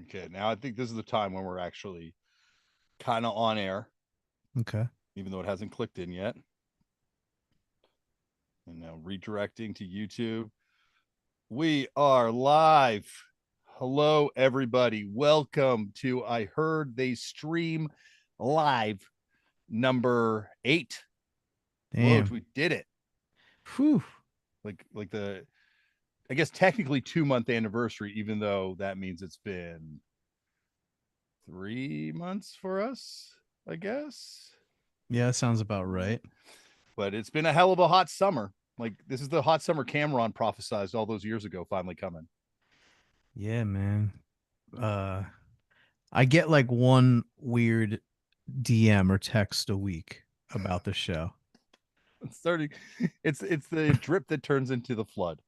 Okay, now I think this is the time when we're actually kind of on air, Okay. even though it hasn't clicked in yet. And now redirecting to YouTube. We are live. Hello, everybody. Welcome to I Heard They Stream Live number 8. Whoa, Damn. we did it. Whew. Like the I guess technically 2 month anniversary, even though that means it's been 3 months for us, I guess. Yeah, that sounds about Yeah. right. But it's been a hell of a hot summer. Like this is the hot summer Cameron prophesized all those years ago finally coming. Yeah, man. Uh I get like one weird DM or text a week about the show. It's starting. It's the drip that turns into the flood.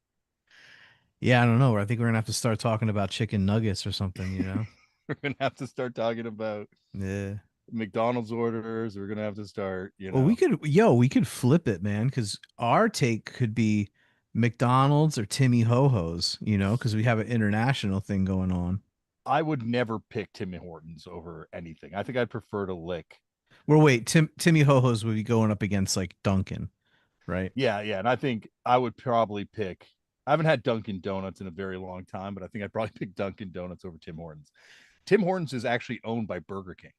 Yeah, I don't know. I think we're gonna have to start talking about chicken nuggets or something. We're gonna have to start talking about Yeah. McDonald's orders. We're gonna have to start, Well, we could flip it, man, because our take could be McDonald's or Timmy Ho Ho's, because we have an international thing going on. I would never pick Tim Hortons over anything. I think I'd prefer to lick. Well, wait, Timmy Ho Ho's would be going up against like Dunkin', right? Yeah, yeah, and I think I would probably pick. I haven't had Dunkin' Donuts in a very long time, but I think I'd probably pick Dunkin' Donuts over Tim Hortons. Tim Hortons is actually owned by Burger King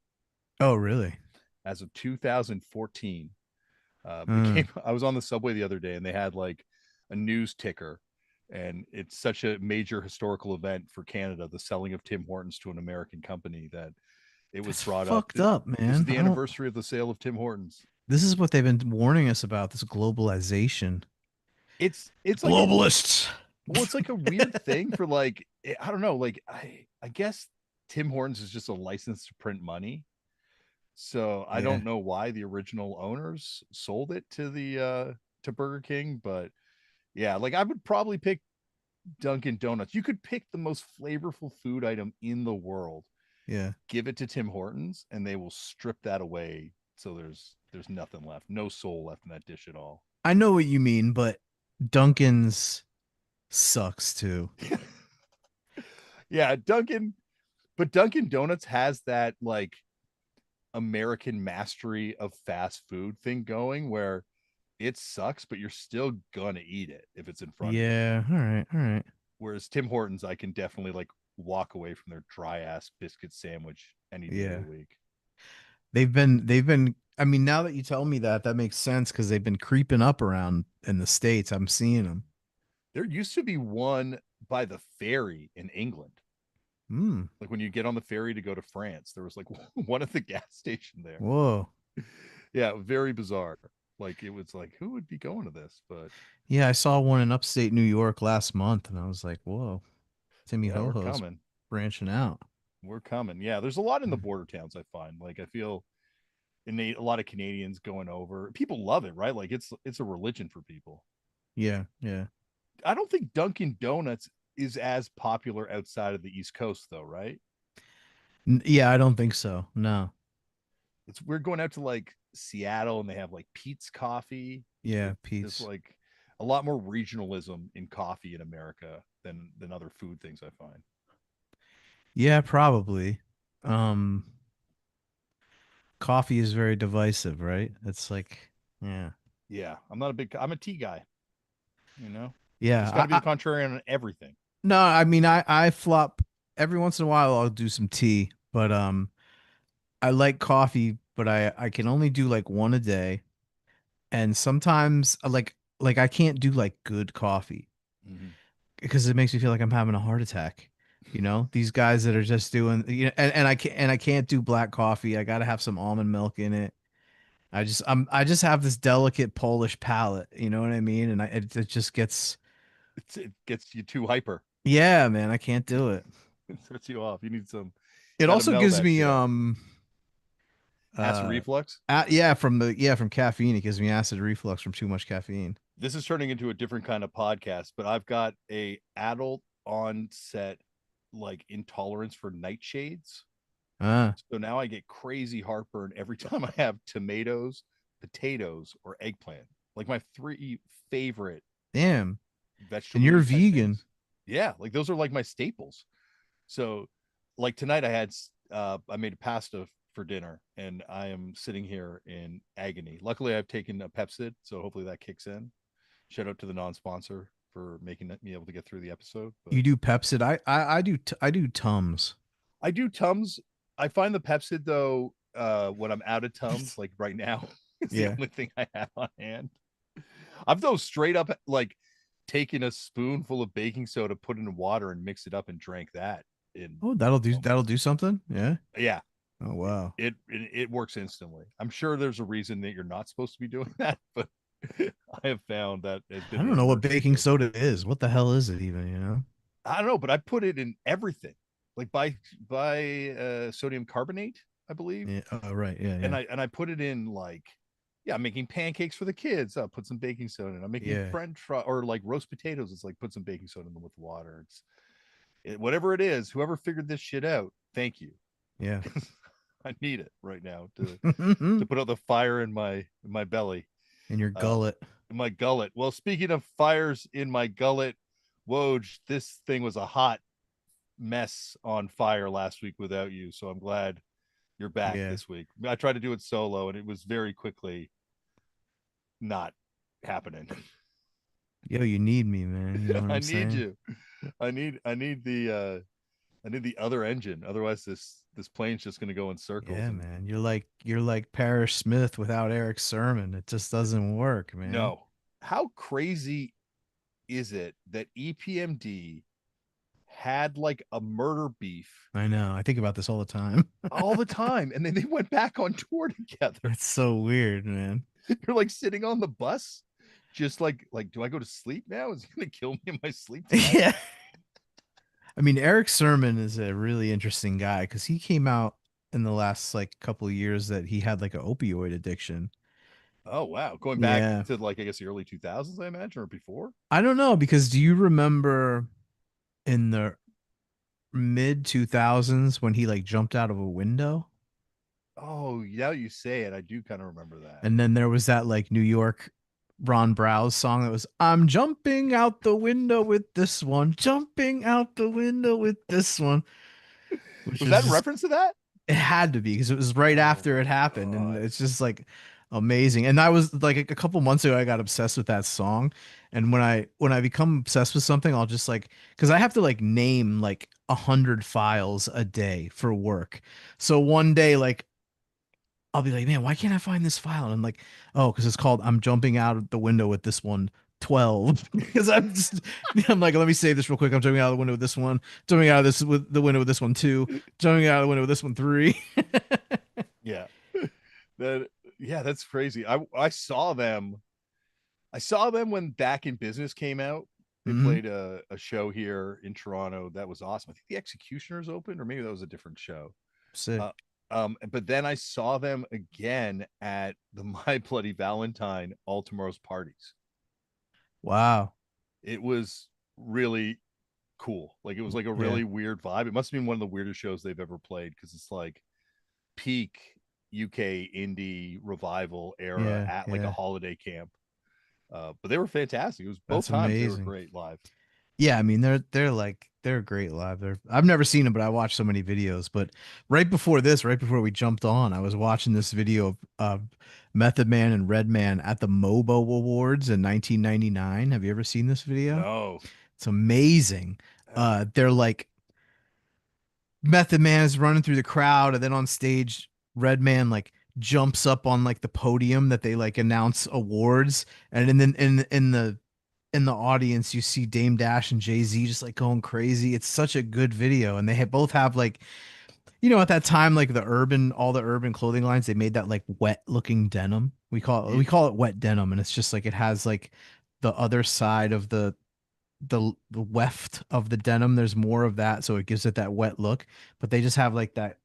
Oh, really? as of 2014. Uh, Became I was on the subway the other day and they had like a news ticker, and it's such a major historical event for Canada, the selling of Tim Hortons to an American company, that it was that's brought up fucked that up, this is man. the I don't. anniversary of the sale of Tim Hortons. This is what they've been warning us about. This globalization. It's like a Globalists. well, it's like a weird thing for like I don't know, like I guess Tim Hortons is just a license to print money. So I Yeah. don't know why the original owners sold it to Burger King, but yeah, like I would probably pick Dunkin' Donuts. You could pick the most flavorful food item in the world, Yeah. give it to Tim Hortons, and they will strip that away. So there's nothing left, no soul left in that dish at all. I know what you mean, but Dunkin's sucks too. Yeah, but Dunkin' Donuts has that like American mastery of fast food thing going where it sucks, but you're still gonna eat it if it's in front of you. Yeah. All right. All right. Whereas Tim Hortons, I can definitely like walk away from their dry ass biscuit sandwich any day of the Yeah. week. They've been I mean, now that you tell me that, that makes sense because they've been creeping up around in the States. I'm seeing them. There used to be one by the ferry in England. Hmm. Like when you get on the ferry to go to France, there was like one at the gas station there. Whoa. Yeah, very bizarre. Like it was like, who would be going to this? But Yeah, I saw one in upstate New York last month and I was like, whoa, Timmy yeah, Ho we're Ho's coming. branching out. We're coming. Yeah, there's a lot in the Hmm. border towns, I find. Like I feel innate a lot of Canadians going over. People love it, right? Like it's a religion for people. Yeah, yeah. I don't think Dunkin' Donuts is as popular outside of the East Coast though, right? Yeah, I don't think so. No. It's we're going out to like Seattle and they have like Pete's coffee. Yeah, There's Pete's. like a lot more regionalism in coffee in America than other food things I find. Yeah, probably. Um, Coffee is very divisive, right? It's like, yeah. Yeah, I'm a tea guy, you know. Just got Yeah, to be the contrarian on everything. no, I mean I flop every once in a while I'll do some tea, but I like coffee, but I can only do like one a day. And sometimes like I can't do like good coffee Mm-hmm. because it makes me feel like I'm having a heart attack. These guys that are just doing and I can't do black coffee. I got to have some almond milk in it. I just have this delicate Polish palate, you know what I mean? And it just gets It gets you too hyper. yeah, man, I can't do it. It sets you off. You need some. It Got to also meld gives that me shit. Acid uh reflux. yeah, from caffeine. It gives me acid reflux from too much caffeine. This is turning into a different kind of podcast, but I've got a adult onset like intolerance for nightshades. Ah, So now I get crazy heartburn every time I have tomatoes, potatoes, or eggplant. Like my three favorite damn. And you're vegetable type vegan. things. Yeah, like those are like my staples. So like tonight I made pasta for dinner, and I am sitting here in agony. Luckily, I've taken a Pepsid, so hopefully that kicks in. Shout out to the non-sponsor for making me able to get through the episode. But You do Pepsid. I do Tums. I do Tums. I find the Pepsid though, when I'm out of Tums, like right now, it's the Yeah. only thing I have on hand. I've though straight up like taken a spoonful of baking soda, put it in water, and mixed it up and drank that. In Oh, that'll do something. Yeah. yeah, Oh wow. it works instantly. I'm sure there's a reason that you're not supposed to be doing that, but I have found that has I been an don't know what baking emergency. soda is. What the hell is it even? You know? I don't know, but I put it in everything, like by sodium carbonate, I believe, Yeah. Oh, right. Yeah. and Yeah. I put it in like, yeah, I'm making pancakes for the kids. I'll put some baking soda in. I'm making Yeah. French fry or like roast potatoes. It's like put some baking soda in them with water. Whatever it is. Whoever figured this shit out, thank you. Yeah. I need it right now to In put out the fire in my belly, your uh, gullet. in my gullet. Well, speaking of fires in my gullet, Woj, this thing was a hot mess on fire last week without you. So I'm glad you're back Yeah. this week. I tried to do it solo, and it was very quickly not happening. Yo, you need me, man. You know what I I'm need saying? you. I need the other engine. Otherwise, this plane's just going to go in circles. Yeah, And man. You're like Parrish Smith without Eric Sermon. It just doesn't work, man. no, how crazy is it that EPMD had like a murder beef I know. I think about this all the time. all the time, and then they went back on tour together? It's so weird, man. You're like sitting on the bus, just like, do I go to sleep now? Is he going to kill me in my sleep tonight? Yeah. I mean, Eric Sermon is a really interesting guy because he came out in the last like couple of years that he had like an opioid addiction. Oh wow, going back Yeah. to like I guess the early 2000s, I imagine, or before. I don't know because do you remember in the mid 2000s when he like jumped out of a window? Oh, now you say it, I do kind of remember that. And then there was that like New York Ron Browse song that was I'm jumping out the window with this one, jumping out the window with this one, which Was was that in just reference to that? it had to be because it was right Oh after my it happened and god. it's just like amazing. And I was like a couple months ago I got obsessed with that song and when I become obsessed with something I'll just like because I have to like name like 100 files a day for work. So one day like I'll be like, man, why can't I find this file? And I'm like, oh, because it's called I'm jumping out of the window with this one 12. Because I'm like, let me save this real quick. I'm jumping out of the window with this one, jumping out of this with the window with this one two, jumping out of the window with this one three. Yeah. That yeah, that's crazy. I saw them. I saw them when Back in Business came out. They Hmm. played a show here in Toronto that was awesome. I think the Executioners opened, or maybe that was a different show. Sick. Uh, but then I saw them again at the My Bloody Valentine All Tomorrow's Parties. Wow. It was really cool. Like it was like a Yeah. really weird vibe. It must have been one of the weirdest shows they've ever played because it's like peak UK indie revival era Yeah. at like a Yeah. holiday camp. But they were fantastic. It was both That's times they were amazing. great live. Yeah, I mean they're great live. I've never seen them, but I watched so many videos. But right before this, right before we jumped on, I was watching this video of Method Man and Redman at the MOBO Awards in 1999. Have you ever seen this video? No. It's amazing. They're like Method Man is running through the crowd, and then on stage, Redman like jumps up on like the podium that they like announce awards, and then in the audience, you see Dame Dash and Jay Z just like going crazy. It's such a good video, and both have like at that time like all the urban clothing lines they made that like wet looking denim. We call it wet denim, and it's just like it has like the other side of the weft of the denim. There's more of that, so it gives it that wet look. But they just have like that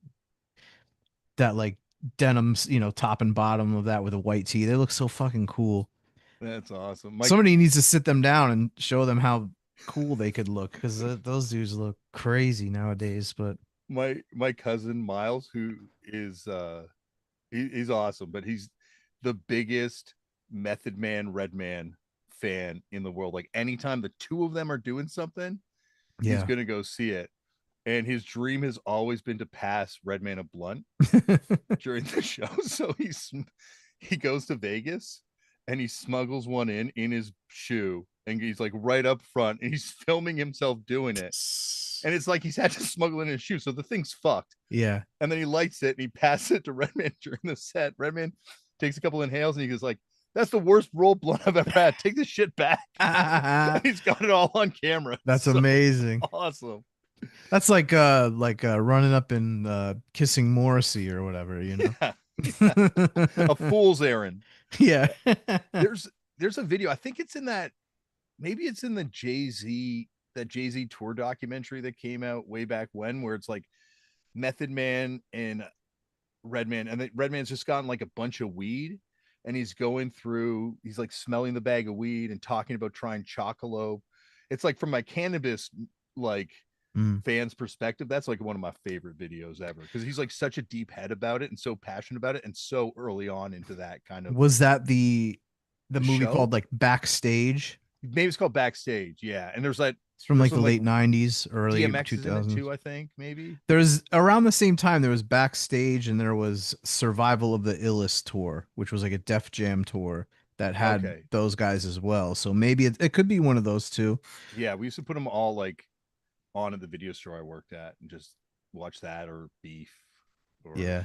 like denims, top and bottom of that with a white tee. They look so fucking cool. That's awesome. Somebody needs to sit them down and show them how cool they could look because those dudes look crazy nowadays. But My cousin Miles, who is he's awesome, but he's the biggest Method Man Redman fan in the world. Like anytime the two of them are doing something, he's yeah, gonna go see it. and his dream has always been to pass Redman a blunt during the show. So he goes to Vegas and he smuggles one in his shoe, and he's like right up front, and he's filming himself doing it. And it's like he's had to smuggle in his shoe, so the thing's fucked. Yeah. And then he lights it and he passes it to Redman during the set. Redman takes a couple inhales and he goes like, "That's the worst roll blunt I've ever had. Take this shit back." He's got it all on camera. That's So amazing. awesome. That's like running up and kissing Morrissey or whatever, you know. Yeah. A fool's errand. Yeah. There's there's a video. I think it's in that, maybe it's in the Jay-Z tour documentary that came out way back when, where it's like Method Man and Redman, and Redman's just gotten like a bunch of weed, and he's going through, he's like smelling the bag of weed and talking about trying Chocolope. It's like from my cannabis like Mm. fans perspective, that's like one of my favorite videos ever, because he's like such a deep head about it and so passionate about it, and so early on into that kind of Was that the movie show. called like Backstage? Maybe it's called Backstage, yeah. And there's that, It's from there's like the some like late 90s, early DMX is in it 2000s. too, I think, maybe. There's around the same time there was Backstage and there was Survival of the Illest tour, which was like a Def Jam tour that had Okay, those guys as well. So maybe it could be one of those two. yeah, we used to put them all like on at the video store I worked at and just watch that or Beef or Yeah.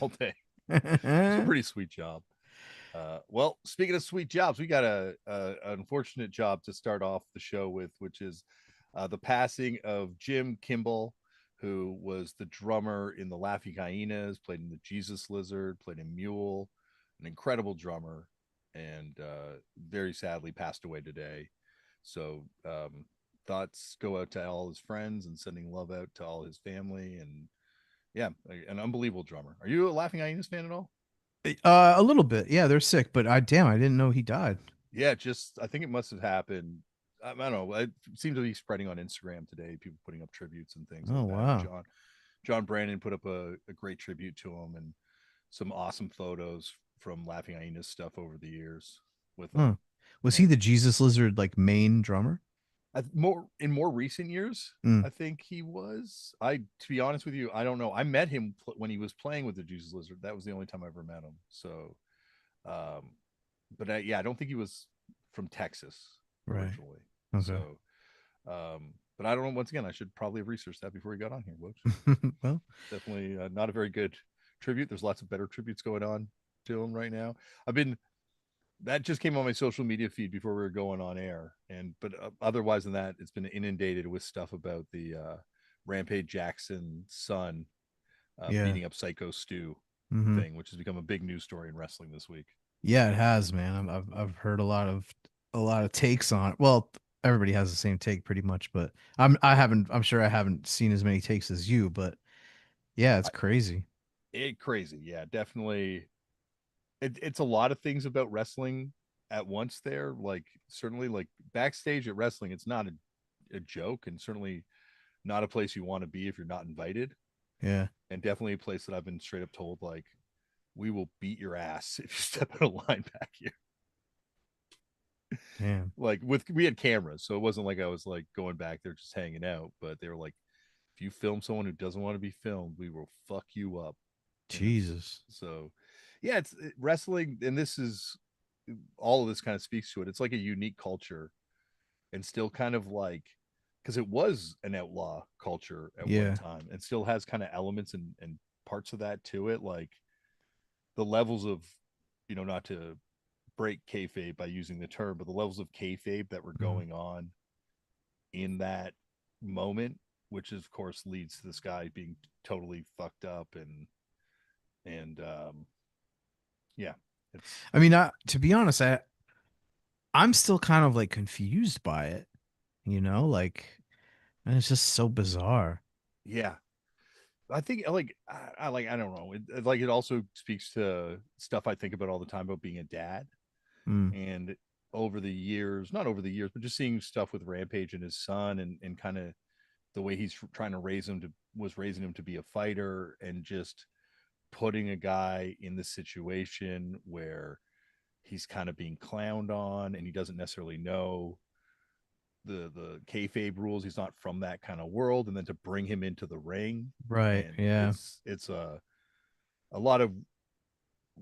all day. It's a pretty sweet job. Well, speaking of sweet jobs, we got an unfortunate job to start off the show with, which is the passing of Jim Kimball, who was the drummer in the Laughing Hyenas, played in the Jesus Lizard, played in Mule, an incredible drummer, and very sadly passed away today. So thoughts go out to all his friends and sending love out to all his family. And yeah, an unbelievable drummer. Are you a Laughing Hyenas fan at all? A little bit. Yeah, they're sick, but I didn't know he died. Yeah, just I think it must have happened. I don't know. It seems to be spreading on Instagram today. People putting up tributes and things Oh like that. wow. John Brandon put up a great tribute to him, and some awesome photos from Laughing Hyenas stuff over the years with Huh. him. Was he And the Jesus Lizard like main drummer? more in more recent years, Mm. I think he was. I To be honest with you, I don't know. I met him when he was playing with the Jesus Lizard. That was the only time I ever met him. So, um, but yeah, I don't think he was from Texas Right. originally. Okay. So, but I don't know. Once again, I should probably have researched that before he got on here. Whoops. Well, Definitely not a very good tribute. There's lots of better tributes going on to him right now. I've been That just came on my social media feed before we were going on air, and but otherwise than that, it's been inundated with stuff about the Rampage Jackson son yeah. beating up Psycho Stu Hmm. thing, which has become a big news story in wrestling this week. Yeah, it has, man. I've heard a lot of takes on it. Well, everybody has the same take pretty much, but I'm sure I haven't seen as many takes as you, but yeah, it's crazy. Crazy, yeah, definitely. It's a lot of things about wrestling at once. There, like certainly, like backstage at wrestling, it's not a joke, and certainly not a place you want to be if you're not invited, Yeah. and definitely a place that I've been straight up told like we will beat your ass if you step out of line back here. Damn. Like we had cameras, so it wasn't like I was like going back there just hanging out, but they were like, if you film someone who doesn't want to be filmed, we will fuck you up. And it's Jesus. so, yeah, wrestling, and this is all of this kind of speaks to it. It's like a unique culture, and still kind of like, because it was an outlaw culture at one Yeah. time, and still has kind of elements and parts of that to it, like the levels of, not to break kayfabe by using the term, but the levels of kayfabe that were Mhm. going on in that moment, which of course leads to this guy being totally fucked up, and yeah, it's I mean, to be honest, I'm still kind of like confused by it, you know, like and it's just so bizarre. yeah. I think like I don't know. Like it also speaks to stuff I think about all the time about being a dad, Mm. and over the years, not over the years, but just seeing stuff with Rampage and his son, and kind of the way he's trying to raising him to be a fighter, and just putting a guy in this situation where he's kind of being clowned on and he doesn't necessarily know the kayfabe rules. He's not from that kind of world, and then to bring him into the ring, Right. and Yeah. it's a lot of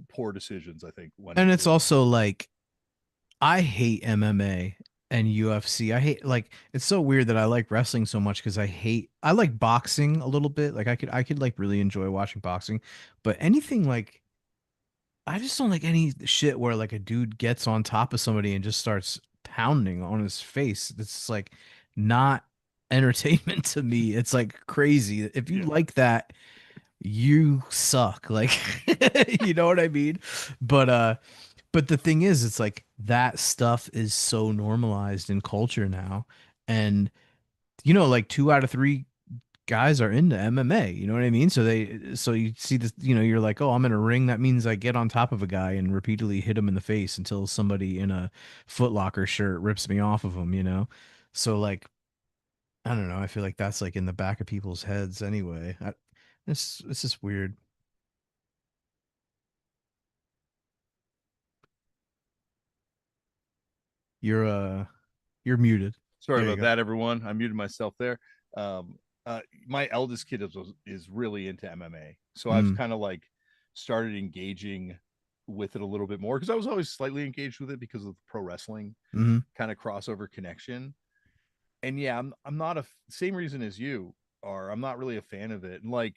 poor decisions, I think, went And it's into it. also like I hate MMA and UFC. I hate like it's so weird that I like wrestling so much because I like boxing a little bit. Like I could like really enjoy watching boxing, but anything like I just don't like any shit where like a dude gets on top of somebody and just starts pounding on his face. It's like not entertainment to me. It's like crazy. If you Yeah. like that, you suck. Like you know what I mean? But the thing is, it's like that stuff is so normalized in culture now. And like 2 out of 3 guys are into MMA, you know what I mean? So you see this, you're like, "Oh, I'm in a ring. That means I get on top of a guy and repeatedly hit him in the face until somebody in a Foot Locker shirt rips me off of him." So like, I don't know, I feel like that's like in the back of people's heads anyway. It's just weird. You're you're muted. Sorry There you about go. that, everyone. I muted myself there. Um, my eldest kid is really into MMA, so I've Mm, kind of like started engaging with it a little bit more because I was always slightly engaged with it because of the pro wrestling mm-hmm. kind of crossover connection. And yeah, I'm not a same reason as you are. I'm not really a fan of it. And like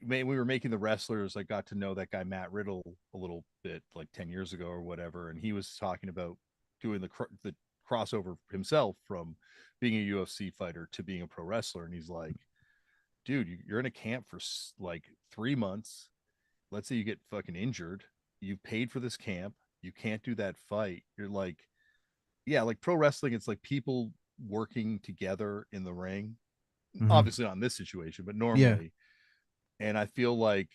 we were making the wrestlers, I got to know that guy Matt Riddle a little bit like 10 years ago or whatever, and he was talking about doing the crossover himself from being a UFC fighter to being a pro wrestler. And he's like, dude, you're in a camp for like 3 months. Let's say you get fucking injured, you've paid for this camp, you can't do that fight. You're like, yeah, like pro wrestling, it's like people working together in the ring. Mm-hmm. Obviously not in this situation, but Yeah. normally. And I feel like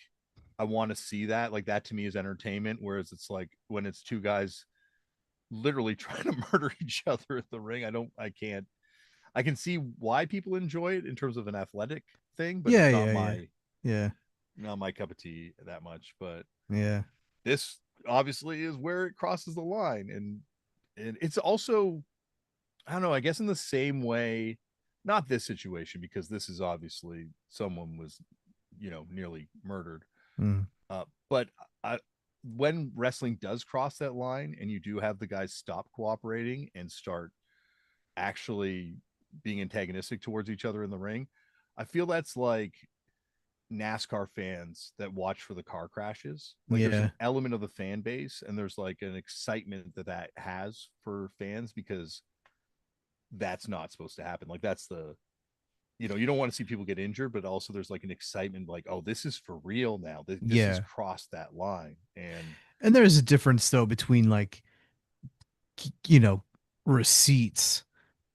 I want to see that. Like that to me is entertainment. Whereas it's like when it's two guys literally trying to murder each other at the ring, I can't. I can see why people enjoy it in terms of an athletic thing, but Yeah, it's not yeah, yeah. my Yeah. cup of tea that much. But Yeah. this obviously is where it crosses the line, and it's also, I don't know. I guess in the same way, not this situation because this is obviously someone was nearly murdered. Mm. But I, when wrestling does cross that line and you do have the guys stop cooperating and start actually being antagonistic towards each other in the ring, I feel that's like NASCAR fans that watch for the car crashes. Like there's Yeah. an element of the fan base and there's like an excitement that has for fans because that's not supposed to happen. Like that's the you don't want to see people get injured, but also there's like an excitement like, oh, this is for real now. This has Yeah. crossed that line. And And there's a difference though between like you know, receipts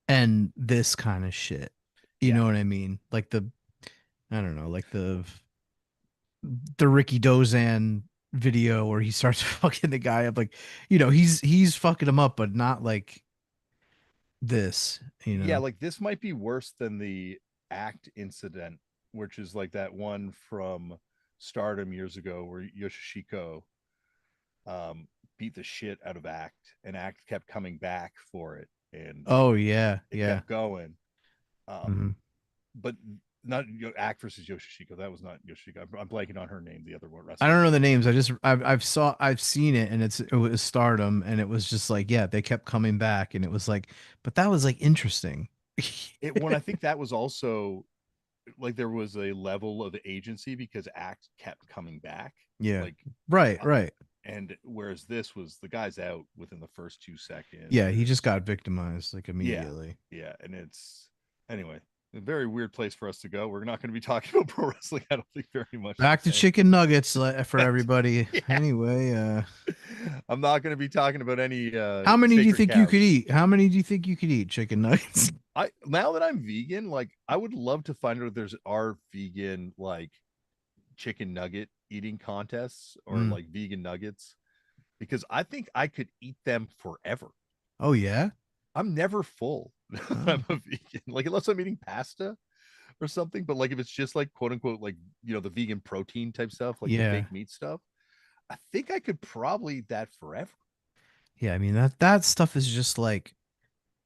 and this kind of shit. You yeah, know what I mean? Like I don't know, like the Ricky Dozan video where he starts fucking the guy up like, he's fucking him up, but not like this. like this might be worse than the act incident, which is like that one from Stardom years ago where Yoshishiko beat the shit out of Act, and Act kept coming back for it, and Oh yeah, it yeah. kept going. Um, Hmm. but not Act versus Yoshishiko. That was not Yoshishiko. I'm blanking on her name. The other one I wrestler. don't know the names. I've seen it and it was Stardom and it was just like, yeah, they kept coming back and it was like, but that was like interesting. It when I think that was also like there was a level of agency because Act kept coming back. Yeah. Like Right, uh, right. and whereas this was the guy's out within the first 2 seconds. Yeah, he just There's got victimized like yeah, immediately. yeah, and it's anyway a very weird place for us to go. We're not going to be talking about pro wrestling, I don't think, very much Back to today. chicken nuggets for everybody. Yeah, Anyway, I'm not going to be talking about any how many do you sacred think you could cows. eat? How many do you think you could eat chicken nuggets? I now that I'm vegan, like I would love to find out if there's are vegan like chicken nugget eating contests or Mm. like vegan nuggets because I think I could eat them forever. Oh yeah. I'm never full. I'm Oh, a vegan, like unless I'm eating pasta or something. But like if it's just like quote unquote like the vegan protein type stuff, like the yeah. fake meat stuff, I think I could probably eat that forever. Yeah, I mean that stuff is just like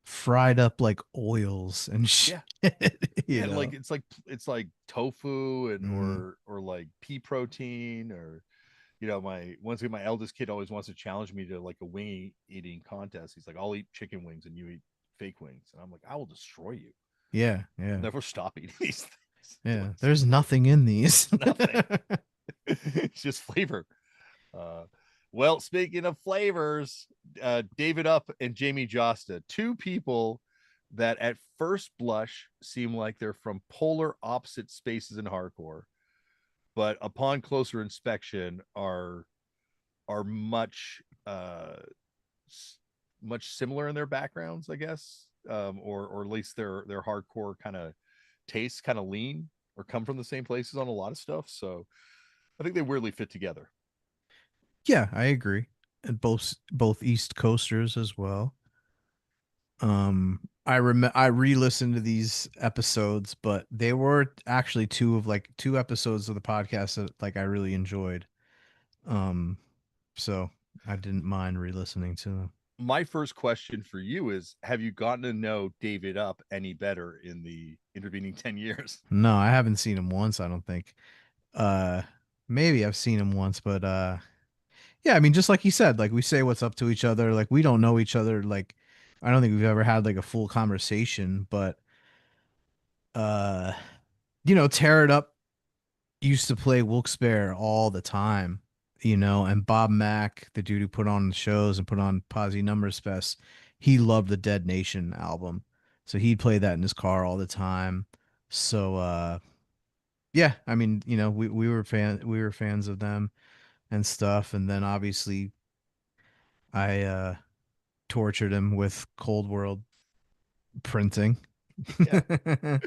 fried up like oils and shit. Yeah. You Yeah, like know. it's like tofu and Mhm. or like pea protein or my once again my eldest kid always wants to challenge me to like a wing eating contest. He's like, I'll eat chicken wings and you eat fake wings. And I'm like, I will destroy you. Yeah, I'll yeah, never stop eating these things until yeah. I There's destroy nothing in these. you. Nothing. It's just flavor. Uh, well, speaking of flavors, David Up and Jamie Josta, two people that at first blush seem like they're from polar opposite spaces in hardcore, but upon closer inspection are much similar in their backgrounds, I guess, or at least their hardcore kind of tastes kind of lean or come from the same places on a lot of stuff. So I think they weirdly fit together. Yeah, I agree. And both East Coasters as well. I re-listened to these episodes, but they were actually two episodes of the podcast that like I really enjoyed. Um, so I didn't mind re-listening to them. My first question for you is: have you gotten to know David Up any better in the intervening 10 years? No, I haven't seen him once, I don't think. Uh, maybe I've seen him once, but yeah, I mean, just like you said, like we say what's up to each other, like we don't know each other, like I don't think we've ever had like a full conversation, but uh, Tear It Up used to play Wilkes-Barre all the time, and Bob Mack, the dude who put on the shows and put on Posse Numbers Fest, he loved the Dead Nation album. So he'd play that in his car all the time. So yeah, I mean, we were fans of them and stuff. And then obviously I tortured him with Cold World printing. Yeah.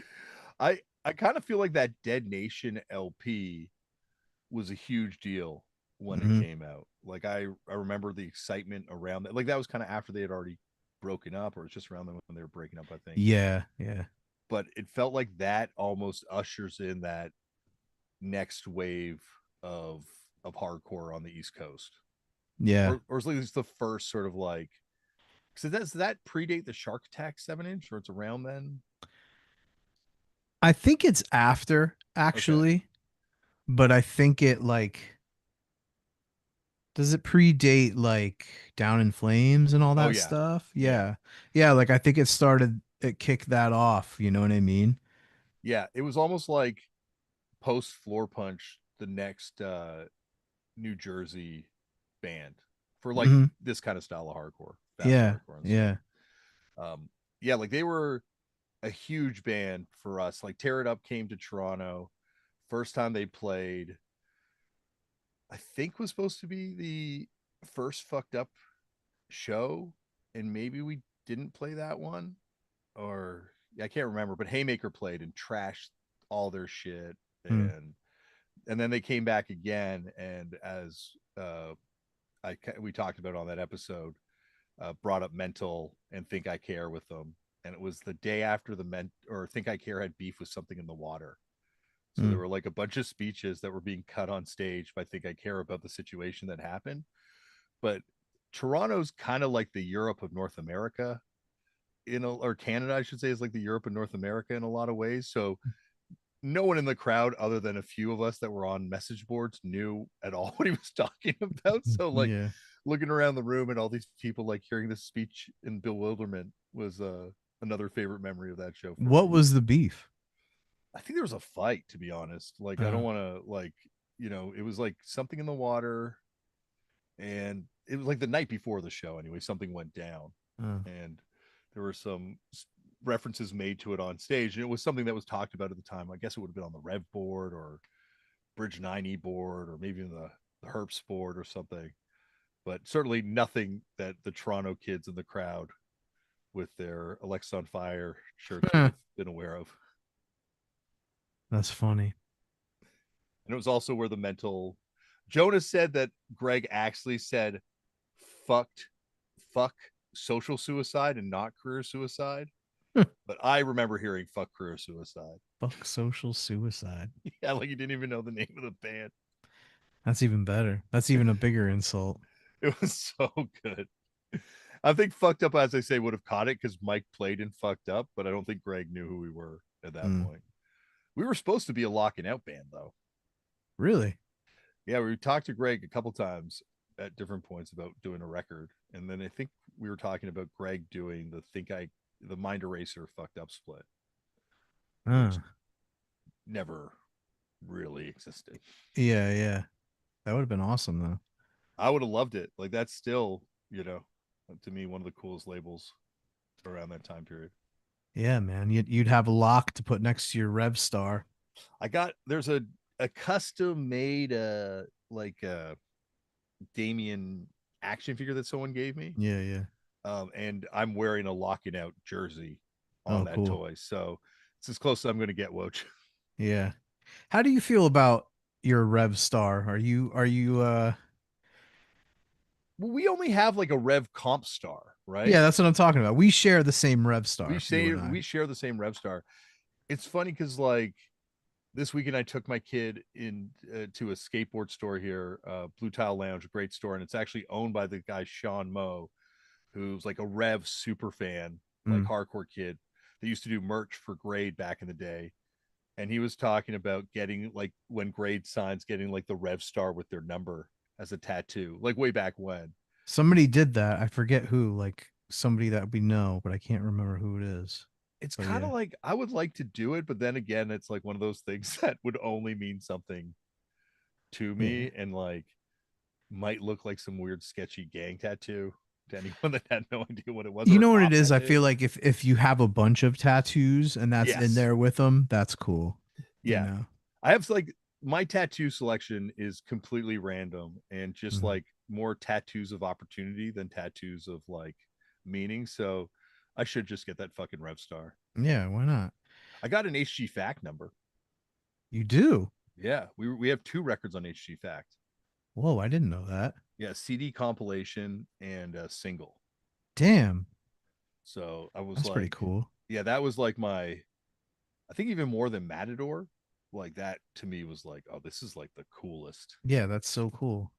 I kind of feel like that Dead Nation LP was a huge deal when it Hmm. came out. Like I remember the excitement around that. Like that was kind of after they had already broken up, or it's just around them when they were breaking up, I think. Yeah, yeah, But it felt like that almost ushers in that next wave of of hardcore on the East Coast, yeah. or at least the first sort of like. So does that predate the Shark Attack 7 inch, or it's around then? I think it's after Okay. actually, but I think it like does it predate like Down in Flames and all Oh that yeah, stuff? yeah, Yeah. Yeah, like I think it kicked that off, you know what I mean? yeah. It was almost like post Floor Punch, the next New Jersey band for like Hmm. this kind of style of hardcore, fast Yeah. hardcore and stuff. Yeah. Yeah, like they were a huge band for us. Like Tear It Up came to Toronto. First time they played, I think was supposed to be the first fucked up show, and maybe we didn't play that one, or yeah, I can't remember. But Haymaker played and trashed all their shit, Hmm. and then they came back again, and as we talked about on that episode, brought up Mental and Think I Care with them, and it was the day after the Think I Care had beef with something in the water. So Hmm. there were like a bunch of speeches that were being cut on stage by Think I Care about the situation that happened. But Toronto's kind of like the Europe of North America, or Canada, I should say, is like the Europe of North America in a lot of ways. So no one in the crowd, other than a few of us that were on message boards, knew at all what he was talking about. So like Yeah. looking around the room and all these people like hearing this speech in bewilderment was another favorite memory of that show for What me. was the beef? I think there was a fight, to be honest. Like I Uh, don't want to like it was like something in the water, and it was like the night before the show anyway. Something went down, uh, and there were some references made to it on stage, and it was something that was talked about at the time. I guess it would have been on the Rev board or Bridge 90 board, or maybe in the Herps board or something. But certainly nothing that the Toronto kids in the crowd with their Alexa on Fire shirts would have been aware of. that's funny. And it was also where the Mental Jonas said that Greg actually said fucked fuck social suicide and not career suicide. But I remember hearing fuck career suicide. Fuck social suicide. Yeah, like he didn't even know the name of the band. That's even better. That's even a bigger insult. It was so good. I think fucked up, as I say, would have caught it because Mike played in fucked up, but I don't think Greg knew who we were at that Mm, point. We were supposed to be a locking out band though. really? Yeah, we talked to Greg a couple times at different points about doing a record, and then I think we were talking about Greg doing the Mind Eraser fucked up split, which Uh, never really existed. yeah, yeah. That would have been awesome though. I would have loved it. Like that's still, to me one of the coolest labels around that time period. Yeah, man. You'd have a lock to put next to your Rev Star. There's a custom made like Damien action figure that someone gave me. Yeah, yeah. And I'm wearing a locking out jersey on Oh, that cool. toy. So it's as close as I'm gonna get, Woj. Yeah. How do you feel about your Rev Star? Are you Well, we only have like a Rev Comp Star, Yeah, right? that's what I'm talking about. We share the same Rev Star, you and I. We share the same Rev Star. It's funny because like this weekend I took my kid in to a skateboard store here, Blue Tile Lounge, a great store, and it's actually owned by the guy Sean Moe, who's like a Rev super fan, like Mm. hardcore kid. They used to do merch for Grade back in the day, and he was talking about getting like when Grade signs getting like the Rev Star with their number as a tattoo, like way back when. Somebody did that. I forget who, like somebody that we know, but I can't remember who it is. It's But kind yeah. of like I would like to do it, but then again, it's like one of those things that would only mean something to Yeah. me and like might look like some weird sketchy gang tattoo to anyone that had no idea what it was, You or a know what it cop is? I tattoo. feel like if you have a bunch of tattoos and that's in Yes. there with them, that's cool. You Yeah. know. I have like my tattoo selection is completely random and just Mhm. like more tattoos of opportunity than tattoos of like meaning. So I should just get that fucking Rev Star. Yeah, why not? I got an HG Fact number. You do. Yeah, we have two records on HG Fact. Whoa, I didn't know that. Yeah, CD compilation and a single. Damn, So I was that's pretty like, cool. yeah, that was like I think even more than Matador. Like that to me was like, oh, this is like the coolest Yeah, that's so cool.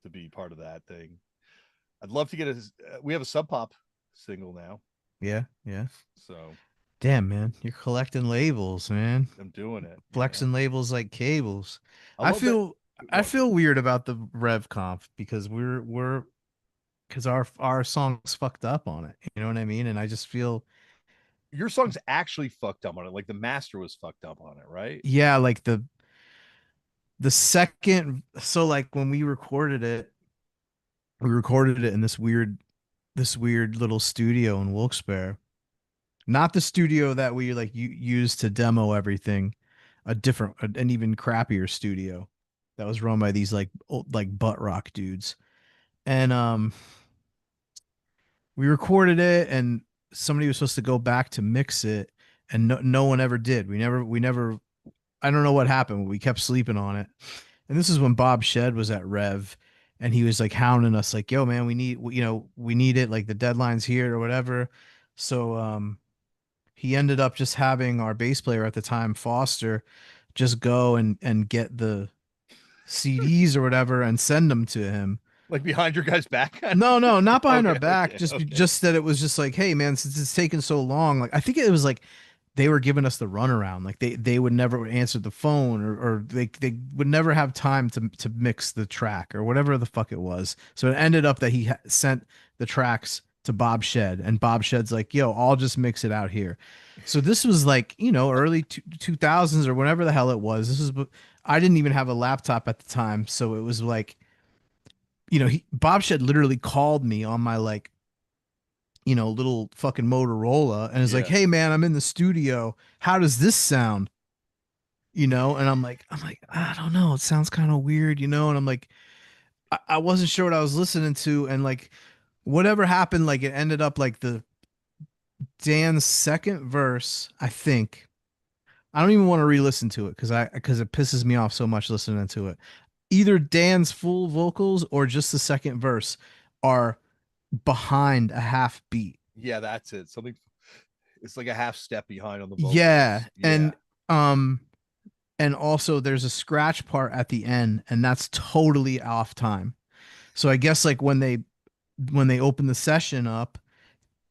to be part of that thing. I'd love to get we have a Sub Pop single now, Yeah, yeah. so Damn, man, you're collecting labels, man. I'm doing it. Flexing labels like cables. I I love that. feel I What? feel weird about the Rev Conf because we're because our song's fucked up on it. You know what I mean? And I just feel Your song's actually fucked up on it. Like the master was fucked up on it, right? yeah, like the second so like when we recorded it in this weird little studio in Wilkes-Barre. Not the studio that we like you use to demo everything, an even crappier studio that was run by these like old, like butt rock dudes. And we recorded it and somebody was supposed to go back to mix it and no one ever did. We never I don't know what happened. We kept sleeping on it. And this is when Bob Shed was at Rev and he was like hounding us like, "Yo man, we need it, like the deadline's here or whatever." So he ended up just having our bass player at the time, Foster, just go and get the CDs or whatever and send them to him. Like behind your guy's back, kind No, no, not of. behind our Okay, back. okay, okay. Just that it was just like, hey man, since it's taken so long, like I think it was like they were giving us the runaround. Like they would never answer the phone or they would never have time to mix the track or whatever the fuck it was. So it ended up that he sent the tracks to Bob Shed and Bob Shed's like, yo, I'll just mix it out here. So this was like, early 2000s or whenever the hell it was. I didn't even have a laptop at the time. So it was like, Bob Shed literally called me on my like, little fucking Motorola and is like, Yeah. "Hey man, I'm in the studio. How does this sound?" And I'm like, I don't know. It sounds kind of weird, and I'm like, I wasn't sure what I was listening to, and like, whatever happened, like it ended up like the Dan's second verse, I think. I don't even want to re-listen to it because it pisses me off so much listening to it. Either Dan's full vocals or just the second verse are behind a half beat. Yeah, that's it. Something. It's like a half step behind on the Yeah, vocals. Yeah. um and also there's a scratch part at the end and that's totally off time. So I guess like when they when they opened the session up,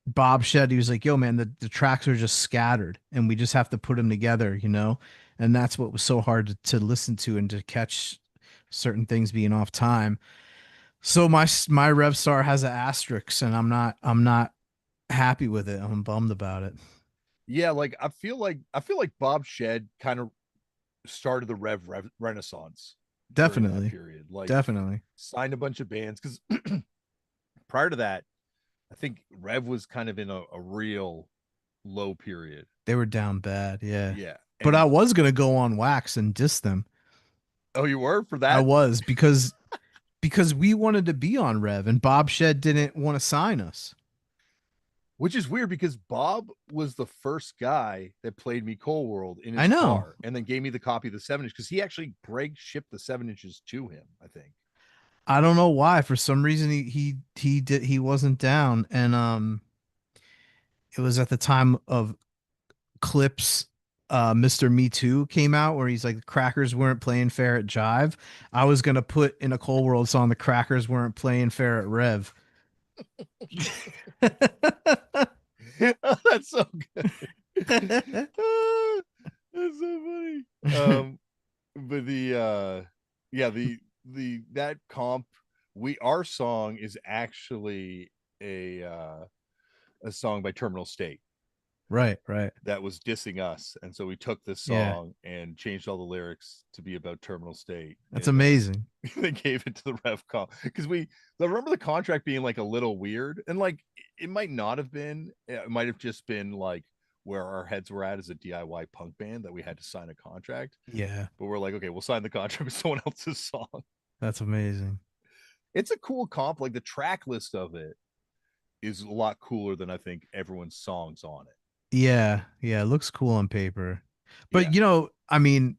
Bob Shed, he was like, yo, man, the tracks are just scattered and we just have to put them together, you know? And that's what was so hard to listen to and to catch certain things being off time. So my Rev Star has an asterisk and I'm not happy with it. I'm bummed about it. Yeah, like I feel like Bob Shed kind of started the Rev Renaissance during that Definitely. period. Like Definitely. signed a bunch of bands because prior to that, I think Rev was kind of in a real low period. They were down bad, yeah. Yeah. But I And was gonna go on Wax and diss them. oh, you were for I that? was because we wanted to be on Rev and Bob Shed didn't want to sign us. Which is weird because Bob was the first guy that played me Cold World in I his know. car and then gave me the copy of the 7 inch because he actually break shipped the 7 inches to him, I think. I don't know why. For some reason he wasn't down. And it was at the time of Clips Mr. Me Too came out where he's like the Crackers weren't playing fair at Jive. I was gonna put in a Cold World song the Crackers weren't playing fair at Rev. Oh, that's so good. That's so funny. But yeah, the that comp we our song is actually a song by Terminal State Right, right. that was dissing us, and so we took this Yeah. song and changed all the lyrics to be about Terminal State, That's and then amazing. they gave it to the ref comp because I remember the contract being like a little weird, and like it might not have been, it might have just been like where our heads were at as a DIY punk band that we had to sign a contract, Yeah, but we're like, okay, we'll sign the contract with someone else's song. that's amazing. It's a cool comp. Like the track list of it is a lot cooler than I think everyone's songs on it. Yeah, yeah, it looks cool on paper. But Yeah. I mean,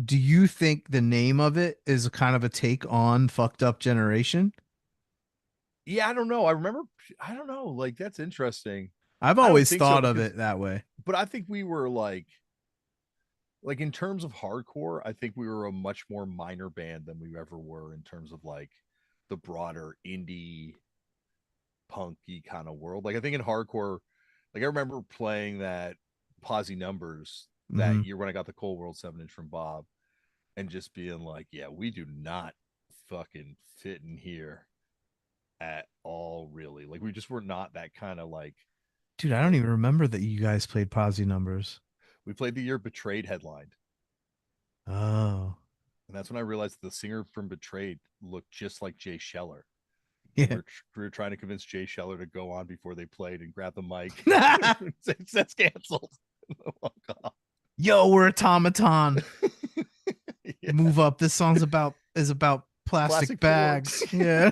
do you think the name of it is a kind of a take on Fucked Up Generation? Yeah, I don't know. I remember, I don't know. Like, that's interesting. I've I don't always think so thought of because, it that way. but I think we were like in terms of hardcore, I think we were a much more minor band than we ever were in terms of like the broader indie punky kind of world. Like, I think in hardcore, like I remember playing that Posy Numbers that Hmm. year when I got the Cold World 7 inch from Bob and just being like, yeah, we do not fucking fit in here at all, really. Like we just were not that kind of Dude, I don't like even remember that you guys played Posy Numbers. we played the year Betrayed headlined. Oh, And that's when I realized the singer from Betrayed looked just like Jay Scheller. And yeah. we were trying to convince Jay Scheller to go on before they played and grab the mic. That's canceled. Walk off. Yo, we're automaton. Yeah. Move up. This song's about plastic Plastic bags. forks. Yeah.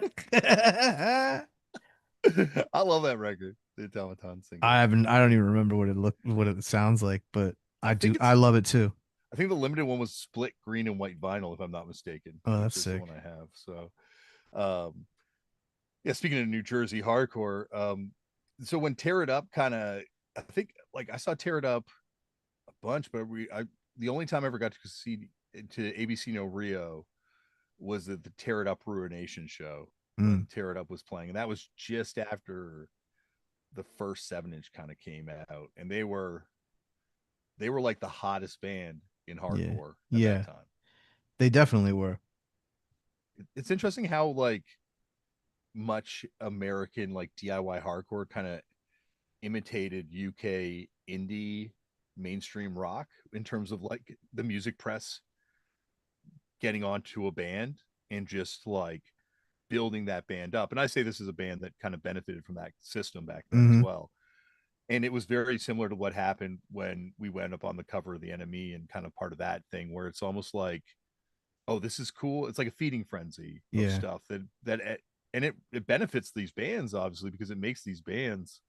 I love that record. The Automaton single. I don't even remember what it sounds like, but I think I it's love it too. I think the limited one was split green and white vinyl, if I'm not mistaken, Oh, which that's is the sick. one I have. So yeah, speaking of New Jersey hardcore, so when Tear It Up kind of, I think like I saw Tear It Up a bunch, but the only time I ever got to see to ABC No Rio was at the Tear It Up Ruination show Mm, when Tear It Up was playing, and that was just after the first 7 inch kind of came out, and they were like the hottest band in yeah. hardcore at that Yeah. time. They definitely were. It's interesting how like much American like DIY hardcore kind of imitated UK indie mainstream rock in terms of like the music press getting onto a band and just like building that band up. And I say this is a band that kind of benefited from that system back then as Hmm. well. And it was very similar to what happened when we went up on the cover of the NME and kind of part of that thing where it's almost like, oh, this is cool. It's like a feeding frenzy of Yeah. stuff and it benefits these bands obviously because it makes these bands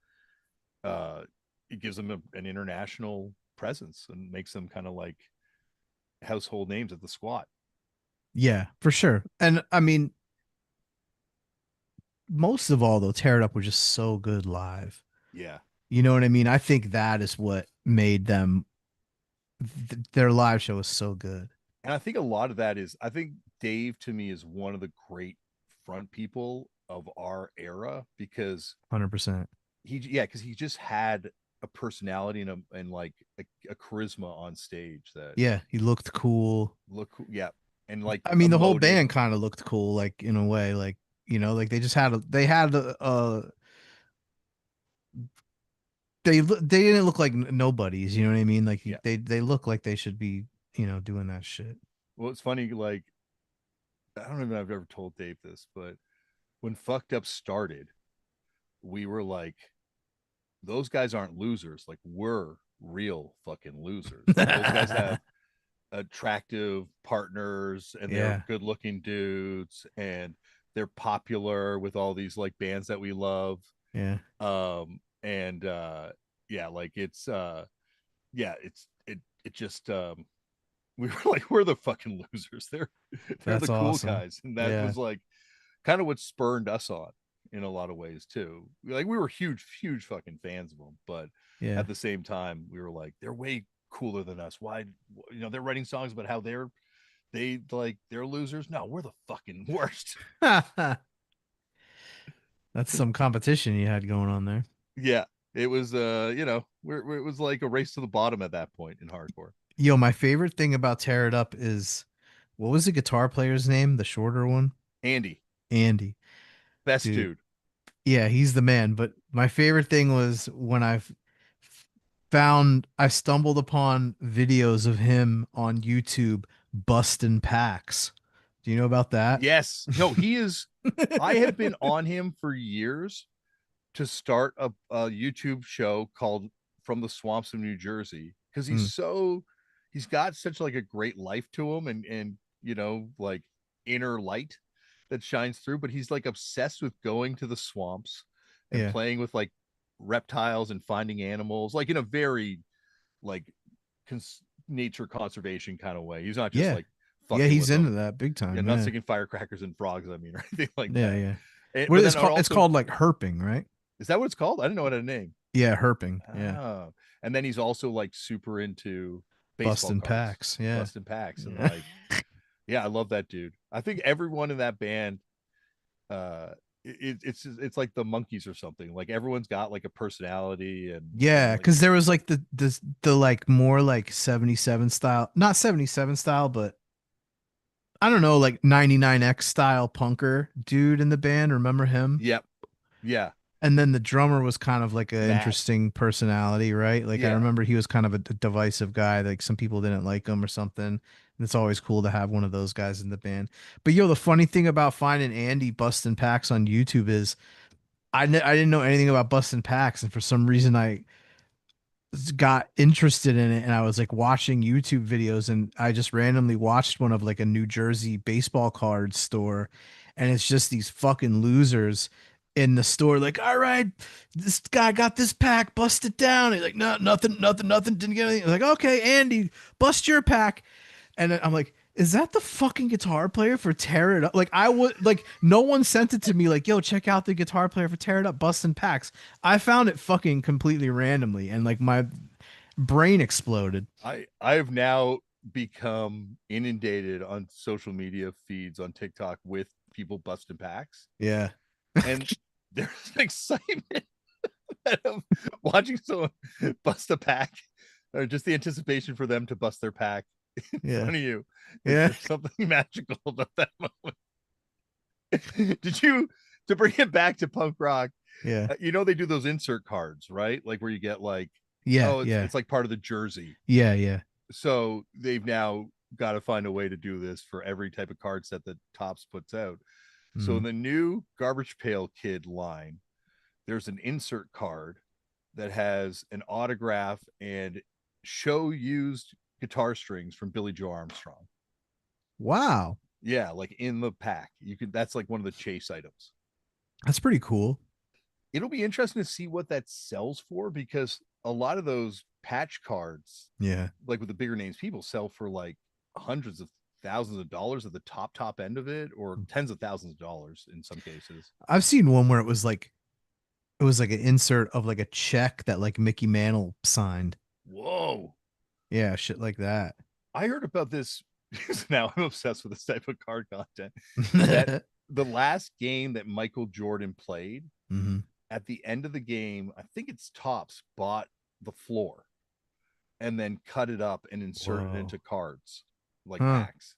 uh it gives them an international presence and makes them kind of like household names at the squat. Yeah, for sure. And I mean, most of all though, Tear It Up were just so good live. Yeah. You know what I mean? I think that is what made them their live show was so good. And I think a lot of that is I think Dave to me is one of the great front people of our era because 100%. because he just had a personality and like a charisma on stage that Yeah, he looked cool. yeah, and like I mean, the whole emoted. band kind of looked cool, like in a way, like like they just had they didn't look like nobodies. You know what I mean? Like Yeah. they look like they should be doing that shit. Well, it's funny. Like I don't even know if I've ever told Dave this, but when Fucked Up started, we were like, those guys aren't losers. Like we're real fucking losers. Like those guys have attractive partners and they're Yeah, good looking dudes and they're popular with all these like bands that we love. yeah, And yeah, like it just we were like, we're the fucking losers. They're the that's cool awesome. guys. And that Yeah, was like kind of what spurned us on in a lot of ways too. Like we were huge fucking fans of them, but yeah. at the same time, we were like, they're way cooler than us. Why, they're writing songs about how they're losers. No, we're the fucking worst. That's some competition you had going on there. Yeah, it was it was like a race to the bottom at that point in hardcore. Yo, my favorite thing about Tear It Up is what was the guitar player's name? The shorter one? Andy, Andy. best Dude. dude. Yeah, he's the man. But my favorite thing was when I stumbled upon videos of him on YouTube busting packs. Do you know about that? Yes, no, he is. I have been on him for years to start a YouTube show called From the Swamps of New Jersey because Mm, he's got such like a great life to him and like inner light that shines through, but he's like obsessed with going to the swamps and yeah. playing with like reptiles and finding animals like in a very like nature conservation kind of way. He's not just Yeah. like Yeah, fucking he's with into them. that big Yeah, time. not Yeah. sticking firecrackers and frogs, I mean, or anything like Yeah, that. yeah. But What then is called it's also, called like herping, right? is that what it's called? I didn't know it had a name. Yeah, herping. Yeah. Oh, and then he's also like super into baseball Busting cards, packs. Yeah. busting packs, and Yeah. like, yeah, I love that dude. I think everyone in that band, uh, it's like the Monkees or something. Like everyone's got like a personality, and Yeah, like, because there was like the like more like 77 style, not 77 style, but I don't know, like 99X style punker dude in the band. Remember him? yep, yeah, And then the drummer was kind of like an Matt, interesting personality, right? Like I yeah, remember he was kind of a divisive guy. Like some people didn't like him or something. And it's always cool to have one of those guys in the band. But yo, the funny thing about finding Andy busting packs on YouTube is I didn't know anything about busting packs, and for some reason I got interested in it, and I was like watching YouTube videos, and I just randomly watched one of like a New Jersey baseball card store, and it's just these fucking losers in the store like, all right, this guy got this pack, bust it down. He's like, no, nothing, didn't get anything. I was like, okay, Andy, bust your pack. And then I'm like, is that the fucking guitar player for Tear It Up? Like I would like no one sent it to me like, yo, check out the guitar player for Tear It Up, busting packs. I found it fucking completely randomly and like my brain exploded. I have now become inundated on social media feeds on TikTok with people busting packs, Yeah. and there's an excitement of watching someone bust a pack, or just the anticipation for them to bust their pack in Yeah. front of you. Is Yeah. there's something magical about that moment? Did you to bring it back to punk rock? Yeah. They do those insert cards, right? Like where you get like, Yeah. oh, it's Yeah. it's like part of the jersey. Yeah. Yeah. So they've now got to find a way to do this for every type of card set that Tops puts out. So in Mm. the new Garbage Pail Kid line, there's an insert card that has an autograph and show used guitar strings from Billy Joe Armstrong. Wow. Yeah, like in the pack. You can that's like one of the chase items. That's pretty cool. It'll be interesting to see what that sells for because a lot of those patch cards, Yeah. like with the bigger names, people sell for like hundreds of thousands of dollars at the top end of it, or tens of thousands of dollars in some cases. I've seen one where it was like an insert of like a check that like Mickey Mantle signed. Whoa. Yeah, shit like that. I heard about this because now I'm obsessed with this type of card content. That the last game that Michael Jordan played, Hmm. at the end of the game, I think it's Tops bought the floor and then cut it up and insert it Whoa. into cards like Huh. packs.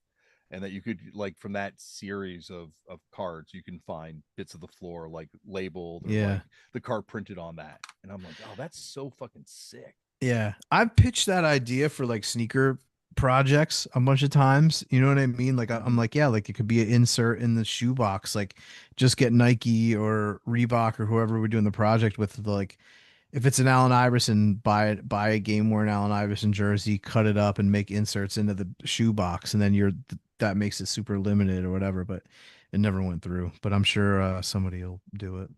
And that you could, like, from that series of cards, you can find bits of the floor like labeled or Yeah. like the card printed on that. And I'm like, oh, that's so fucking sick. Yeah. I've pitched that idea for like sneaker projects a bunch of times. You know what I mean? Like I'm Mm-hmm. like, yeah, like it could be an insert in the shoebox. Like just get Nike or Reebok or whoever we're doing the project with, like if it's an Allen Iverson, buy a game worn Allen Iverson jersey, cut it up and make inserts into the shoebox, and then that makes it super limited or whatever. But it never went through. But I'm sure somebody will do it.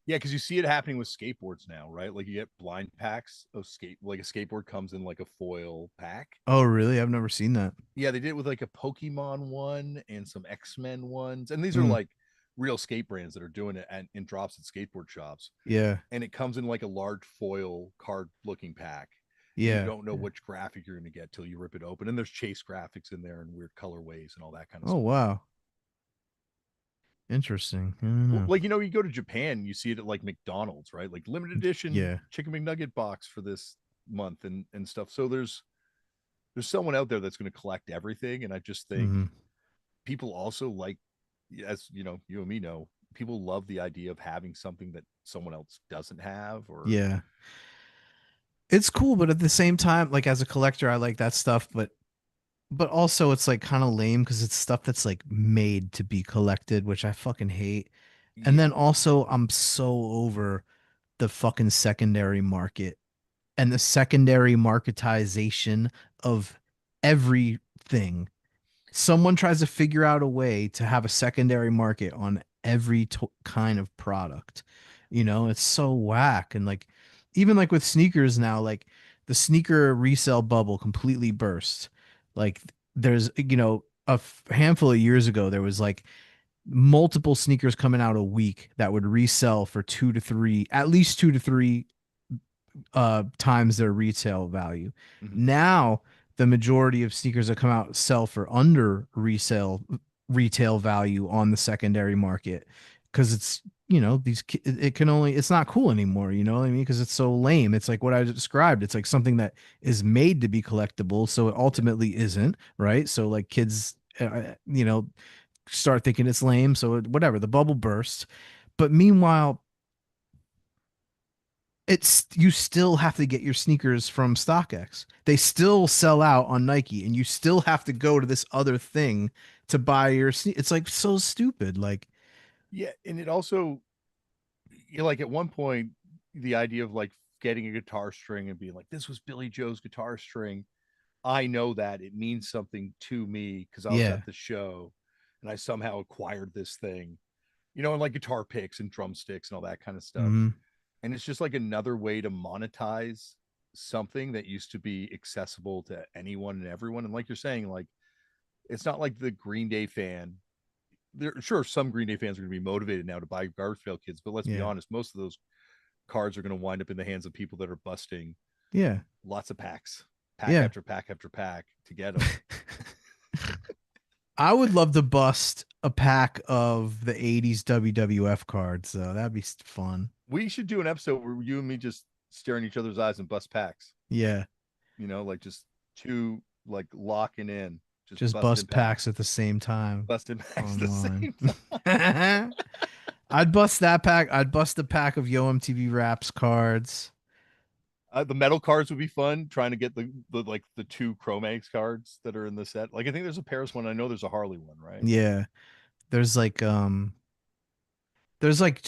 Yeah, because you see it happening with skateboards now, right? Like you get blind packs of skate, like a skateboard comes in like a foil pack. Oh, really? I've never seen that. Yeah, they did it with like a Pokemon one and some X-Men ones. And these are Hmm. like real skate brands that are doing it in drops at skateboard shops. Yeah. And it comes in like a large foil card looking pack. And you Yeah. don't know Yeah. which graphic you're going to get till you rip it open. And there's chase graphics in there and weird colorways and all that kind of Oh, stuff. wow. Interesting. I don't know. Like, you go to Japan, you see it at like McDonald's, right? Like limited edition Yeah. chicken McNugget box for this month and stuff. So there's someone out there that's going to collect everything. And I just think Hmm. people also like, as you and me know, people love the idea of having something that someone else doesn't have. Or Yeah. It's cool, but at the same time, like as a collector, I like that stuff, but also it's like kind of lame because it's stuff that's like made to be collected, which I fucking hate. And yeah, then also I'm so over the fucking secondary market and the secondary marketization of everything. Someone tries to figure out a way to have a secondary market on every kind of product. It's so whack. And like, even like with sneakers now, like the sneaker resale bubble completely burst. Like, there's, handful of years ago, there was like multiple sneakers coming out a week that would resell for at least 2 to 3 times their retail value. mhm. Now the majority of sneakers that come out sell for under resale retail value on the secondary market because it's it can only it's not cool anymore, you know what I mean, because it's so lame. It's like what I described. It's like something that is made to be collectible, so it Yeah, ultimately isn't, right? So like kids start thinking it's lame, so whatever, the bubble bursts. But meanwhile, it's you still have to get your sneakers from StockX. They still sell out on Nike, and you still have to go to this other thing to buy your It's like so stupid. Like, yeah. And it also, like at one point, the idea of like getting a guitar string and being like, this was Billy Joe's guitar string. I know that it means something to me because I was yeah, at the show and I somehow acquired this thing, and like guitar picks and drumsticks and all that kind of stuff. hmm, And it's just like another way to monetize something that used to be accessible to anyone and everyone. And like you're saying, like it's not like the Green Day fan. There, sure, some Green Day fans are going to be motivated now to buy Garbage Pail Kids, but let's be yeah, honest, most of those cards are going to wind up in the hands of people that are busting yeah, lots of packs, pack yeah. after pack after pack to get them. I would love to bust a pack of the '80s WWF cards, though. That'd be fun. We should do an episode where you and me just stare in each other's eyes and bust packs. Yeah, Like just two, like locking in, just just busting bust packs, packs at the same time busting packs at the online. same time. I'd bust that pack. I'd bust a pack of Yo MTV Raps cards. The metal cards would be fun. Trying to get the like the two Chromax cards that are in the set. Like I think there's a Paris one. I know there's a Harley one, right? Yeah. There's like there's like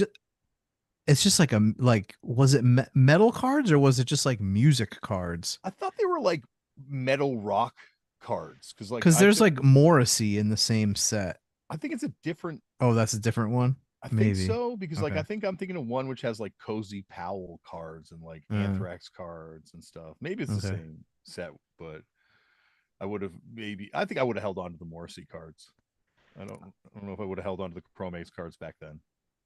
it's just like was it metal cards or was it just like music cards? I thought they were like metal rock cards because like Cuz there's like Morrissey in the same set. I think it's a different. Oh, that's a different one? I think Maybe. so because like I Okay. think I'm thinking of one which has like Cozy Powell cards and like Uh, Anthrax cards and stuff. Maybe it's the okay. same set, but I think I would have held on to the Morrissey cards. I don't know if I would have held on to the Chromax cards back then,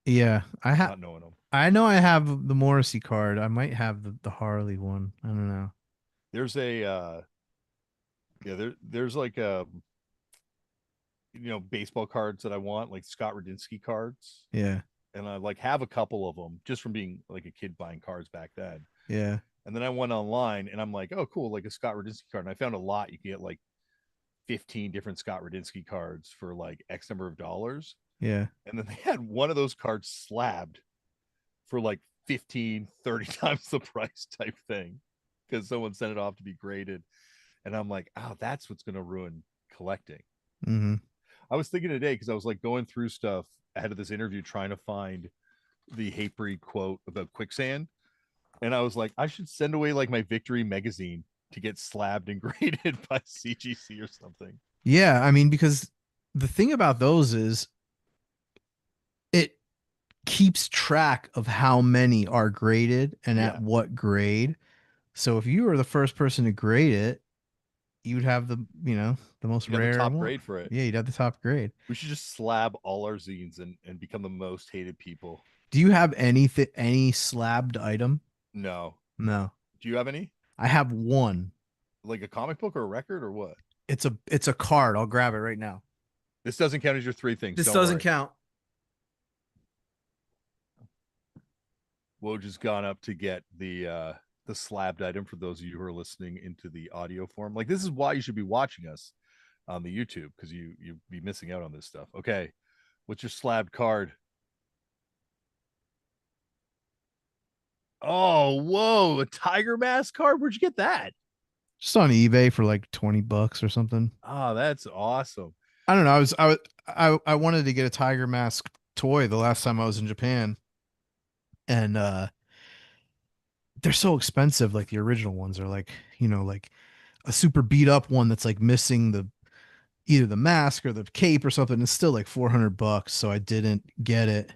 Yeah, not knowing them. I know I have the Morrissey card. I might have the Harley one. I don't know. There's a there's like a baseball cards that I want, like Scott Radinsky cards, Yeah. and I like have a couple of them just from being like a kid buying cards back then. Yeah. And then I went online and I'm like, oh, cool, like a Scott Radinsky card. And I found a lot. You can get like 15 different Scott Radinsky cards for like X number of dollars. Yeah. And then they had one of those cards slabbed for like 15, 30 times the price type thing because someone sent it off to be graded. And I'm like, oh, that's what's going to ruin collecting. Mm-hmm. I was thinking today because I was like going through stuff ahead of this interview trying to find the Hatebreed quote about quicksand. And I was like, I should send away like my Victory magazine to get slabbed and graded by CGC or something. Yeah. I mean, because the thing about those is it keeps track of how many are graded and at Yeah. what grade. So if you were the first person to grade it, you would have the most You'd have the rare top one. grade for it. Yeah, you'd have the top grade. We should just slab all our zines and become the most hated people. Do you have any slabbed item? No. No. Do you have any? I have one. Like a comic book or a record or what? It's a card. I'll grab it right now. This doesn't count as your three things. This Don't doesn't worry. count. Woj has gone up to get the slabbed item for those of you who are listening into the audio form. Like this is why you should be watching us on the YouTube because you'd be missing out on this stuff. Okay, what's your slabbed card? Oh, whoa, a Tiger Mask card. Where'd you get that? Just on eBay for like $20 or something. Oh, that's awesome. I don't know. I wanted to get a Tiger Mask toy the last time I was in Japan, and they're so expensive. Like the original ones are like like a super beat up one that's like missing the either the mask or the cape or something. It's still like $400, so I didn't get it.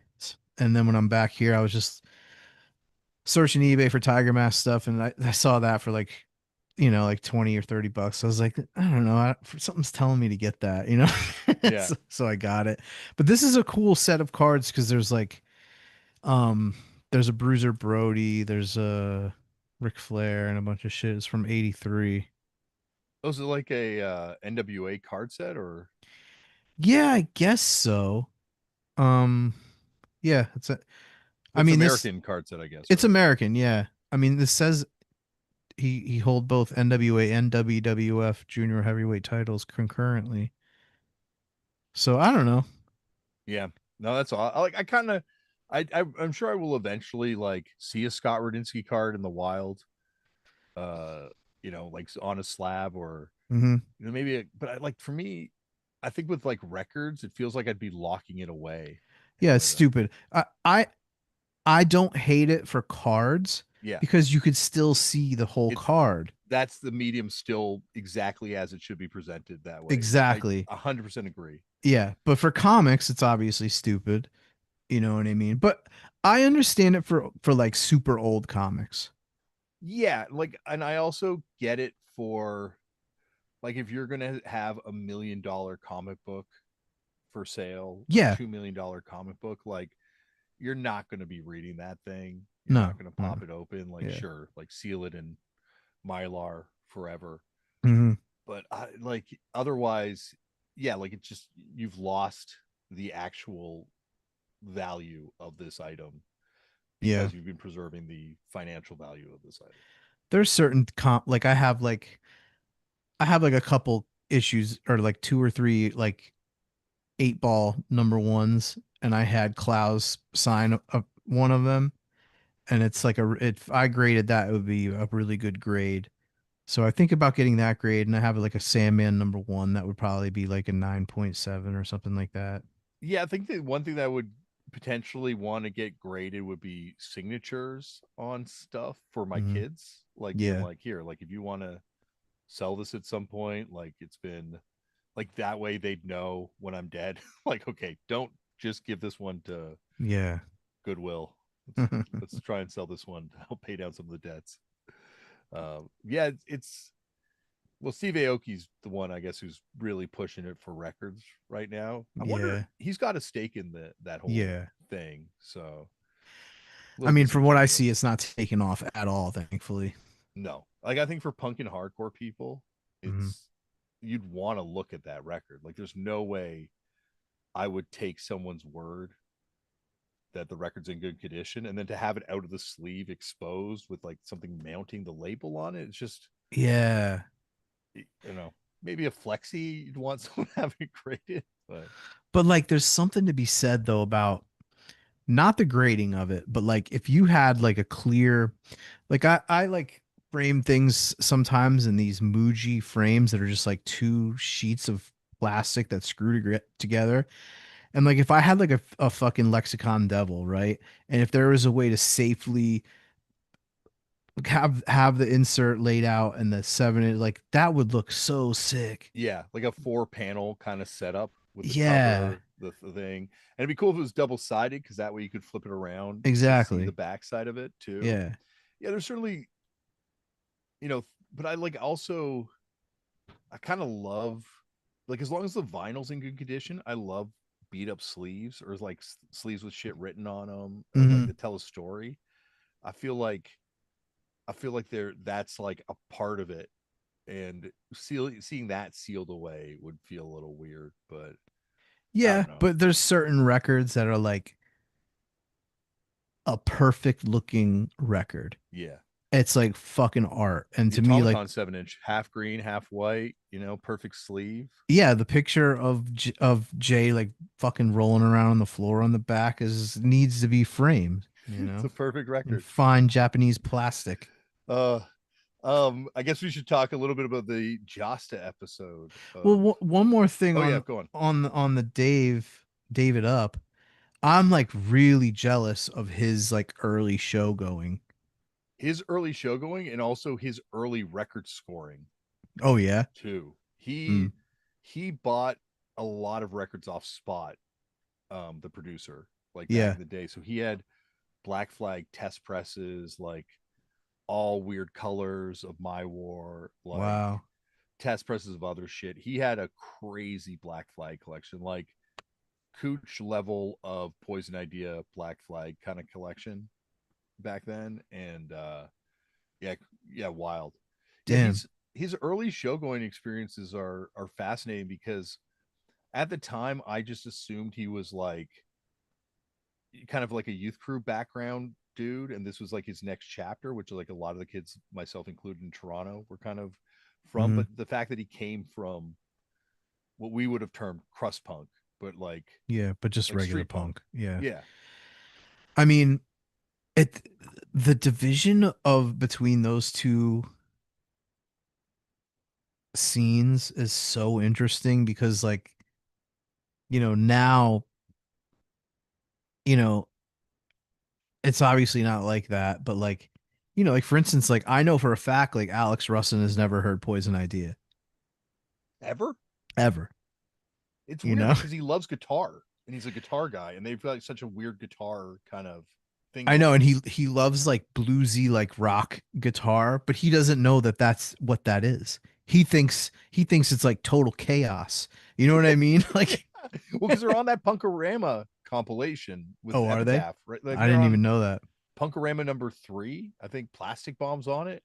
And then when I'm back here, I was just searching eBay for Tiger Mask stuff, and I saw that for like like 20 or $30. I was like, I don't know, something's telling me to get that, Yeah. so I got it. But this is a cool set of cards because um there's a Bruiser Brody, there's a Ric Flair, and a bunch of shit. It's from '83. Those are like a NWA card set or Yeah, I guess so. Um, yeah, I that's mean, this American card set, I guess, it's right? American. Yeah, I mean, this says he hold both NWA and WWF junior heavyweight titles concurrently. So I don't know. Yeah. No, that's all. I kind of I'm sure I will eventually like see a Scott Radinsky card in the wild. Uh, like on a slab or Hmm. maybe but I like for me, I think with like records, it feels like I'd be locking it away in a Yeah, way it's that stupid. I don't hate it for cards yeah. because you could still see the whole It's card. that's the medium still exactly as it should be presented that way. I Exactly. 100% agree. Yeah, but for comics, it's obviously stupid. You know what I mean? But I understand it for like super old comics. Yeah, like and I also get it for like if you're gonna have $1 million comic book for sale or Yeah. $2 million comic book, like you're not gonna be reading that thing. You're No. not gonna No. pop it open. Like Yeah. sure, like seal it in Mylar forever. Hmm. But I like otherwise, yeah, like it's just you've lost the actual value of this item Yeah. because you've been preserving the financial value of this item. There's certain like I have like a couple issues or like two or three like 8 ball number ones, and I had Klaus sign one of them, and it's like if I graded that, it would be a really good grade. So I think about getting that grade, and I have like a Sandman number one that would probably be like a 9.7 or something like that. Yeah, I think the one thing that would potentially want to get graded would be signatures on stuff for my Hmm. kids. Like being Yeah. like, here, like if you want to sell this at some point, like it's been like that way they'd know when I'm dead. Like, okay, don't just give this one to Yeah. Goodwill. Let's try and sell this one to help pay down some of the debts. Yeah, it's well, Steve Aoki's the one I guess who's really pushing it for records right now. I wonder Yeah. he's got a stake in that whole Yeah. thing. So a I little mean, from what I disingenuous. see, it's not taking off at all, thankfully. No, like I think for punk and hardcore people, Hmm. it's you'd want to look at that record. Like there's no way I would take someone's word that the record's in good condition and then to have it out of the sleeve exposed with like something mounting the label on it. It's just, Yeah. you know, maybe a flexi you'd want someone to have it graded, but But like there's something to be said though about not the grading of it, but like if you had like a clear, like I like frame things sometimes in these Muji frames that are just like two sheets of plastic that screw together. And like if I had like a fucking Lexicon Devil, right? And if there was a way to safely have the insert laid out and the seven, like that would look so sick. yeah, like a 4 panel kind of setup with the Yeah, cover, the thing. And it'd be cool if it was double sided because that way you could flip it around to see the exactly. back side of it too. Yeah. Yeah, there's certainly, you know, but I like also, I kind of love, like, as long as the vinyl's in good condition, I love beat up sleeves or like sleeves with shit written on them or like Hmm. to tell a story. I feel like, there, that's like a part of it, and seeing that sealed away would feel a little weird, but I Yeah, don't know. but there's certain records that are like a perfect looking record. Yeah. It's like fucking art. And The to me, like, Automacon 7 inch, half green, half white, you know, perfect sleeve. yeah, the picture of of Jay like fucking rolling around on the floor on the back is needs to be framed, you It's know, a perfect in record. fine Japanese plastic. Uh I guess we should talk a little bit about the Josta episode Well, of. one more thing Oh yeah, go on. on the David Up. I'm like really jealous of his like early show going. His early show going and also his early record scoring Oh yeah. too. Mm, He bought a lot of records off Spot, the producer, like back yeah. in the day. So he had Black Flag test presses, like all weird colors of My War, like Wow. test presses of other shit. He had a crazy Black Flag collection, like Cooch level of Poison Idea Black Flag kind of collection back then. And yeah, yeah, wild. Yeah, Damn. his early show going experiences are fascinating because at the time I just assumed he was like kind of like a youth crew background dude, and this was like his next chapter, which like a lot of the kids, myself included in Toronto, were kind of from. Hmm. But the fact that he came from what we would have termed crust punk, but Yeah, but just like regular street punk. punk. Yeah. Yeah. I mean, it the division of between those two scenes is so interesting because like, now, you know, it's obviously not like that, but like, like for instance, like I know for a fact like Alex Russin has never heard Poison Idea Ever. ever, It's you weird know? because he loves guitar and he's a guitar guy, and they've got like such a weird guitar kind of thing I know, and going. he loves like bluesy like rock guitar, but he doesn't know that that's what that is. He thinks it's like total chaos. You know what I mean? Like, Well, because they're on that Punkorama compilation with oh, are they? Epitaph, right? Like I they're didn't even on know that. Punkorama number 3. I think Plastic Bomb's on it.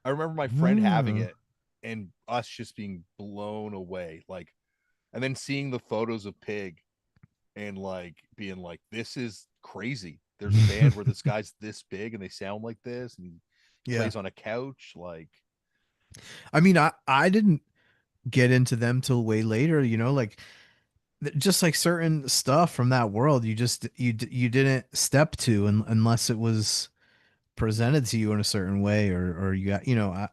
I remember my friend having Oh. it and us just being blown away. Like, and then seeing the photos of Pig and like being like, this is crazy. There's a band where this guy's this big and they sound like this and he Yeah. plays on a couch. Like, I mean, I didn't get into them till way later, like just like certain stuff from that world you didn't step to unless it was presented to you in a certain way or you got,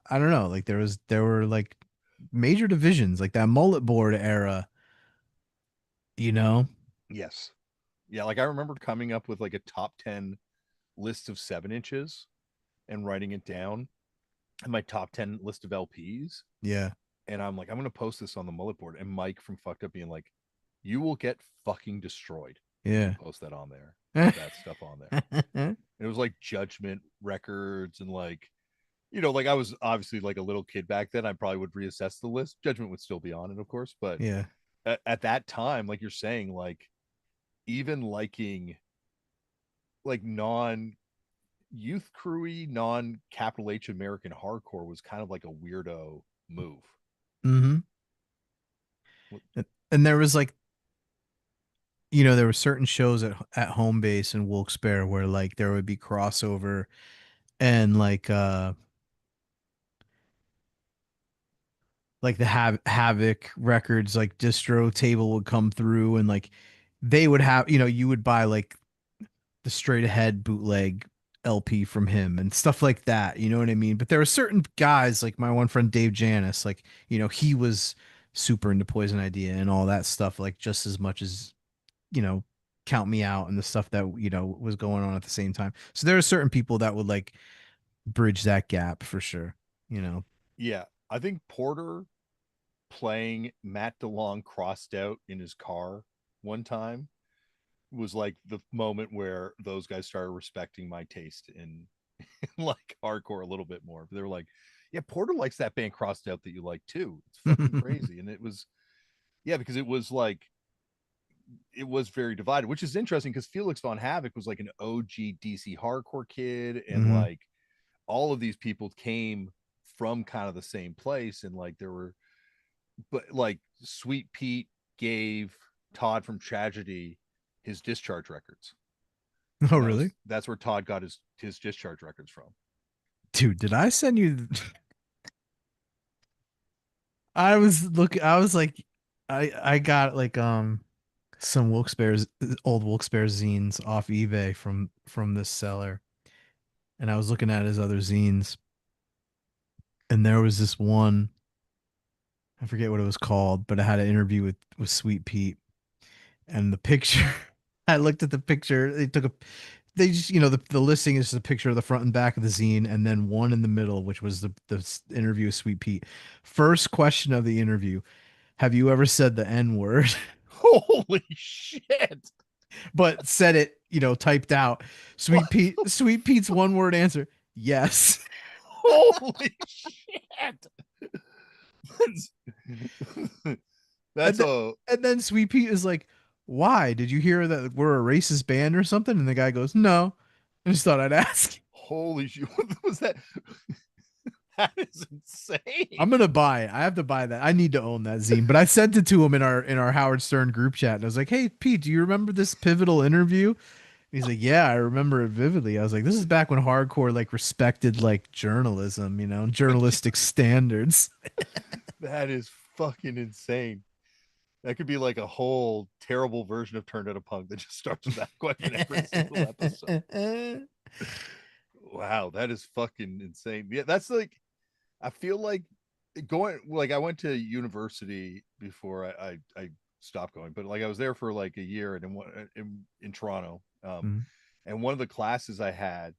I don't know, like there were like major divisions like that mullet board era, you know. yes. Yeah. Like, I remember coming up with like a top 10 list of 7 inches and writing it down and my top 10 list of LPs. Yeah. And I'm like, I'm going to post this on the mullet board. And Mike from Fucked Up being like, you will get fucking destroyed if you Yeah. post that on there, put that stuff on there. And it was like Judgment Records and like, like I was obviously like a little kid back then. I probably would reassess the list. Judgment would still be on it, of course. But Yeah. at that time, like you're saying, like even liking like non youth crewy, non capital H American hardcore was kind of like a weirdo move. Mm-hmm. And there was like, you know, there were certain shows at home base in Wilkes-Barre where like there would be crossover, and like the Havoc Records like distro table would come through, and like they would have, you know, you would buy like the straight ahead bootleg LP from him and stuff like that. You know what I mean? But there were certain guys like my one friend Dave Janis, like, you know, he was super into Poison Idea and all that stuff, like just as much as, you know, Count Me Out and the stuff that, you know, was going on at the same time. So there are certain people that would like bridge that gap for sure, you know. Yeah, I think Porter playing Matt DeLong crossed out in his car one time was like the moment where those guys started respecting my taste in like hardcore a little bit more. They were like, yeah, Porter likes that band crossed out that you like too. It's fucking crazy. And it was, yeah, because it was like, it was very divided, which is interesting because Felix von Havoc was like an OG DC hardcore kid. And Hmm. like all of these people came from kind of the same place. And like there were, but like Sweet Pete gave Todd from Tragedy his Discharge records. Oh, And really? that's where Todd got his Discharge records from. Dude, did I send you? I was looking. I was like, I got like some Wilkes-Barre old Wilkes-Barre zines off eBay from this seller, and I was looking at his other zines, and there was this one. I forget what it was called, but it had an interview with Sweet Pete, and the picture. I looked at the picture. They took a. They just, you know, the listing is just a picture of the front and back of the zine, and then one in the middle, which was the interview with Sweet Pete. First question of the interview: have you ever said the N word? Holy shit. But said it, you know, typed out. Sweet Pete's one word answer: yes. Holy shit. That's, And that's then, a and then Sweet Pete is like, "Why? Did you hear that we're a racist band or something?" And the guy goes, "No. I just thought I'd ask." holy shit. What was that? That is I'm insane. gonna buy it. I have to buy that. I need to own that zine. But I sent it to him in our Howard Stern group chat, and I was like, "Hey, Pete, do you remember this pivotal interview?" He's like, "Yeah, I remember it vividly." I was like, "This is back when hardcore like respected like journalism, you know, journalistic standards." That is fucking insane. That could be like a whole terrible version of Turned Out a Punk that just starts with that question every single episode. Wow, that is fucking insane. Yeah, that's like I feel like going like I went to university before I stopped going, but like I was there for like a year and in Toronto. Mm. And one of the classes I had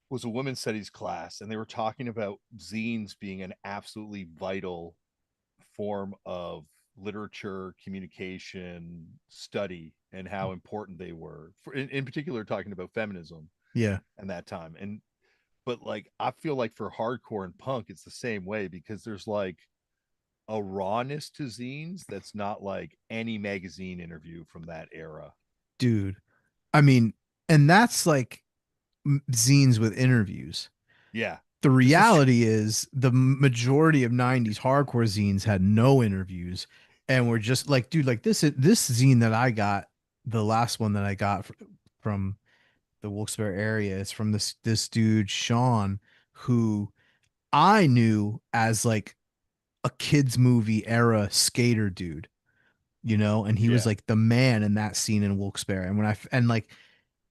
was a women's studies class, and they were talking about zines being an absolutely vital form of literature, communication, study, and how important they were. In particular, talking about feminism Yeah, and that time. And but like I feel like for hardcore and punk, it's the same way because there's like a rawness to zines that's not like any magazine interview from that era. dude. I mean, and that's like zines with interviews. Yeah, The this is true. reality is the majority of 90s hardcore zines had no interviews and were just like, dude, like this zine that I got, the last one that I got from the Wilkes-Barre area is from this dude Sean, who I knew as like a kids movie era skater dude, you know, and he was Yeah, like the man in that scene in Wilkes-Barre. And when and like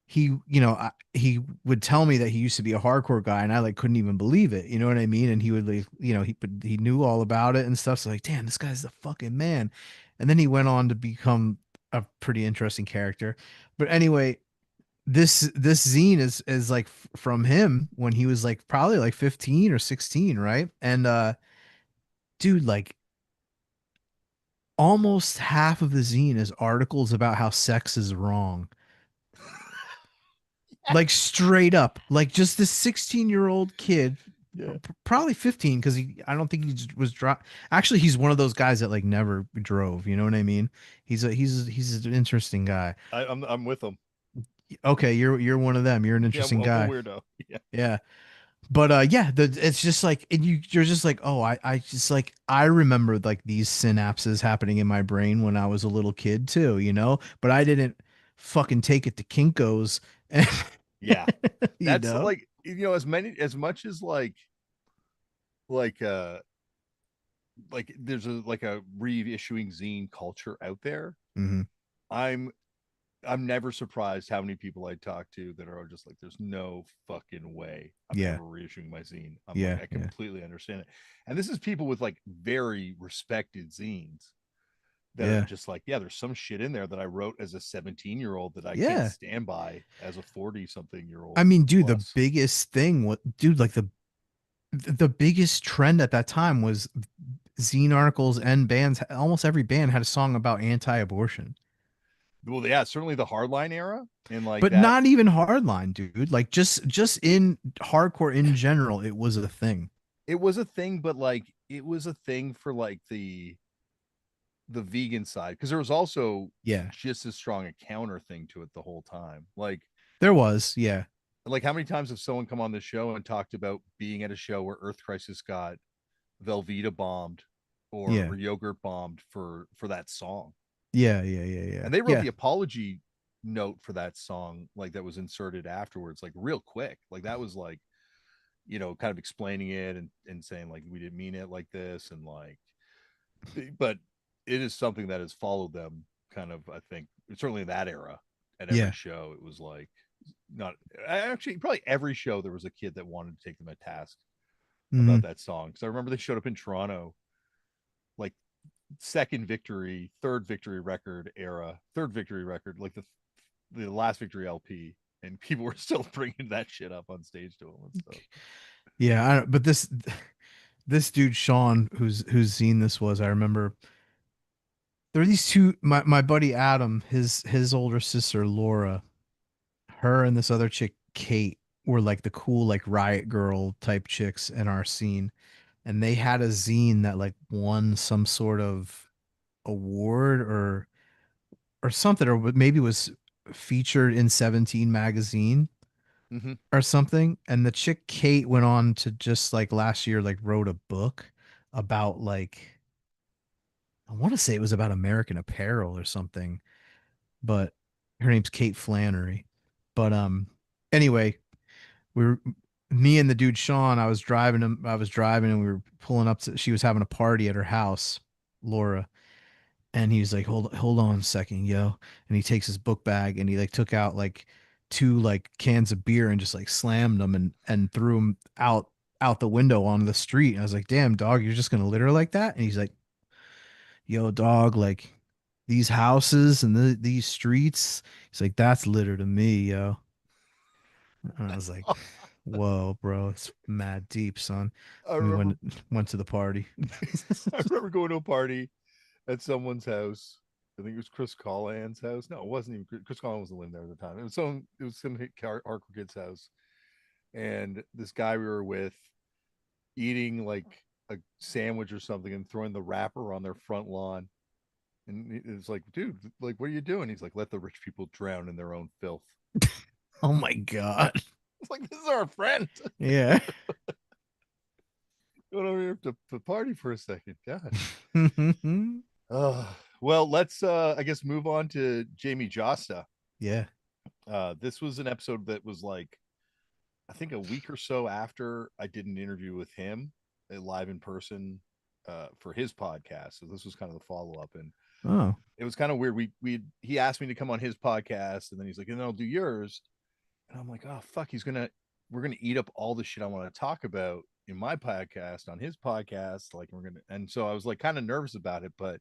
he, you know, he would tell me that he used to be a hardcore guy, and I like couldn't even believe it. You know what I mean? And he would like, you know, he knew all about it and stuff. So like, damn, this guy's the fucking man. And then he went on to become a pretty interesting character. But anyway, this zine is like from him when he was like probably like 15 or 16, right? And dude, like almost half of the zine is articles about how sex is wrong. Like straight up, like just this 16-year-old kid, yeah. probably 15, because he, I don't think he was actually he's one of those guys that like never drove, you know what I mean? He's an interesting guy. I'm with them. Okay, you're one of them. You're an Yeah, interesting I'm a guy. weirdo. Yeah, Yeah. But yeah, it's just like, and you're just like, oh, I just like, I remember like these synapses happening in my brain when I was a little kid too, you know, but I didn't fucking take it to Kinko's and Yeah. you That's know. like, as much as like uh like there's a reissuing zine culture out there. Hmm. I'm I'm never surprised how many people I talk to that are just like, there's no fucking way I'm Yeah, ever reissuing my zine. I'm like, yeah, I yeah, completely understand it. And this is people with like very respected zines that are yeah, just like, yeah, there's some shit in there that I wrote as a 17-year-old that I can't yeah. stand by as a 40 something year I old mean, dude, the plus. biggest thing, what, dude, like the biggest trend at that time was zine articles and bands. Almost every band had a song about anti-abortion. Well, yeah, certainly the hardline era and like But that. not even hardline, dude. Like just in hardcore in general, it was a thing. It was a thing, but like it was a thing for like the vegan side, because there was also Yeah. just as strong a counter thing to it the whole time. There was, yeah. Like how many times have someone come on the show and talked about being at a show where Earth Crisis got Velveeta bombed Yeah. or yogurt bombed for that song, Yeah, yeah, yeah, yeah. and they wrote Yeah. the apology note for that song, like that was inserted afterwards, like real quick. Like that was like, kind of explaining it and saying like we didn't mean it like this, and like, but it is something that has followed them kind of, I think, certainly in that era. At every Yeah. show it was like, not actually, probably every show there was a kid that wanted to take them at task about Hmm. that song, because I remember they showed up in Toronto, like second victory, third victory record era, third victory record, like the last victory LP, and people were still bringing that shit up on stage to them and stuff. Yeah, I don't, but this dude Sean who's seen this was, I remember there are these two, my buddy Adam, his older sister Laura, her and this other chick Kate were like the cool like riot girl type chicks in our scene, and they had a zine that like won some sort of award or something, or maybe was featured in 17 magazine Mm-hmm. or something. And the chick Kate went on to just like last year like wrote a book about like, I want to say it was about American Apparel or something, but her name's Kate Flannery. But anyway, we were, me and the dude Sean, I was driving and we were pulling up to, she was having a party at her house, Laura. And he's like, hold on a second, yo. And he takes his book bag and he like took out like two like cans of beer and just like slammed them and threw them out the window on the street. And I was like, damn, dog, you're just gonna litter like that? And he's like, yo, dog, like these houses and these streets. He's like, that's litter to me, yo. And I was like, whoa, bro, it's mad deep, son. I And we remember went to the party. I remember going to a party at someone's house. I think it was Chris Collan's house. No, it wasn't even Chris Collan wasn't living there at the time. It was some hardcore kid's house, and this guy we were with eating like a sandwich or something and throwing the wrapper on their front lawn. And it's like, dude, like, what are you doing? He's like, let the rich people drown in their own filth. Oh my God. It's like, this is our friend. Yeah. Going over here to party for a second. God. Well, let's I guess move on to Jamie Josta. Yeah. This was an episode that was like, I think a week or so after I did an interview with him, live in person, for his podcast. So this was kind of the follow up, and Oh. it was kind of weird. He asked me to come on his podcast, and then he's like, and then I'll do yours, and I'm like, oh fuck, we're gonna eat up all the shit I want to talk about in my podcast on his podcast, like and so I was like kind of nervous about it, but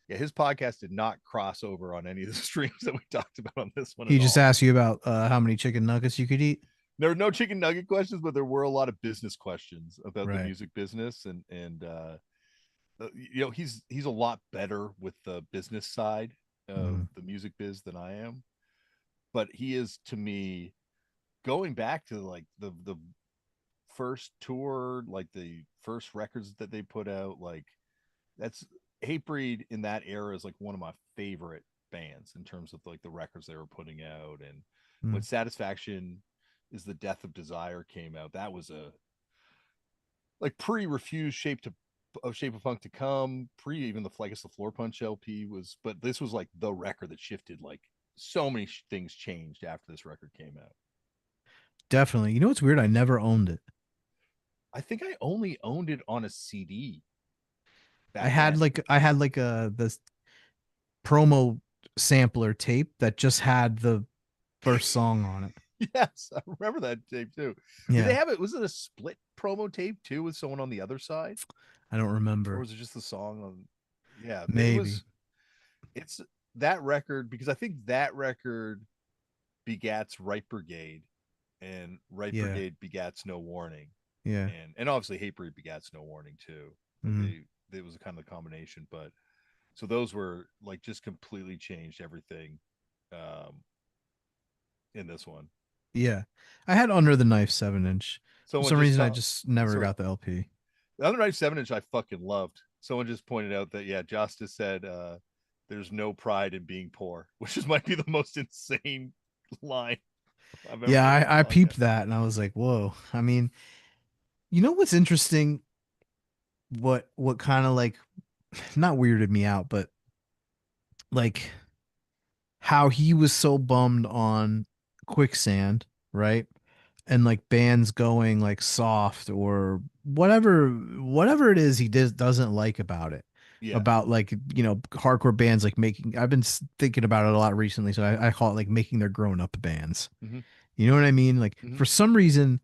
yeah, his podcast did not cross over on any of the streams that we talked about on this one He at just all. asked you about how many chicken nuggets you could eat. There were no chicken nugget questions, but there were a lot of business questions about the Right. music business, and he's a lot better with the business side of Mhm. the music biz than I am, but he is, to me, going back to like the first tour, like the first records that they put out, like that's Hatebreed in that era is like one of my favorite bands in terms of like the records they were putting out, and Mm. when Satisfaction is The Death of Desire came out. That was a like pre refused Shape of Funk to come, pre even the I guess the Floor Punch LP was, but this was like the record that shifted. Like so many things changed after this record came out. Definitely. You know what's weird? I never owned it. I think I only owned it on a CD I back had then. like I had like a this promo sampler tape that just had the first song on it. Yes, I remember that tape too. Did they Yeah, have it? Was it a split promo tape too with someone on the other side, I don't or remember. was it just the song on? Yeah, it Maybe. was. It's that record because I think that record begats Right Brigade, and Right Yeah. Brigade begats No Warning, Yeah. and obviously Hatebreed begats No Warning too. Like Mhm. they it was kind of a combination, but so those were like just completely changed everything um in this one. Yeah. I had Under the Knife 7 inch. For Someone some just reason I saw just never sorry got the LP. the other night 7 inch I fucking loved. Someone just pointed out that yeah, Justice said there's no pride in being poor, which is might be the most insane line I've ever Yeah, heard on a I podcast. peeped that and I was like, whoa. I mean, you know what's interesting? What kind of like not weirded me out, but like how he was so bummed on Quicksand, right? And like bands going like soft or whatever it is he doesn't like about it. Yeah. About like, hardcore bands like making I've been thinking about it a lot recently, so I call it like making their grown up bands. Mm-hmm. You know what I mean? Like Mm-hmm. for some reason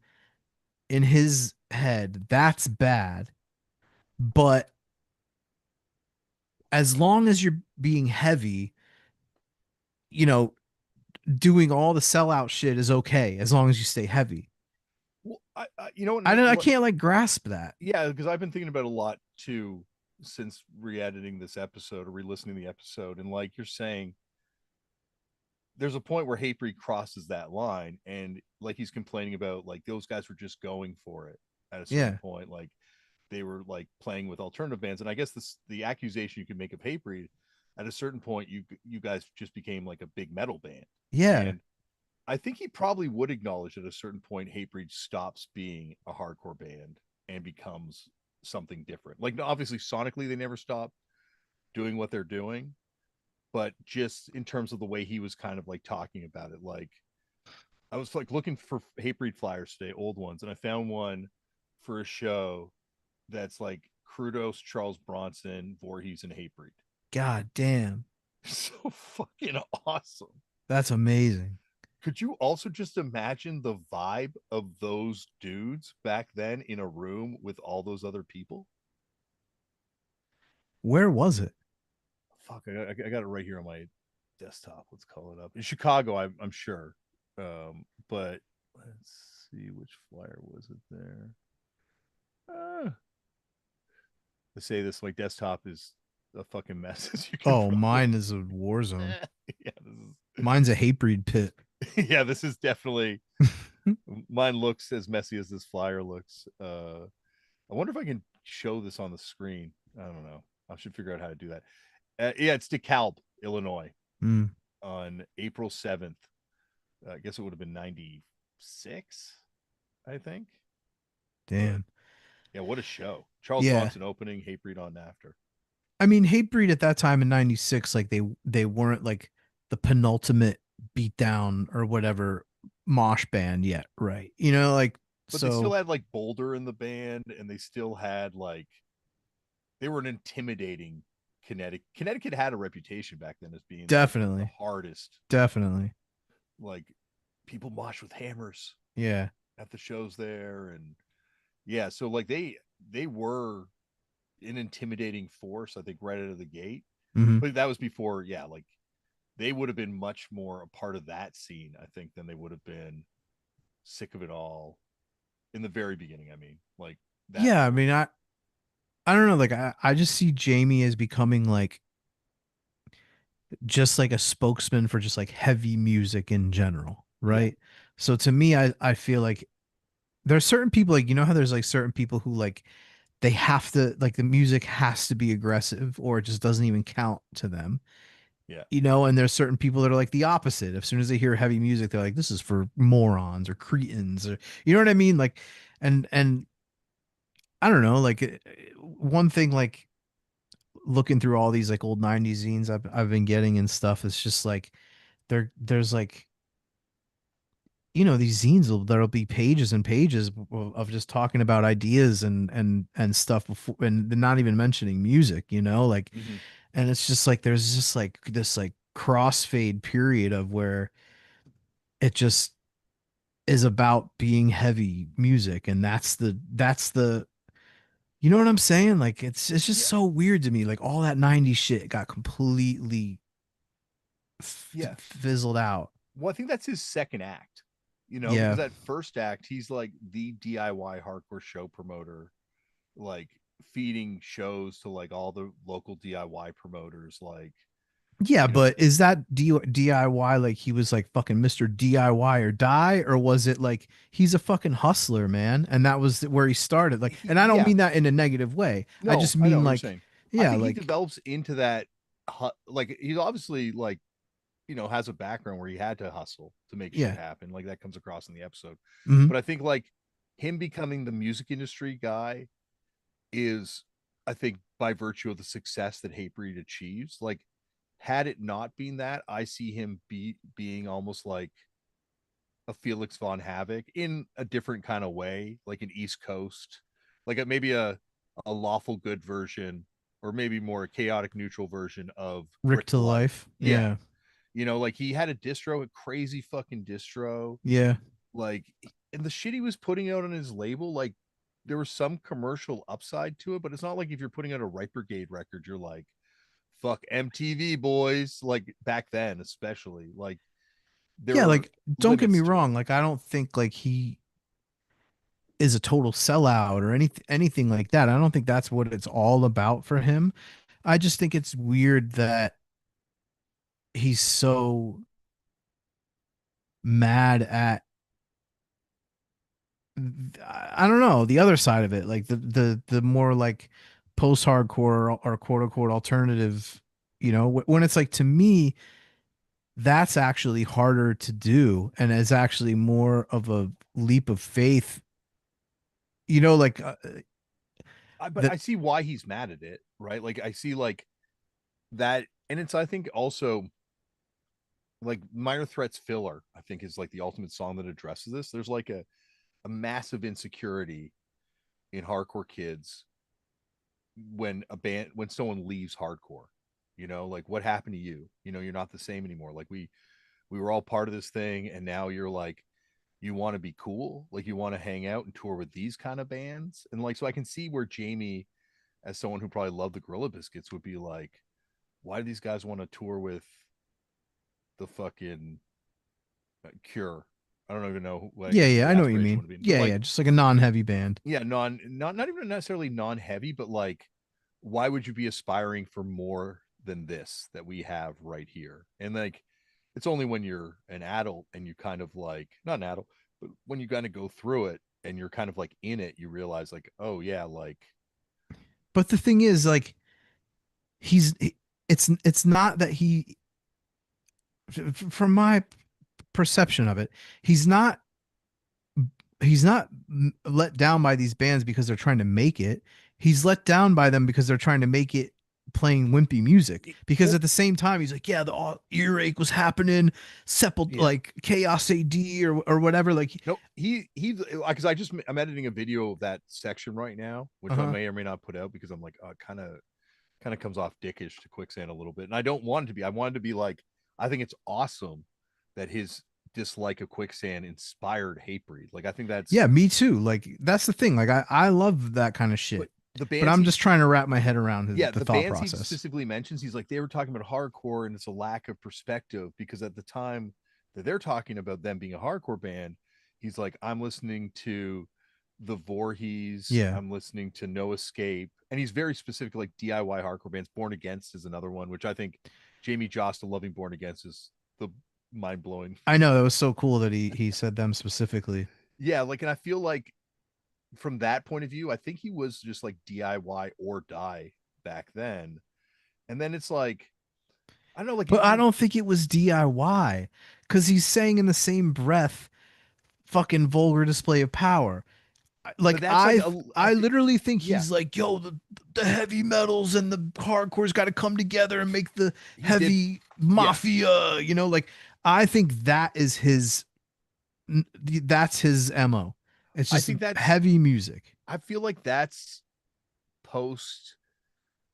in his head, that's bad. But as long as you're being heavy, you know, doing all the sellout shit is okay as long as you stay heavy. Well, you know I what can't like grasp that. yeah, because I've been thinking about it a lot too since re-editing this episode or re-listening to the episode, and like you're saying, there's a point where Hatebreed crosses that line, and like he's complaining about like those guys were just going for it at a certain Yeah. point, like they were like playing with alternative bands, and I guess this the accusation you could make of Hatebreed at a certain point, you guys just became like a big metal band, Yeah. and I think he probably would acknowledge at a certain point Hatebreed stops being a hardcore band and becomes something different. Like obviously sonically they never stop doing what they're doing, but just in terms of the way he was kind of like talking about it, like I was like looking for Hatebreed flyers today, old ones, and I found one for a show that's like Crudos, Charles Bronson, Voorhees, and Hatebreed. God damn. So fucking awesome. That's amazing. Could you also just imagine the vibe of those dudes back then in a room with all those other people? Where was it? Fuck, I got it right here on my desktop. Let's call it up in Chicago. I'm sure, but let's see which flyer was it there. Uh, to say this, my desktop is a fucking mess, as you can Oh, probably. mine is a war zone. Yeah, this Mine's a hate breed pit. is yeah, this is definitely mine. Looks as messy as this flyer looks. I wonder if I can show this on the screen. I don't know. I should figure out how to do that. Yeah, it's DeKalb, Illinois, Mm, on April 7th. I guess it would have been 96, I think. But damn. yeah, what a show. Charles Yeah. Bronson opening, Hatebreed on after. I mean, hate breed at that time in 96, like they weren't like the penultimate beatdown or whatever mosh band yet, right? Like But they still so had like Boulder in the band, and they still had like they were an intimidating Connecticut. Connecticut had a reputation back then as being like the definitely. hardest. Definitely. Like people mosh with hammers Yeah. at the shows there, and yeah, so like they were an intimidating force, I think, right out of the gate. Hmm. But that was before, yeah, like they would have been much more a part of that scene, I think, than they would have been Sick of It All in the very beginning. I mean, like that Yeah, I point. mean, I don't know, like I just see Jamie as becoming like just like a spokesman for just like heavy music in general, Yeah. right? So to me, I feel like there's certain people, like how there's like certain people who like they have to, like, the music has to be aggressive or it just doesn't even count to them. Yeah. you know, and there's certain people that are like the opposite. As soon as they hear heavy music, they're like, this is for morons or cretins, or you know what I mean? Like, and I don't know, like one thing, like looking through all these like old 90s zines I've been getting and stuff, it's just like there's like, you know, these zines there'll be pages and pages of just talking about ideas and stuff before, and not even mentioning music, you know, like, Hmm. and it's just like there's just like this like crossfade period of where it just is about being heavy music, and that's the you know what I'm saying? Like it's just Yeah. so weird to me. Like all that 90s shit got completely Yeah. fizzled out. Well, I think that's his second act, because Yeah. that first act, he's like the DIY hardcore show promoter, like feeding shows to like all the local DIY promoters, like, Yeah, you know, but is that DIY like he was like fucking Mr. DIY or die, or was it like he's a fucking hustler, man? And that was where he started. Like, and I don't yeah, mean that in a negative way. I no, just I know mean what you're like, saying. I yeah, think he like, develops into that, like, he's obviously like, has a background where he had to hustle to make shit yeah. happen. Like that comes across in the episode. Hmm. But I think like him becoming the music industry guy is, I think, by virtue of the success that Hatebreed achieves. Like, had it not been that, I see him being almost like a Felix von Havoc in a different kind of way, like an East Coast, like maybe a lawful good version, or maybe more a chaotic neutral version of Rick Rick to to Life. life. Yeah, Yeah. like he had a distro, a crazy fucking distro, Yeah. like, and the shit he was putting out on his label, like there was some commercial upside to it, but it's not like if you're putting out a Right Brigade record, you're like, fuck MTV boys, like back then, especially, like there Yeah, are like don't get me limits to wrong, it. like I don't think like he is a total sellout or anything like that. I don't think that's what it's all about for him. I just think it's weird that he's so mad at, I don't know, the other side of it, like the more like post-hardcore or quote unquote alternative, you know, when it's like, to me that's actually harder to do and is actually more of a leap of faith, you know, like But that. I see why he's mad at it, right? Like I see like that, and it's, I think, also like Minor Threats filler, I think, is like the ultimate song that addresses this. There's like a massive insecurity in hardcore kids when someone leaves hardcore, like what happened to you, you're not the same anymore. Like we were all part of this thing, and now you're like, you want to be cool, like you want to hang out and tour with these kind of bands, and like, so I can see where Jamie, as someone who probably loved the Gorilla Biscuits, would be like, why do these guys want to tour with the fucking Cure? I don't even know what I Yeah, guess yeah, the I know what you aspiration mean. would have been, but Yeah, like, yeah, just like a non-heavy band. yeah, not even necessarily non-heavy, but like, why would you be aspiring for more than this that we have right here? And like, it's only when you're an adult and you kind of like, not an adult, but when you kind of go through it and you're kind of like in it, you realize like, oh yeah, like, But the thing is, like, he's it's not that from my perception of it, he's not he's not let down by these bands because they're trying to make it. He's let down by them because they're trying to make it playing wimpy music. Because well, at the same time, he's like, yeah, the earache was happening, yeah. like Chaos AD or whatever. Like, No, he because I'm editing a video of that section right now, which I uh-huh. may or may not put out because I'm like, kind of comes off dickish to Quicksand a little bit, and I don't want it to be. I wanted to be like, I think it's awesome that his dislike of Quicksand inspired Hatebreed. Like I think that's, Yeah, me too. Like that's the thing. Like I love that kind of but shit. the But bands I'm just trying to wrap my head around yeah, the the thought bands he process. specifically mentions, he's like, they were talking about hardcore, and it's a lack of perspective because at the time that they're talking about them being a hardcore band, he's like, I'm listening to the Voorhees, Yeah. I'm listening to No Escape, and he's very specific, like DIY hardcore bands. Born Against is another one, which I think Jamie Josta loving Born Against is the mind blowing. I know that was so cool that he said them specifically. Yeah, like, and I feel like from that point of view, I think he was just like DIY or die back then. And then it's like, I don't know, like But I it don't think it was DIY because he's saying in the same breath, fucking vulgar display of power. but Like that's like a I I think literally think yeah, he's like, yo, the heavy metals and the hardcore's got to come together and make the he did heavy yeah. mafia, like I think that is his that's his MO. It's I just think that's heavy music. I feel like that's post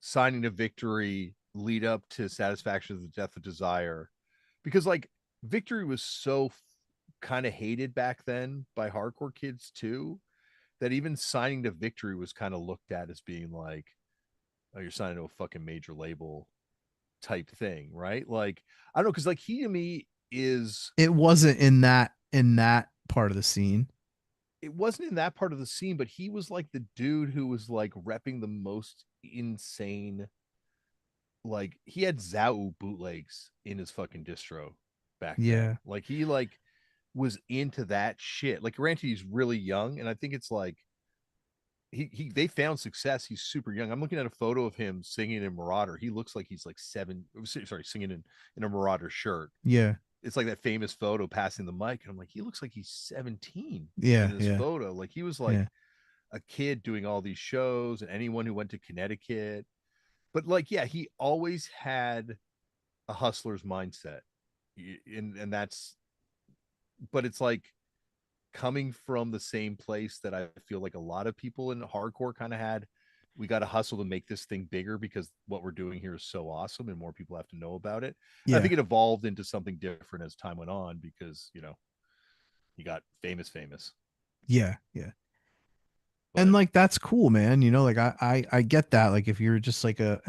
signing to Victory lead up to Satisfaction of the Death of Desire. Because like Victory was so kind of hated back then by hardcore kids too, that even signing to Victory was kind of looked at as being like, oh, you're signing to a fucking major label type thing, right? Like, I don't know, because like he to me is It wasn't in that part of the scene. it wasn't in that part of the scene, but he was like the dude who was like repping the most insane. Like he had Zao bootlegs in his fucking distro back then. Yeah. Like he like was into that shit. Like granted, he's really young, and I think it's like he they found success. He's super young. I'm looking at a photo of him singing in Marauder. He looks like he's like sorry, singing in a Marauder shirt. Yeah. It's like that famous photo passing the mic, and I'm like, he looks like he's 17 in Yeah. this Yeah. photo. Like he was like Yeah. a kid doing all these shows, and anyone who went to Connecticut. But like, yeah, he always had a hustler's mindset, and that's. But it's like coming from the same place that I feel like a lot of people in hardcore kind of had. We got to hustle to make this thing bigger because what we're doing here is so awesome and more people have to know about it. And I Yeah. think it evolved into something different as time went on because, you got famous. Yeah. Yeah. And But like that's cool, man. Like I get that. Like if you're just like a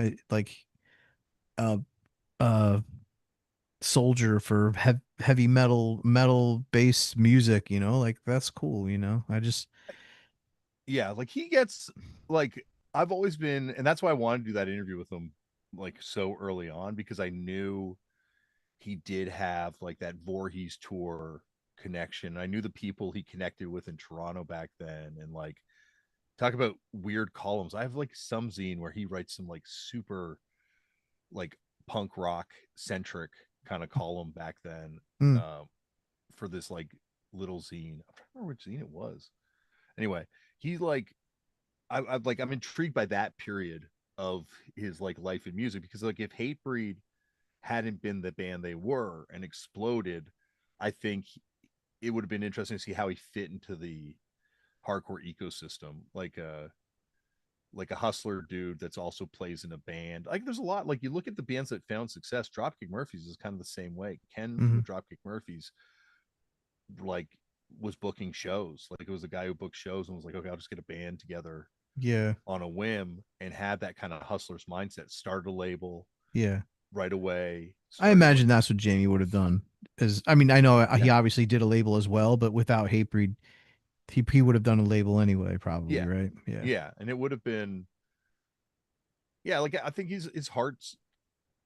a soldier for heavy metal based music, like that's cool. I just yeah, like he gets like I've always been, and that's why I wanted to do that interview with him like so early on because I knew he did have like that Voorhees tour connection. I knew the people he connected with in Toronto back then, and like talk about weird columns. I have like some zine where he writes some like super like punk rock centric kind of column back then mm, um, for this like little zine. I don't remember which zine it was. Anyway, he's like I'm intrigued by that period of his like life in music because like if Hatebreed hadn't been the band they were and exploded, I think it would have been interesting to see how he fit into the hardcore ecosystem, like a hustler dude that's also plays in a band. Like there's a lot. Like you look at the bands that found success. Dropkick Murphys is kind of the same way. Ken from the mhm. Dropkick Murphys, like was booking shows. Like it was a guy who booked shows and was like, okay, I'll just get a band together Yeah. on a whim and had that kind of hustler's mindset. Start a label Yeah. right away. I Started imagine like that's what Jamie would have done. Is I mean, I know he yeah, obviously did a label as well, but without Hatebreed, he would have done a label anyway, probably, yeah, right? Yeah. yeah, and it would have been yeah. Like I think his heart's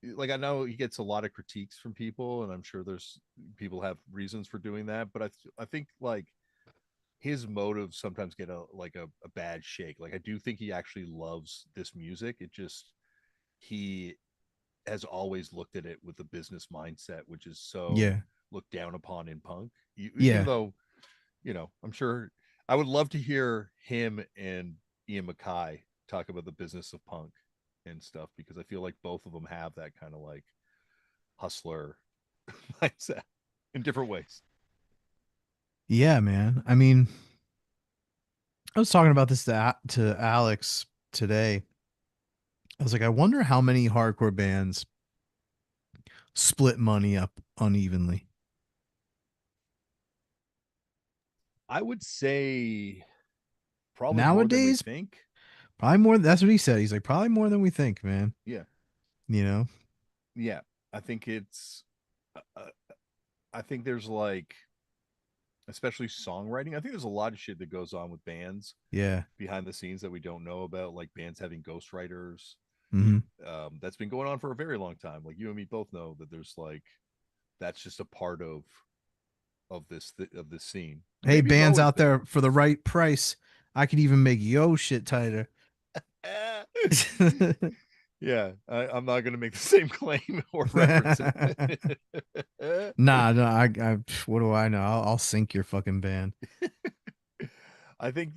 like I know he gets a lot of critiques from people, and I'm sure there's people have reasons for doing that, but I think like his motives sometimes get a bad shake. Like I do think he actually loves this music. It just he has always looked at it with a business mindset, which is so Yeah. looked down upon in punk. Even Yeah. though I'm sure I would love to hear him and Ian Mackay talk about the business of punk and stuff because I feel like both of them have that kind of like hustler mindset in different ways. Yeah, man. I mean, I was talking about this to Alex today. I was like, I wonder how many hardcore bands split money up unevenly. I would say probably more than we Nowadays, think. probably more. That's what he said. He's like, probably more than we think, man. Yeah. You know? Yeah. I think it's, I think there's like, especially songwriting. I think there's a lot of shit that goes on with bands Yeah. behind the scenes that we don't know about, like bands having ghostwriters. Hmm. That's been going on for a very long time. Like you and me both know that there's like that's just a part of this scene. Hey, Maybe it's bands always out been. there for the right price, I could even make yo shit tighter. Yeah, I'm not going to make the same claim or reference it. Nah, no, what do I know? I'll sink your fucking band. I think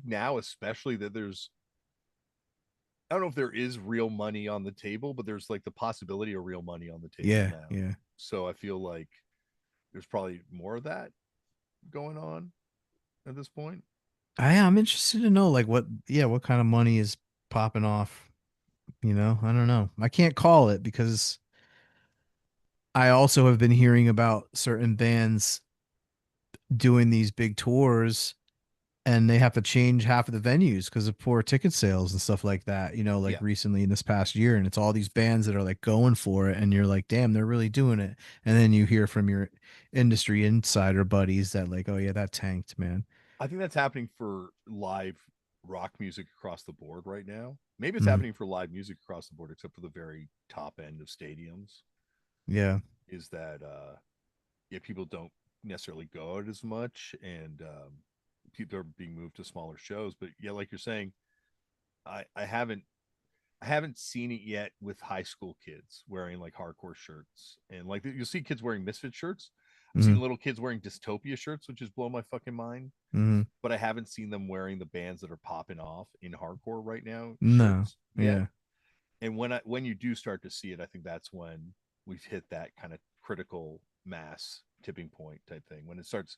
now especially that there's, I don't know if there is real money on the table, but there's like the possibility of real money on the table Yeah, now. yeah. So I feel like there's probably more of that going on at this point. I'm interested to know like what kind of money is popping off. I don't know. I can't call it because I also have been hearing about certain bands doing these big tours and they have to change half of the venues because of poor ticket sales and stuff like that, like Yeah. recently in this past year. And it's all these bands that are like going for it. And you're like, damn, they're really doing it. And then you hear from your industry insider buddies that, like, oh, yeah, that tanked, man. I think that's happening for live rock music across the board right now. Maybe it's Mm, happening for live music across the board, except for the very top end of stadiums. yeah. Is that yeah, people don't necessarily go out as much, and people are being moved to smaller shows. But yeah, like you're saying, I haven't seen it yet with high school kids wearing like hardcore shirts, and like you'll see kids wearing Misfit shirts. I've Mm, seen little kids wearing Dystopia shirts, which is blow my fucking mind. mm, But I haven't seen them wearing the bands that are popping off in hardcore right now no. shirts yet. Yeah. And when you do start to see it, I think that's when we've hit that kind of critical mass tipping point type thing. When it starts,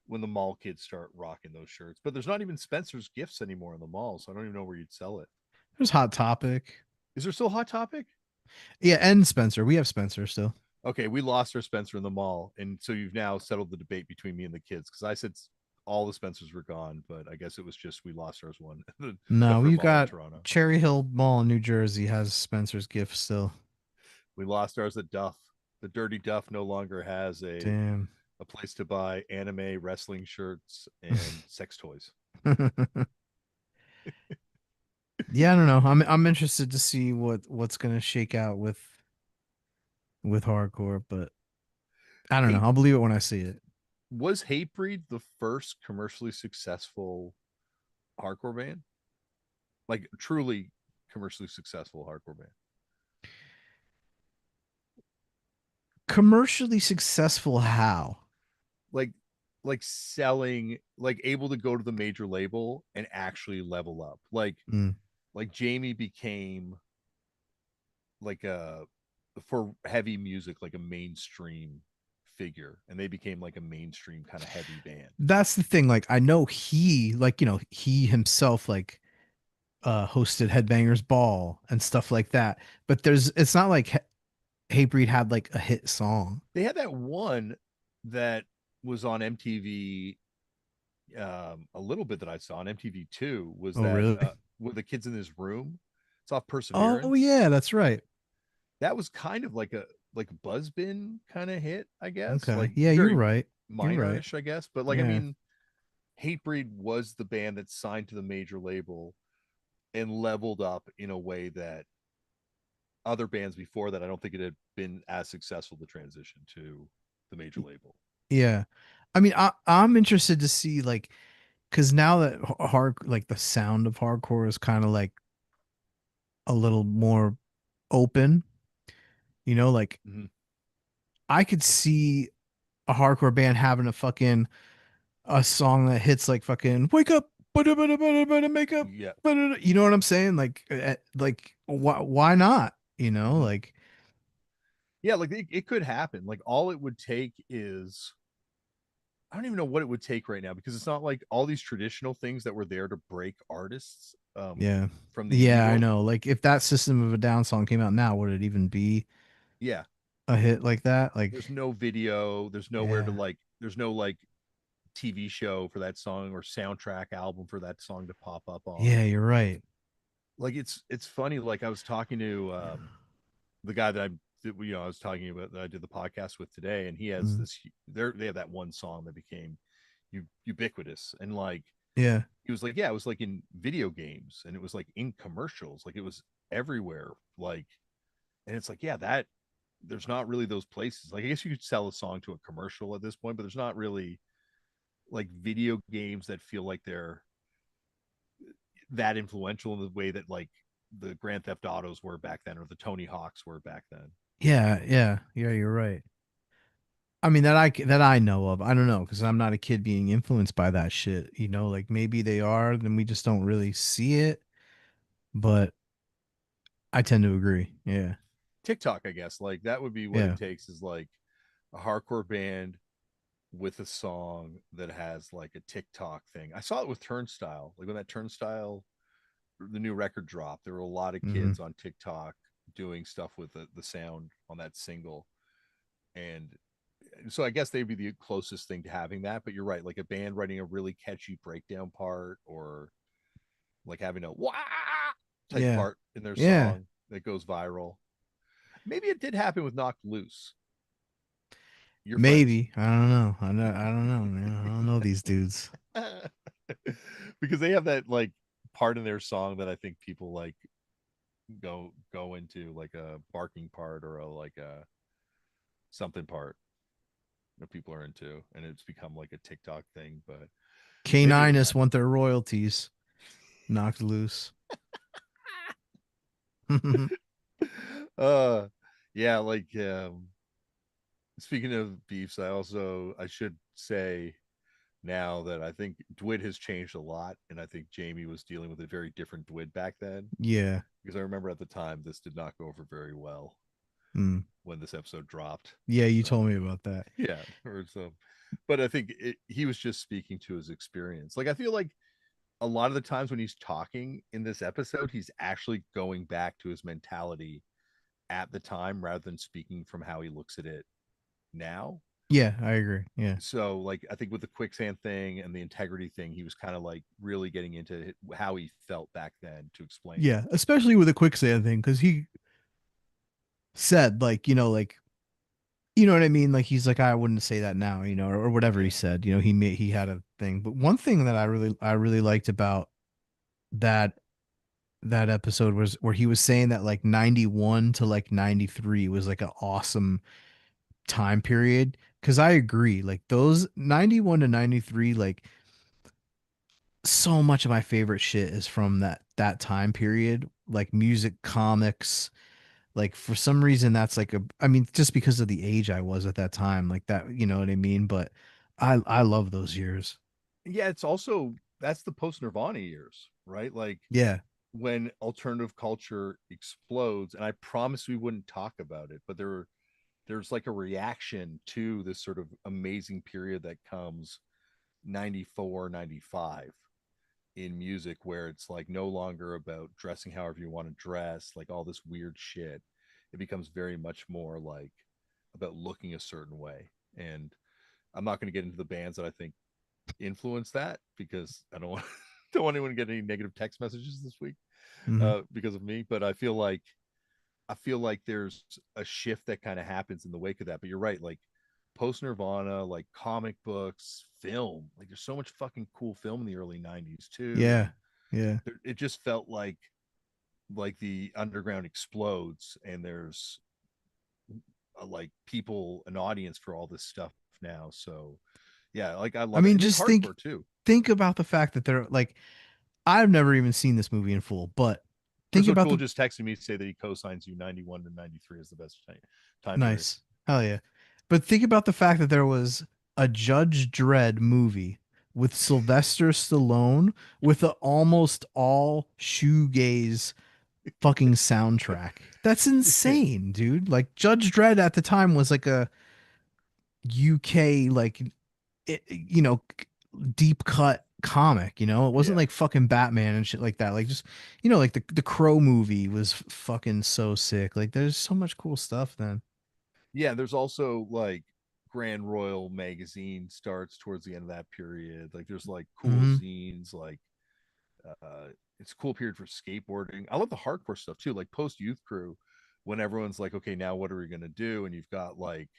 when the mall kids start rocking those shirts. But there's not even Spencer's Gifts anymore in the mall, so I don't even know where you'd sell it. There's Hot Topic. Is there still Hot Topic? Yeah. And Spencer. We have Spencer still. Okay, we lost our Spencer in the mall, and so you've now settled the debate between me and the kids because I said all the Spencers were gone, but I guess it was just we lost ours one, the No, Duffer we've Mall in got Toronto. Cherry Hill Mall in New Jersey has Spencer's Gift still. We lost ours at Duff. The Dirty Duff no longer has Damn. a place to buy anime wrestling shirts and sex toys. Yeah, I don't know. I'm interested to see what's gonna shake out with hardcore, but I don't know. Hate I'll believe it when I see it. was Hatebreed the first commercially successful hardcore band? Like truly commercially successful hardcore band? Commercially successful how? Like selling, like able to go to the major label and actually level up. Mm. Like Jamie became like a, for heavy music, like a mainstream figure, and they became like a mainstream kind of heavy band. That's the thing. Like I know he himself like hosted Headbangers Ball and stuff like that. But it's not like Hatebreed had like a hit song. They had that one that was on MTV, a little bit that I saw on MTV2 was Oh that really? with the kids in this room. It's off Oh Perseverance. yeah, that's right. That was kind of like a Buzzbin kind of hit, I guess. Okay. Like Yeah, you're very right. You're right. minorish, I guess. But like, I Yeah. mean, Hatebreed was the band that signed to the major label and leveled up in a way that other bands before that, I don't think it had been as successful to transition to the major label. Yeah. I mean, I'm interested to see like because now that hard like the sound of hardcore is kind of like a little more open, like Mhm. I could see a hardcore band having a song that hits like fucking wake up, make up, Yeah. you know what I'm saying? Like why not? Mhm. Like Yeah, like it could happen. Like all it would take is, I don't even know what it would take right now because it's not like all these traditional things that were there to break artists yeah. from the indie Yeah, I world. know. Like if that System of a Down song came out now, would it even be Yeah, a hit like that? Like there's no video, there's nowhere to yeah. like, there's no like TV show for that song or soundtrack album for that song to pop up Yeah, on. you're right. Like it's funny. Like I was talking to the guy that I was talking about that I did the podcast with today, and he has Mm. this. They have that one song that became ubiquitous, and like Yeah. he was like, yeah, it was like in video games, and it was like in commercials, like it was everywhere, like, and it's like, yeah, that there's not really those places. Like I guess you could sell a song to a commercial at this point, but there's not really like video games that feel like they're that influential in the way that like the Grand Theft Autos were back then, or the Tony Hawks were back then. Yeah, you're right. I mean that I know of. I don't know because I'm not a kid being influenced by that shit. You know, like maybe they are, then we just don't really see it. But I tend to agree. Yeah, TikTok, I guess, like that would be what it yeah. takes is like a hardcore band with a song that has like a TikTok thing. I saw it with Turnstile. Like when that Turnstile, the new record dropped, there were a lot of Hmm. kids on TikTok doing stuff with the sound on that single. And so I guess they'd be the closest thing to having that. But you're right, like a band writing a really catchy breakdown part, or like having a wah type Yeah, part in their yeah. song that goes viral. Maybe it did happen with Knocked Loose, your friends. Maybe I don't know. I don't know, man. I don't know these dudes. Because they have that like part in their song that I think people like go into, like a barking part or a like a something part that people are into, and it's become like a TikTok thing. But maybe it did K9 happen. want their royalties knocked loose. uh yeah, like speaking of beefs, I should say now that I think Dwid has changed a lot, and I think Jamie was dealing with a very different Dwid back then. Yeah. Because I remember at the time this did not go over very well Mm. when this episode dropped. Yeah, you So told me about that. yeah, or so. But I think he was just speaking to his experience. Like I feel like a lot of the times when he's talking in this episode, he's actually going back to his mentality at the time rather than speaking from how he looks at it now. Yeah, I agree. Yeah. So like I think with the quicksand thing and the integrity thing, he was kind of like really getting into how he felt back then to explain it. Yeah, especially with the quicksand thing cuz he said like, like you know what I mean? Like he's like I wouldn't say that now, or whatever he Yeah. said. He had a thing. But one thing that I really liked about that that episode was where he was saying that like 91 to like 93 was like an awesome time period, cuz I agree. Like those 91 to 93, like so much of my favorite shit is from that time period, like music, comics. Like for some reason that's like I mean just because of the age I was at that time, like that, you know what I mean? But I love those years. Yeah, it's also that's the post Nirvana years, right? Like Yeah. when alternative culture explodes, and I promised we wouldn't talk about it, but there's like a reaction to this sort of amazing period that comes 94, 95 in music, where it's like no longer about dressing however you want to dress, like all this weird shit. It becomes very much more like about looking a certain way. And I'm not going to get into the bands that I think influence that, because I don't want don't want anyone to get any negative text messages this week Hmm. because of me. But I feel like there's a shift that kind of happens in the wake of that. But you're right, like post Nirvana, like comic books, film, like there's so much fucking cool film in the early 90s too. Yeah. And Yeah. it just felt like the underground explodes, and there's like people, an audience for all this stuff now. So yeah, like I I love it. mean And then just think hardcore too. think about the fact that they're like I've never even seen this movie in full, but think Crystal about Cool the just texted me to say that he co-signs you 91 to 93 is the best time period. nice. Hell yeah. But think about the fact that there was a Judge Dredd movie with Sylvester Stallone with a almost all shoegaze fucking soundtrack. That's insane, dude. Like Judge Dredd at the time was like a UK like deep cut comic, it wasn't Yeah. like fucking Batman and shit like that. Like just like the Crow movie was fucking so sick. Like there's so much cool stuff then. Yeah, there's also like Grand Royal magazine starts towards the end of that period. Like there's like cool Mhm. zines, like uh it's a cool period for skateboarding. I love the hardcore stuff too, like post Youth Crew, when everyone's like, okay, now what are we gonna do? And you've got like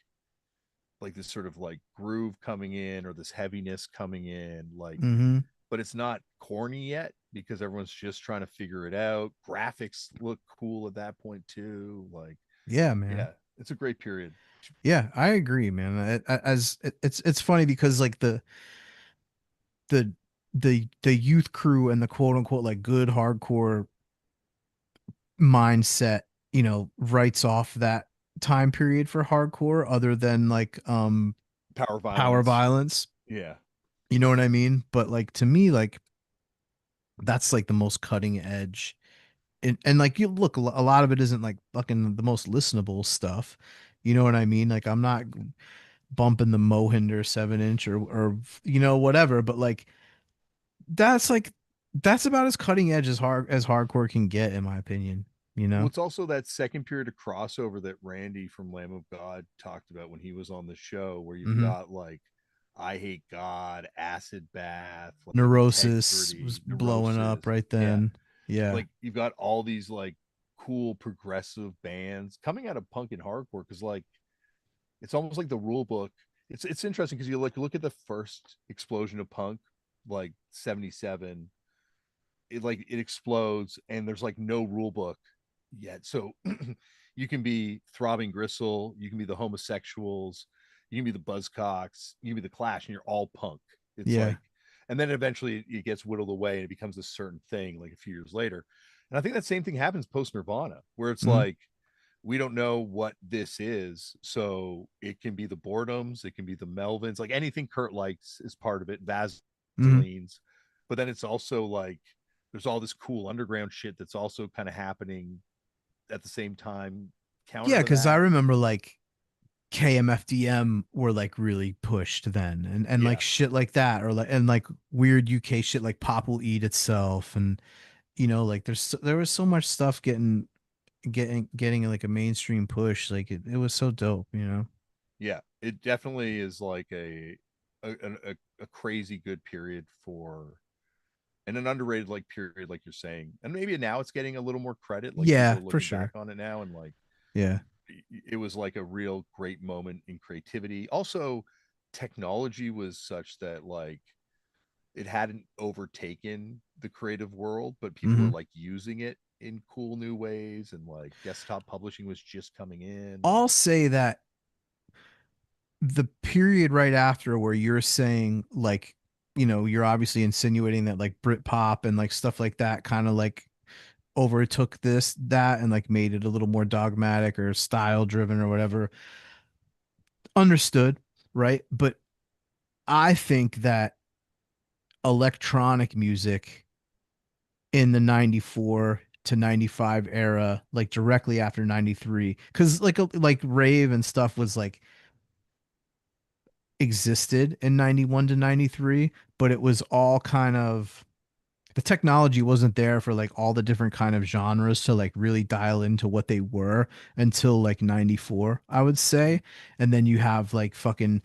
this sort of like groove coming in, or this heaviness coming in, like, Mhm. but it's not corny yet because everyone's just trying to figure it out. Graphics look cool at that point too. Like, Yeah, man. yeah, it's a great period. Yeah, I agree, man. It's funny because like the the youth crew and the quote unquote like good hardcore mindset, writes off that time period for hardcore other than like Power power violence. violence. Yeah. You know what I mean? But like to me, like that's like the most cutting edge. And like you look, a lot of it isn't like fucking the most listenable stuff. You know what I mean? Like I'm not bumping the Mohinder 7 inch or whatever, but that's like that's about as cutting edge as hardcore can get, in my opinion. You Well, know? it's also that second period of crossover that Randy from Lamb of God talked about when he was on the show, where you've Hmm. got like I Hate God, Acid Bath, like Neurosis was Integrity, blowing up Neurosis. right Yeah. then. Yeah. Like you've got all these like cool progressive bands coming out of punk and hardcore because like it's almost like the rule book. It's interesting because you look at the first explosion of punk, like 77, it explodes and there's like no rule book yet. So you can be Throbbing Gristle, you can be the Homosexuals, you can be the Buzzcocks, you can be the Clash, and you're all punk. It's Yeah. like, and then eventually it gets whittled away and it becomes a certain thing like a few years later. And I think that same thing happens post Nirvana, where it's Hmm. like, we don't know what this is. So it can be the Boredoms, it can be the Melvins, like anything Kurt likes is part of it, Hmm. Vaselines. But then it's also like, there's all this cool underground shit that's also kind of happening at the same time, counter Yeah, to because I that. remember like KMFDM were like really pushed then, and like Yeah. shit like that, or like and like weird UK shit like Pop Will Eat Itself, and like there was so much stuff getting like a mainstream push. Like it was so dope, you know. Yeah. It definitely is like a crazy good period for, and an underrated like period, like you're saying. And maybe now it's getting a little more credit. Like people Yeah, are for looking back sure. on it now and like Yeah. it was like a real great moment in creativity. Also, technology was such that like it hadn't overtaken the creative world, but people were Hmm. like using it in cool new ways, and like desktop publishing was just coming in. And I'll say that the period right after where you're saying like, you're obviously insinuating that like Britpop and like stuff like that kind of like overtook that and like made it a little more dogmatic or style driven or whatever. Understood, right? But I think that electronic music in the 94 to 95 era, like directly after 93, because like rave and stuff was like existed in 91 to 93, but it was all kind of the technology wasn't there for like all the different kind of genres to like really dial into what they were until like 94, I would say. And then you have like fucking,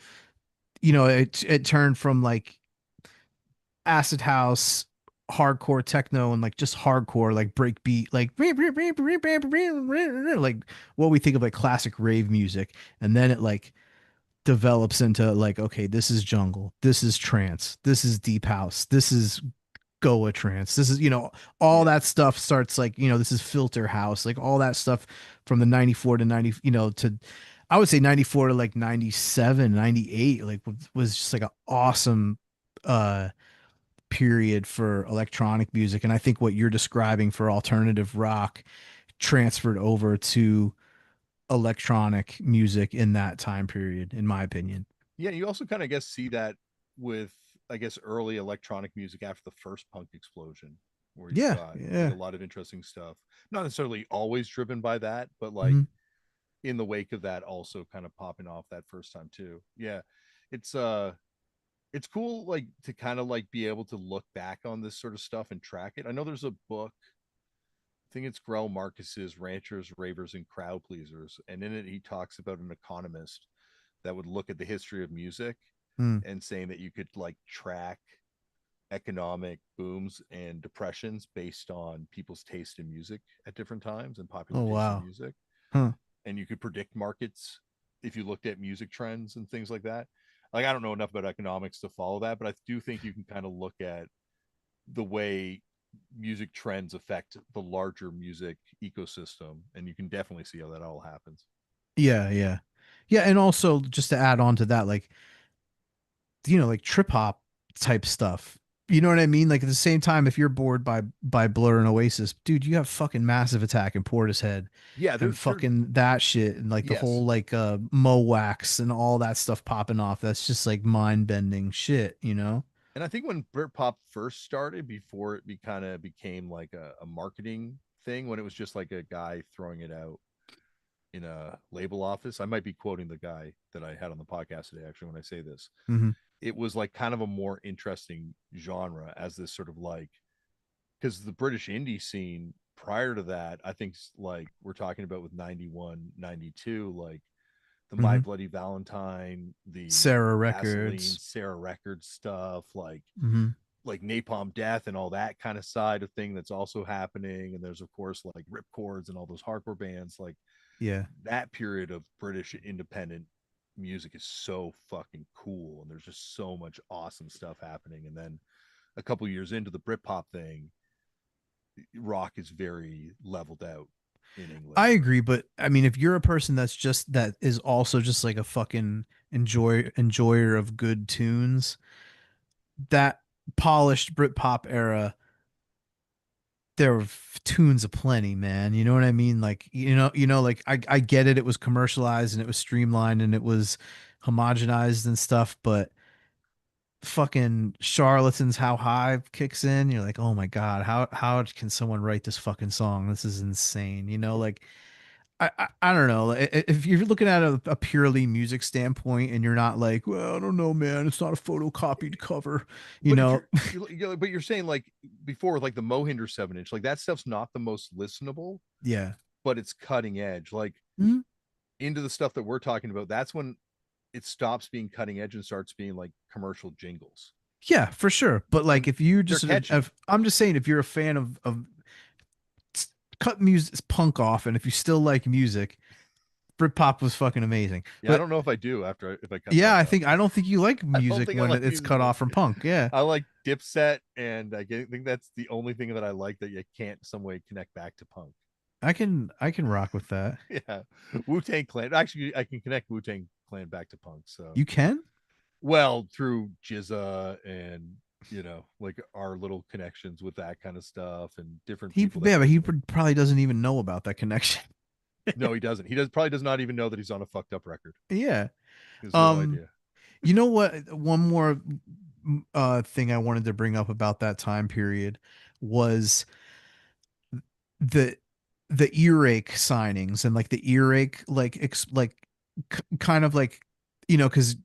it turned from like acid house, hardcore techno, and like just hardcore like breakbeat, like what we think of like classic rave music. And then it like develops into like, okay, this is jungle, this is trance, this is deep house, this is Goa trance, this is, all yeah, that stuff starts like, this is filter house, like all that stuff from the 94 to 90, to I would say 94 to like 97, 98, like was just like an awesome uh period for electronic music. And I think what you're describing for alternative rock transferred over to electronic music in that time period, in my opinion. yeah. You also kind of guess see that with, I guess, early electronic music after the first punk explosion, where you've Yeah, got like yeah. a lot of interesting stuff, not necessarily always driven by that, but like Hmm. in the wake of that also kind of popping off that first time too. Yeah. It's it's cool like to kind of like be able to look back on this sort of stuff and track it. I know there's a book, I think it's Grell Marcus's Ranchers, Ravers, and Crowd Pleasers, and in it he talks about an economist that would look at the history of music Mm. and saying that you could like track economic booms and depressions based on people's taste in music at different times and popular Oh taste in wow. music, Huh. and you could predict markets if you looked at music trends and things like that. Like I don't know enough about economics to follow that, but I do think you can kind of look at the way music trends affect the larger music ecosystem, and you can definitely see how that all happens. Yeah, yeah. Yeah, and also just to add on to that, like like trip hop type stuff, You know what I mean? Like at the same time, if you're bored by Blur and Oasis, dude, you have fucking Massive Attack and Portishead Yeah, and they're fucking that shit and like the yes. whole like Mo Wax and all that stuff popping off. That's just like mind bending shit, you know? And I think when Britpop first started, before it kind of became like a marketing thing, when it was just like a guy throwing it out in a label office. I might be quoting the guy that I had on the podcast today, actually, when I say this. Hmm. It was like kind of a more interesting genre as this sort of like, because the British indie scene prior to that, I think like we're talking about with 91, 92, like the My Hmm. Bloody Valentine, the Sarah Gasoline, Records. Sarah Records stuff, Hmm. like Napalm Death and all that kind of side of thing that's also happening. And there's of course like Ripcords and all those hardcore bands. Like Yeah. that period of British independent music is so fucking cool, and there's just so much awesome stuff happening. And then a couple years into the Britpop thing, rock is very leveled out in England. I agree, but I mean, if you're a person that's just that is also just like a fucking enjoyer of good tunes, that polished Britpop era, there were tunes aplenty, man. You know what I mean? Like, like I get it. It was commercialized and it was streamlined and it was homogenized and stuff, but fucking Charlatans How High kicks in. You're like, oh my God, how can someone write this fucking song? This is insane. Like I don't know. If you're looking at a purely music standpoint and you're not like, well, I don't know, man, it's not a photocopied cover, you But if know? but you're saying like before, like the Mohinder 7 inch, like that stuff's not the most listenable, Yeah. but it's cutting edge. Like Mhm. into the stuff that we're talking about, that's when it stops being cutting edge and starts being like commercial jingles. Yeah, for sure. But like, And if you they're just, catchy. I'm just saying, if you're a fan of cut music punk off, and if you still like music, Britpop was fucking amazing. Yeah, I But don't know if I do after if I cut yeah, punk off. I don't think you like I don't music think I when like it's music cut like off from punk. Yeah. I like Dipset, and think that's the only thing that I like that you can't some way connect back to punk. I can rock with that. Yeah, Wu Tang Clan. Actually, I can connect Wu Tang Clan back to punk. So You can? well through Jizza and like our little connections with that kind of stuff and different people that Yeah, but work he there. probably doesn't even know about that connection. No, he doesn't. He does not even know that he's on a fucked up record. Yeah. He has no Um, idea. you know what? One more thing I wanted to bring up about that time period was the earache signings and like the earache like kind of like because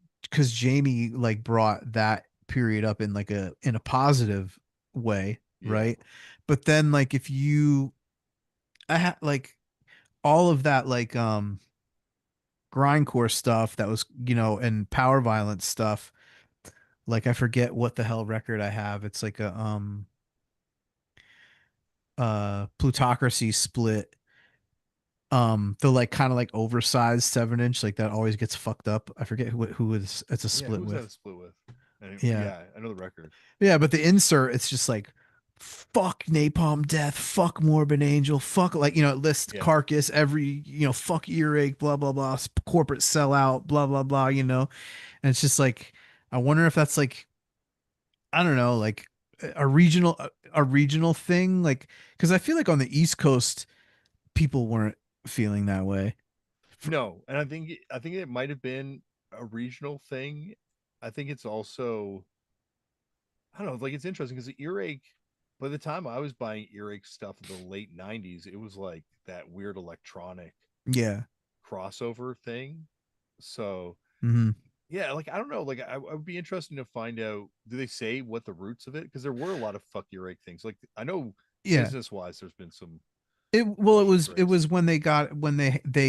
Jamie like brought that period up in like a positive way, Yeah. right? But then like if you I had like all of that like grindcore stuff that was and power violence stuff, like I forget what the hell record I have. It's like a plutocracy split, the like kind of like oversized 7 inch like that always gets fucked up. I forget it's a Yeah. split Who's that a with. split with? And Yeah. yeah, I know the record. Yeah, but the insert, it's just like fuck Napalm Death, fuck Morbid Angel, fuck, like it lists Yeah. Carcass, every fuck Earache, blah blah blah, corporate sellout, blah blah blah, and it's just like I wonder if that's like, I don't know, like a regional thing, like because I feel like on the East Coast people weren't feeling that way. No, and I think it might have been a regional thing. I think it's also I don't know, like it's interesting because the earache. By the time I was buying earache stuff in the late '90s, it was like that weird electronic Yeah. crossover thing. So Hmm. yeah, like I don't know, like I would be interested to find out. Do they say what the roots of it? Because there were a lot of fuck earache things. Like I know Yeah. business wise, there's been some Well, commercial it breaks. was when they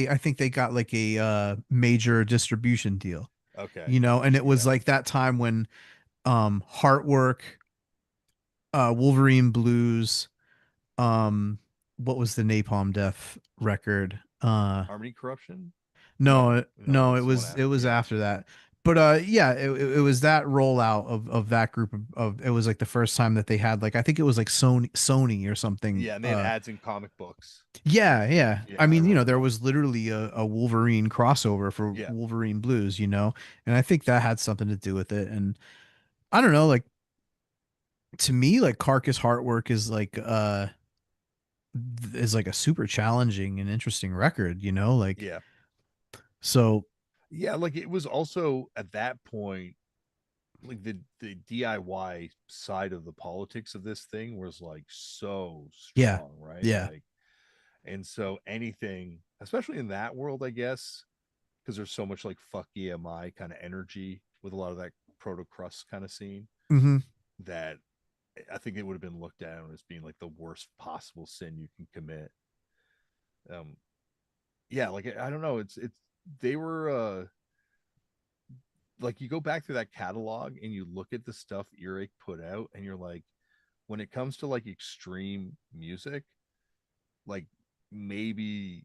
I think they got like a major distribution deal, Okay, I can and it see was that. like that time when Heartwork, Wolverine Blues, um what was the Napalm Death record? Harmony Corruption? No, No, no, it that's the one was after. Yeah, after that. But yeah, it was that rollout of that group of it was like the first time that they had like I think it was like Sony or something. yeah, and they had ads in comic books. Yeah, yeah. I Yeah, I mean, remember there that. was literally a Wolverine crossover for Yeah, Wolverine Blues, and I think that had something to do with it. And I don't know, like to me, like Carcass Heartwork is like a super challenging and interesting record, you know, like Yeah. so Yeah, like it was also at that point, like the DIY side of the politics of this thing was like so yeah. strong, right? Yeah. Like, and so anything, especially in that world, I guess, because there's so much like fuck EMI kind of energy with a lot of that proto crust kind of scene, Hmm. that I think it would have been looked at as being like the worst possible sin you can commit. Um, yeah, like I don't know, it's they were like you go back through that catalog and you look at the stuff Earache put out, and you're like, when it comes to like extreme music, like maybe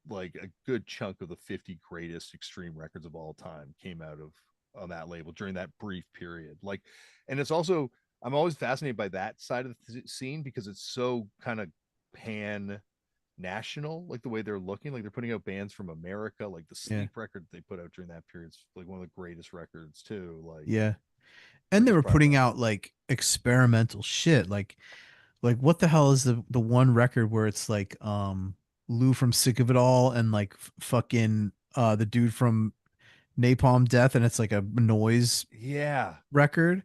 like a good chunk of the 50 greatest extreme records of all time came out of on that label during that brief period. Like, and it's also, I'm always fascinated by that side of the scene because it's so kind of pan national, like the way they're looking, like they're putting out bands from America, like the Yeah. Sleep record they put out during that period is like one of the greatest records too. Like, Yeah. or And they just were prior to putting that. out like experimental shit. Like what the hell is the one record where it's like Lou from Sick of It All and like fucking the dude from Napalm Death, and it's like a noise Yeah. record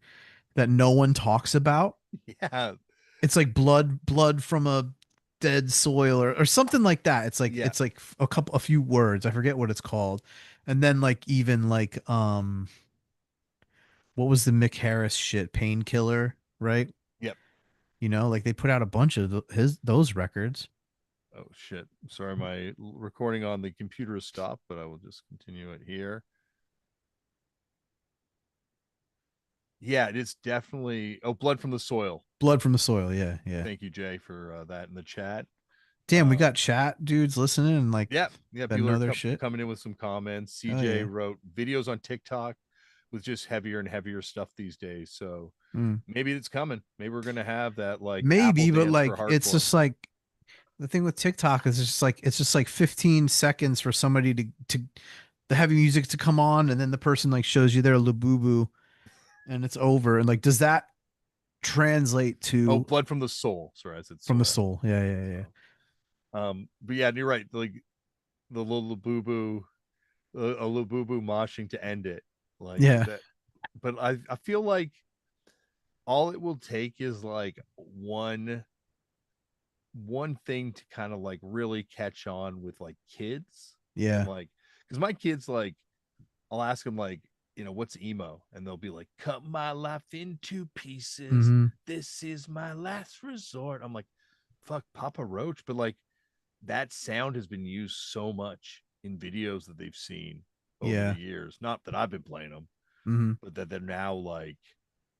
that no one talks about. Yeah. It's like blood from a dead soil or something like that. Yeah. It's like a few words. I forget what it's called. And then like even like what was the Mick Harris shit? Painkiller, right? Yep. You know, like they put out a bunch of his those records. Oh shit. Sorry, my recording on the computer is stopped, but I will just continue it here. Yeah, it is definitely. Oh, Blood from the Soil. Blood from the Soil, yeah, yeah. Thank you, Jay, for that in the chat. Damn, we Um, got chat dudes listening and like yeah, yeah. that People know are their shit. coming in with some comments. Hell CJ yeah. wrote videos on TikTok with just heavier and heavier stuff these days. So Mm. maybe it's coming. Maybe we're gonna have that like Apple Maybe, but dance for like it's hardcore. just like the thing with TikTok is it's just like 15 seconds for somebody to the heavy music to come on, and then the person like shows you their labubu and it's over. And like does that translate Oh, to Blood from the Soul. Sorry, I said from the soil. soul? Yeah, yeah, yeah. But yeah, you're right. Like the little boo boo, a little boo boo moshing to end it, like Yeah. that. But I feel like all it will take is like one thing to kind of like really catch on with like kids, and Yeah. like because my kids, like I'll ask them like, what's emo, and they'll be like, cut my life into pieces, Mm-hmm. this is my last resort. I'm like, fuck Papa Roach. But like that sound has been used so much in videos that they've seen over the Yeah. years, not that I've been playing them, Mm-hmm. but that they're now like,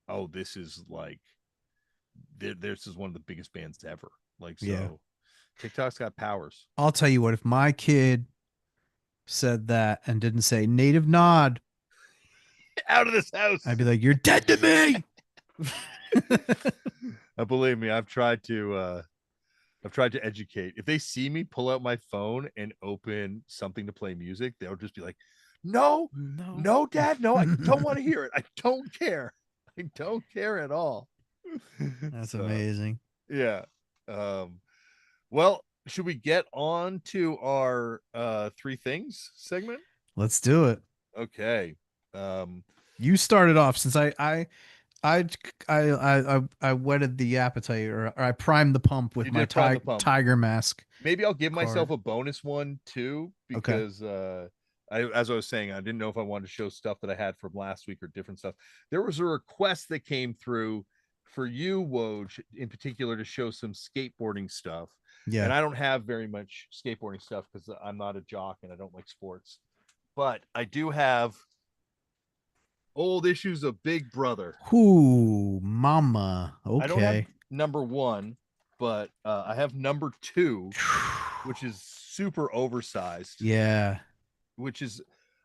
oh, this is like this is one of the biggest bands ever. Like, Yeah. so TikTok's got powers. I'll tell you what, if my kid said that and didn't say native nod, Out of this I'd house. be like, you're dead to me. Believe me, I've tried to educate. If they see me pull out my phone and open something to play music, they'll just be like, no, No. no, dad, no, I don't want to hear it. I don't care. I don't care at all. That's So amazing. yeah. Um, well, should we get on to our three things segment? Let's do it. Okay. Um, You started off since I I whetted the appetite, or I primed the pump with you my did prime the pump. tiger mask Maybe I'll give myself card. a bonus one too, Okay. because as I was saying, I didn't know if I wanted to show stuff that I had from last week or different stuff. There was a request that came through for you, Woj, in particular, to show some skateboarding stuff. And Yeah. I don't have very much skateboarding stuff because I'm not a jock and I don't like sports. But I do have old issues of Big Brother. Whoo, mama. I don't have Okay. number one, but I have number two, which is super oversized, Yeah. which is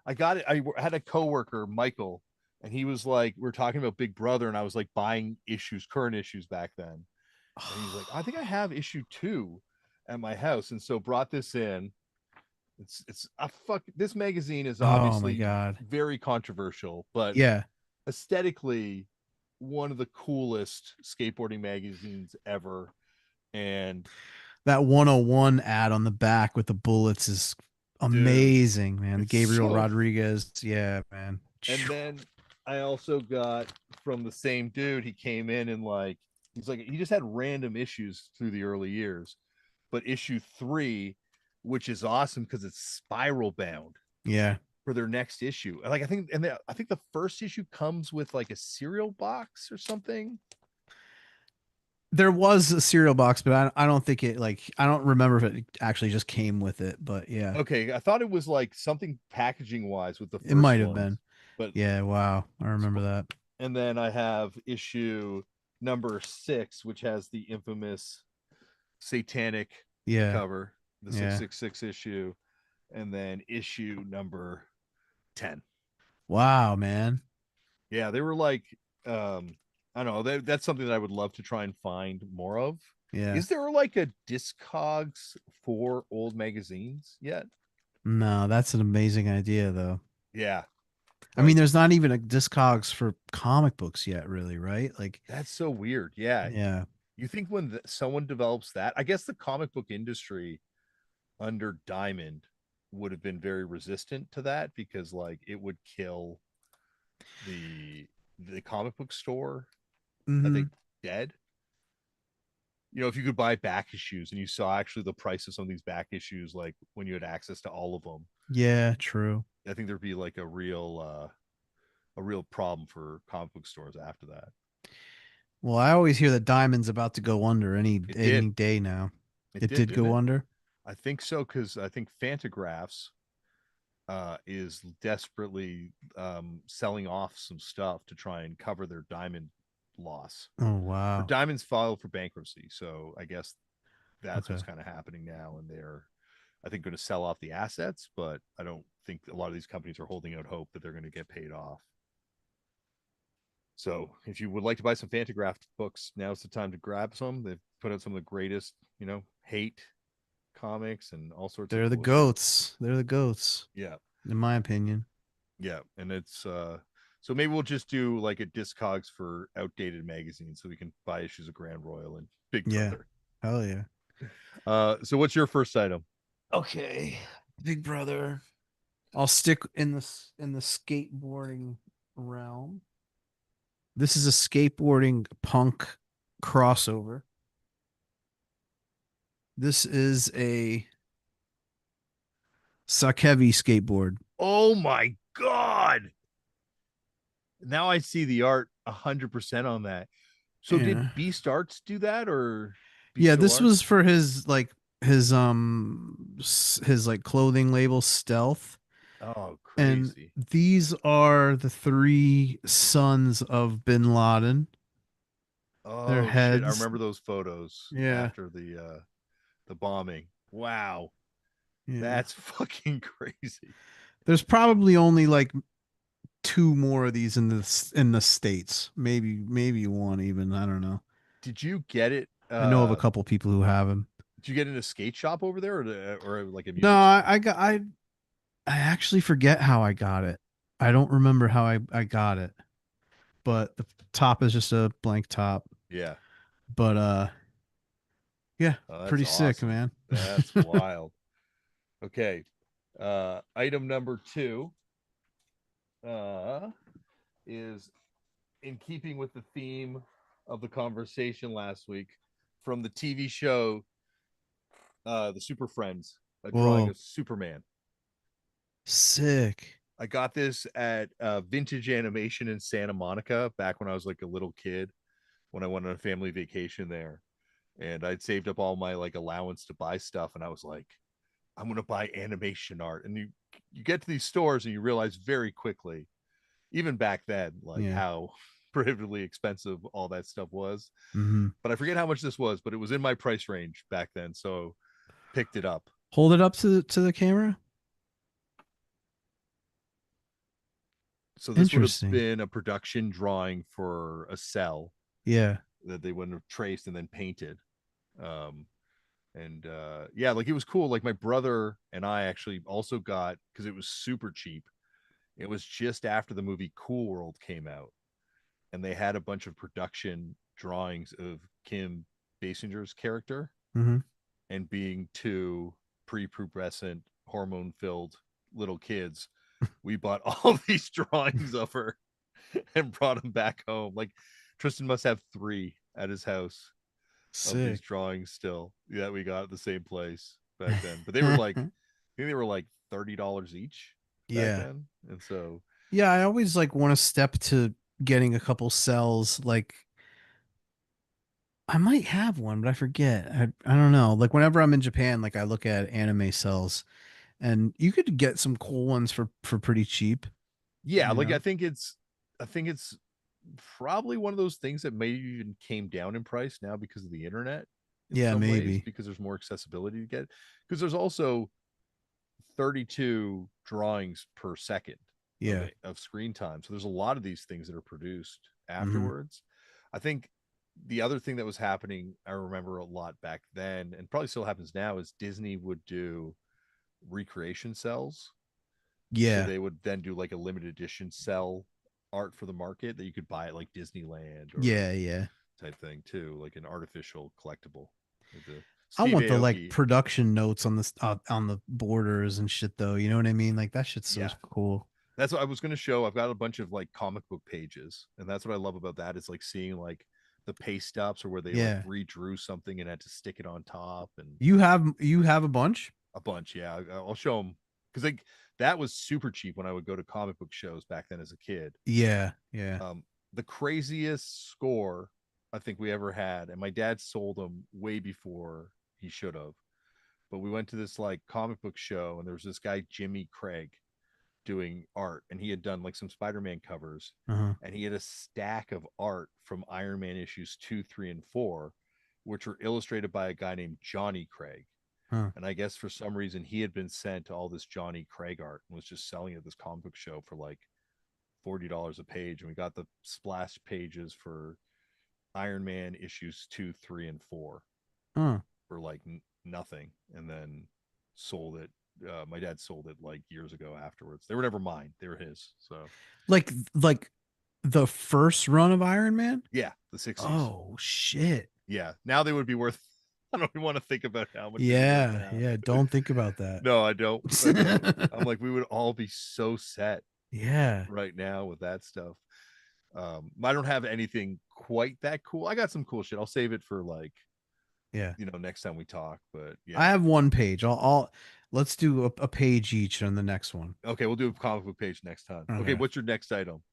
I got it. I had a coworker, Michael, and he was like, we are talking about Big Brother, and I was like buying issues, current issues back then. And he's like, I think I have issue two at my house. And so brought this in. It's a fuck. This magazine is Oh my obviously god. very controversial, but Yeah. aesthetically, one of the coolest skateboarding magazines ever. And That 101 ad on the back with the bullets is dude, amazing, man. The it's Gabriel so. Rodriguez. Yeah, man. And then I also got from the same dude, he came in and like, he's like, he just had random issues through the early years. But issue 3, which is awesome because it's spiral bound Yeah. for their next issue. Like I think the first issue comes with like a cereal box or something. There was a cereal box, but I don't think it like I don't remember if it actually just came with it, but yeah. Okay, I thought it was like something packaging wise with the It first might have ones, been. but Yeah, wow. I remember that. and then I have issue number 6, which has the infamous satanic Yeah. cover, the Yeah. 666 issue, and then issue number 10. Wow, man. Yeah, they were like, I don't know, that's something that I would love to try and find more of. Yeah. Is there like a Discogs for old magazines yet? No, that's an amazing idea though. Yeah, I mean, like there's not even a Discogs for comic books yet, really, right? Like, that's so weird. Yeah, yeah. you think when someone develops that, I guess the comic book industry under Diamond would have been very resistant to that because like it would kill the the comic book store, I think, Hmm. dead. You know, if you could buy back issues and you saw actually the price of some of these back issues, like when you had access to all of them, Yeah, true. I think there'd be like a real problem for comic book stores after that. Well, I always hear that Diamond's about to go under It any did. day now. It It did, did didn't go it? under. I think so because I think Fantagraphs is desperately selling off some stuff to try and cover their Diamond loss. Oh Or wow. Diamond's filed for bankruptcy, so I guess that's Okay. what's kind of happening now, and they're, I think, going to sell off the assets, but I don't think a lot of these companies are holding out hope that they're going to get paid off. So if you would like to buy some Fantagraph books, now's the time to grab some. They've put out some of the greatest, hate comics and all sorts of They're the cool shit. goats. They're the goats, Yeah, in my opinion. yeah, and it's so maybe we'll just do like a Discogs for outdated magazines, so we can buy issues of Grand Royal and Big Yeah. Brother. Hell yeah. So what's your first item? Okay. Big brother. I'll stick in the skateboarding realm. This is a skateboarding punk crossover. This is a Sakevi skateboard. Oh my god! Now I see the art 100% on that. So did Yeah. Beast Arts do that or Yeah, Beasto this Art? was for his like his like clothing label Stealth. Oh, And crazy. these are the three sons of bin Laden. Their Oh shit, I heads. remember those photos Yeah. after the bombing. Wow. Yeah. That's fucking crazy. There's probably only like two more of these in the states. Maybe one even. I don't know. Did you get it I know of a couple people who have them. did you get in a skate shop over there, or like a No, music store? I actually forget how I got it. I don't remember how I got it. But the top is just a blank top. Yeah. But yeah, Oh, that's pretty sick, awesome. man. That's wild. Okay. Item number 2 uh is in keeping with the theme of the conversation last week from the TV show The Super Friends, a drawing Whoa, of Superman. sick. I got this at Vintage Animation in Santa Monica back when I was like a little kid, when I went on a family vacation there. And I'd saved up all my like allowance to buy stuff, and I was like, I'm gonna buy animation art. And you get to these stores and you realize very quickly, even back then, like Yeah. how prohibitively expensive all that stuff was. Hmm. But I forget how much this was, but it was in my price range back then, so picked it up. Hold it up to the camera. So this would have Interesting. been a production drawing for a cell Yeah. that they wouldn't have traced and then painted. Um, and yeah, like it was cool. Like my brother and I actually also got, because it was super cheap. It was just after the movie Cool World came out, and they had a bunch of production drawings of Kim Basinger's character Mm-hmm. and being two prepubescent hormone filled little kids. We bought all these drawings of her and brought them back home. Like Tristan must have three at his house of these Sick. drawings still that we got at the same place back then. But they were like, I think they were like $30 each back Yeah. then. And so, Yeah, I always like want to step to getting a couple cells. Like I might have one, but I forget. I don't know. Like whenever I'm in Japan, like I look at anime cells, and you could get some cool ones for pretty cheap. yeah, You like know? I think it's probably one of those things that maybe even came down in price now because of the internet in Yeah, some ways, maybe. because there's more accessibility to get. Because there's also 32 drawings per second Yeah. of screen time. So there's a lot of these things that are produced Hmm. afterwards. I think the other thing that was happening, I remember a lot back then, and probably still happens now, is Disney would do recreation cells. So Yeah. they would then do like a limited edition cell art for the market that you could buy at like Disneyland or Yeah. Yeah. type thing too, like an artificial collectible. Like the I Steve want the like Aoki. production notes on this on the borders and shit though. You know what I mean? Like that shit's so Yeah, cool. that's what I was going to show. I've got a bunch of like comic book pages, and that's what I love about that is like seeing like the paste ups or where they like Yeah. redrew something and had to stick it on top and You have a bunch? a bunch. Yeah, I'll show them because like that was super cheap when I would go to comic book shows back then as a kid. Yeah. Yeah. Um, the craziest score I think we ever had, and my dad sold them way before he should have. But we went to this like comic book show, and there was this guy Jimmy Craig doing art, and he had done like some Spider-Man covers, Uh-huh. and he had a stack of art from Iron Man issues 2, 3, and 4, which were illustrated by a guy named Johnny Craig. Huh. And I guess for some reason he had been sent all this Johnny Craig art and was just selling it at this comic book show for like $40 a page. And we got the splash pages for Iron Man issues 2, 3, and 4 Huh. for like nothing, and then sold it. My dad sold it like years ago afterwards. They were never mine; they were his. So Like the first run of Iron Man? yeah, the '60s. Oh shit. Yeah, now they would be worth. I don't even want to think about how much they'd be worth Yeah, now. yeah, don't think about that. No, I don't. I don't. I'm like, we would all be so set Yeah. right now with that stuff. I don't have anything quite that cool. I got some cool shit. I'll save it for like Yeah. next time we talk. But I yeah, have one page. I'll let's do a page each on the next one. okay, we'll do a comic book page next time. Okay, Okay. what's your next item?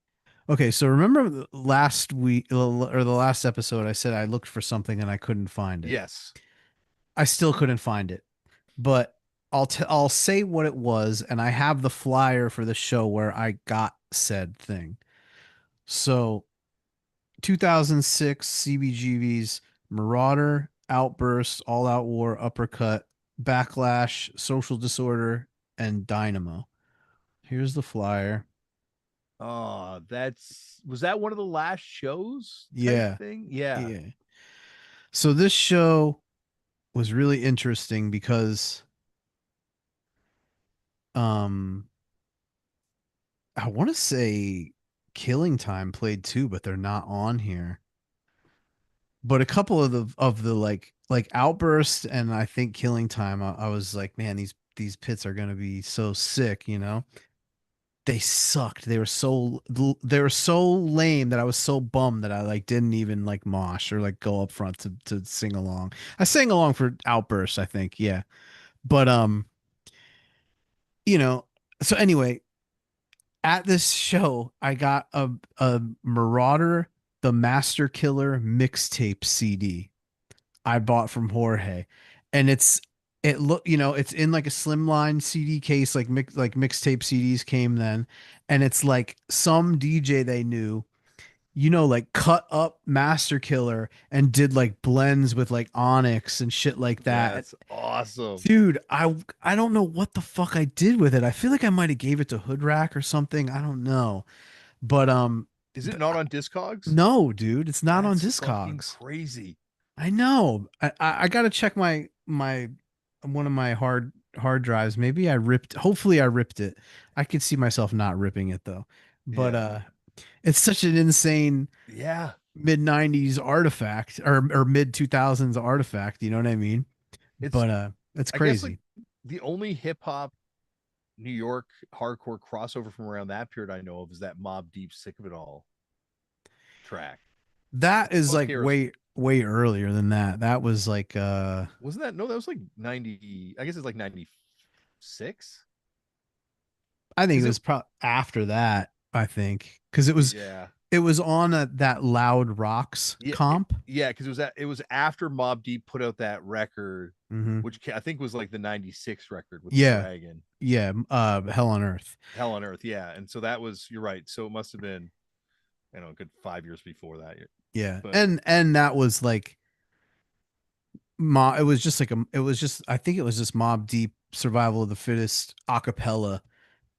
Okay, so remember last week or the last episode I said I looked for something and I couldn't find it. Yes. I still couldn't find it. But I'll say what it was, and I have the flyer for the show where I got said thing. So 2006 CBGB's Marauder, Outburst, All Out War, Uppercut, Backlash, Social Disorder, and Dynamo. Here's the flyer. Oh, was that one of the last shows type Yeah. thing? Yeah. Yeah. So this show was really interesting because um I want to say Killing Time played too, but they're not on here. But a couple of the like Outburst and I think Killing Time, I was like, man, these pits are gonna be so sick, you know. They sucked. They were so lame that I was so bummed that I like didn't even like mosh or like go up front to sing along. I sang along for Outburst, I think, yeah. But you know, so anyway, at this show, I got a Marauder the Master Killer mixtape CD I bought from Jorge, and it's in like a slimline CD case, like mixtape CDs came then, and it's like some DJ they knew, like cut up Master Killer and did like blends with like Onyx and shit like that. That's awesome. Dude, I don't know what the fuck I did with it. I feel like I might have gave it to Hood Rack or something. I don't know. But Is it not on Discogs? no, dude, it's not on That's fucking Discogs. crazy. I know. I gotta check my one of my hard drives. Maybe I ripped. Hopefully, I ripped it. I could see myself not ripping it though. But Yeah. It's such an insane Yeah, mid '90s artifact or mid 2000s artifact. You know what I mean? it's But it's I guess like crazy. the only hip hop New York hardcore crossover from around that period I know of is that Mob Deep "Sick of It All" track. That is Most like Heroes way earlier than that. That was like wasn't that? No, that was like 90. I guess it's like 96. I think it Because it, was probably after that. I think because yeah, it was on that Loud Rocks yeah, comp. yeah, because it was after Mob Deep put out that record, Hmm. which I think was like the '96 record with the Yeah, dragon, yeah. Hell on Earth. Hell on Earth. Yeah, and so that was you're right. So it must have been a good 5 years before that. Yeah, But and that was like it was just like it was just I think it was just Mob Deep Survival of the Fittest acapella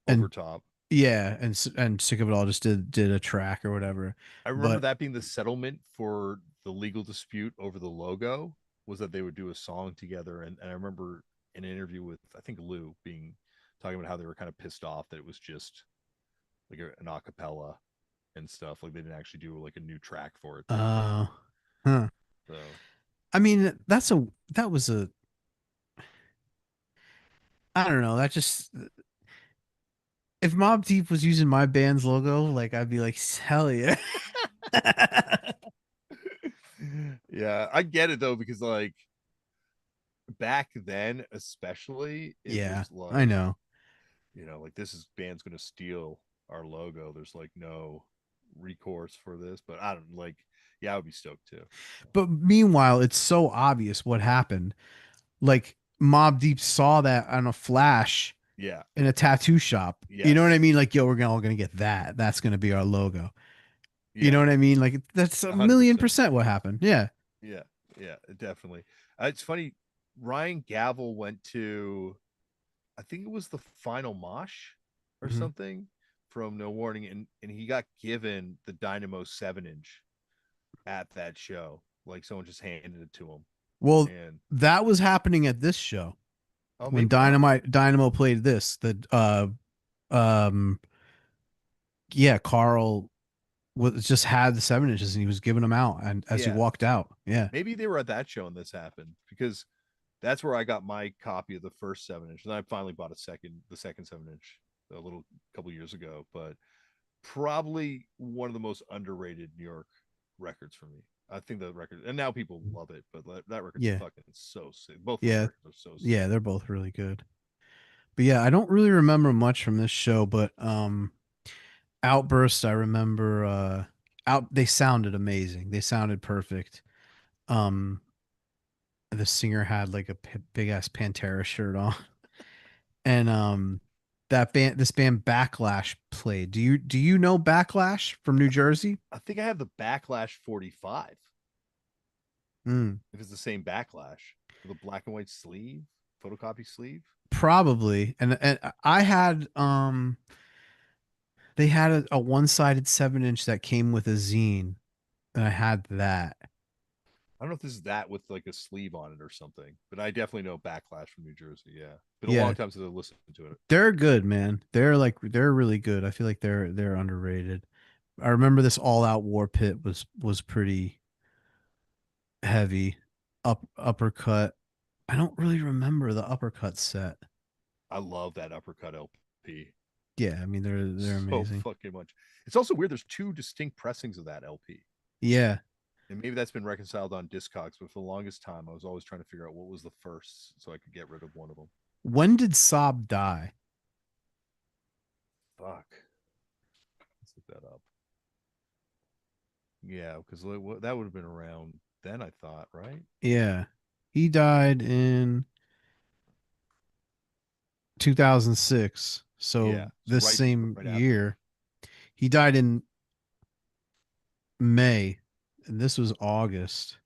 over and top. yeah and Sick of It All just did a track or whatever. I remember But that being the settlement for the legal dispute over the logo was that they would do a song together. And I remember in an interview with I think Lou being talking about how they were kind of pissed off that it was just like an acapella and stuff. Like they didn't actually do like a new track for it together. uh huh. So I mean, that was a I don't know. That just if Mob Deep was using my band's logo, like I'd be like, hell yeah. yeah, I get it though, because like back then, especially, it Yeah, was I like, know. like this is band's gonna steal our logo. There's like no recourse for this, but I don't like, yeah, I would be stoked too. So, But meanwhile, it's so obvious what happened. Like Mob Deep saw that on a flash yeah, in a tattoo shop. You know what I yes, mean? Like, yo, we're all gonna get that. That's gonna be our logo. You know yeah, what I mean? Like that's a 100%. million% what happened. Yeah. Yeah, yeah, definitely. It's funny. Ryan Gavel went to, I think it was the final mosh or Hmm. something from No Warning, and he got given the Dynamo 7-inch at that show. Like someone just handed it to him, Well, and that was happening at this show oh, when maybe. Oh, Dynamo played this. Um yeah, Carl was just had the 7 inches and he was giving them out and as he yeah. walked out. Yeah. Maybe they were at that show and this happened, because that's where I got my copy of the first 7-inch, and I finally bought the second 7-inch a little couple years ago. But probably one of the most underrated New York records for me. I think the record, and now people love it, but that record's Yeah. fucking so sick. Both those Yeah. records are so sick. Yeah, they're both really good. But yeah, I don't really remember much from this show, but Outburst I remember out they sounded amazing. They sounded perfect. Um the singer had like a big ass Pantera shirt on. And this band Backlash played. Do you know Backlash from New Jersey? I think I have the Backlash 45. Mm, If it's the same Backlash with a black and white sleeve, photocopy sleeve. probably. And I had they had a one-sided 7 inch that came with a zine, and I had that. I don't know if this is that with like a sleeve on it or something, but I definitely know Backlash from New Jersey. Yeah, been a long Yeah, time since I listened to it. they're good, man. They're really good. I feel like they're underrated. I remember this All Out War Pit was pretty heavy. Uppercut. I don't really remember the uppercut set. I love that Uppercut LP Yeah, I mean they're so amazing. fucking much. It's also weird. There's two distinct pressings of that LP, Yeah. and maybe that's been reconciled on Discogs. But for the longest time, I was always trying to figure out what was the first, so I could get rid of one of them. When did Saab die? Fuck. Let's look that up. Yeah, because that would have been around then. I thought, right? Yeah. He died in 2006. So Yeah, so this right, same right after. year, he died in May, and this was August.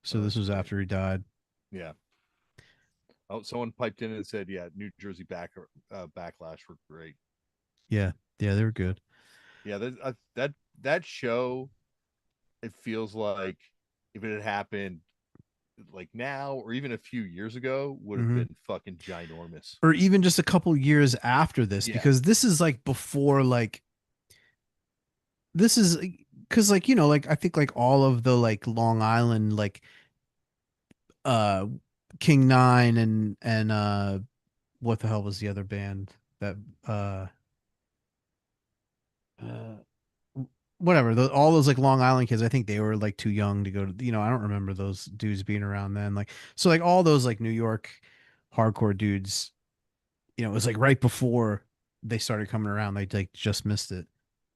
So Oh, this that's was great. after he died. Yeah. Oh, someone piped in and said, "Yeah, New Jersey Backlash were great." Yeah. Yeah, they were good. Yeah, that show, it feels like if it had happened like now or even a few years ago, would have Hmm. been fucking ginormous. Or even just a couple years after this, Yeah, because this is like before like this is because like like I think like all of the like Long Island like uh King Nine and what the hell was the other band that uh whatever all those like Long Island kids, I think they were like too young to go to, I don't remember those dudes being around then, like, so like all those like New York hardcore dudes, it was like right before they started coming around, they like just missed it.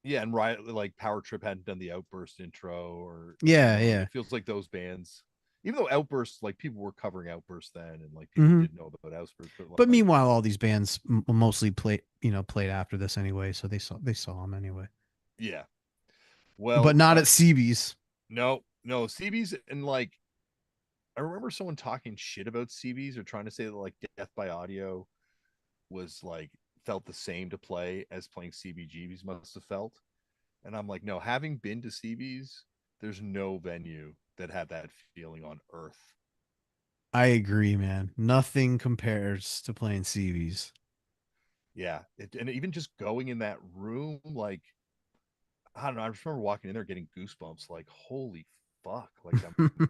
Yeah, and right, like Power Trip hadn't done the Outburst intro, or Yeah, yeah. it feels like those bands, even though Outburst, like people were covering Outburst then, and like people Hmm. did know about Outburst, but But like, meanwhile all these bands mostly played after this anyway, so they saw them anyway, yeah, but well, not at CB's. no, no, CB's, and like I remember someone talking shit about CB's or trying to say that like Death by Audio was like felt the same to play as playing CBGB's must have felt. And I'm like, no, having been to CB's, there's no venue that had that feeling on earth. I agree, man. Nothing compares to playing CB's. Yeah. And even just going in that room, like, I don't know. I just remember walking in there getting goosebumps, like, holy fuck. Like,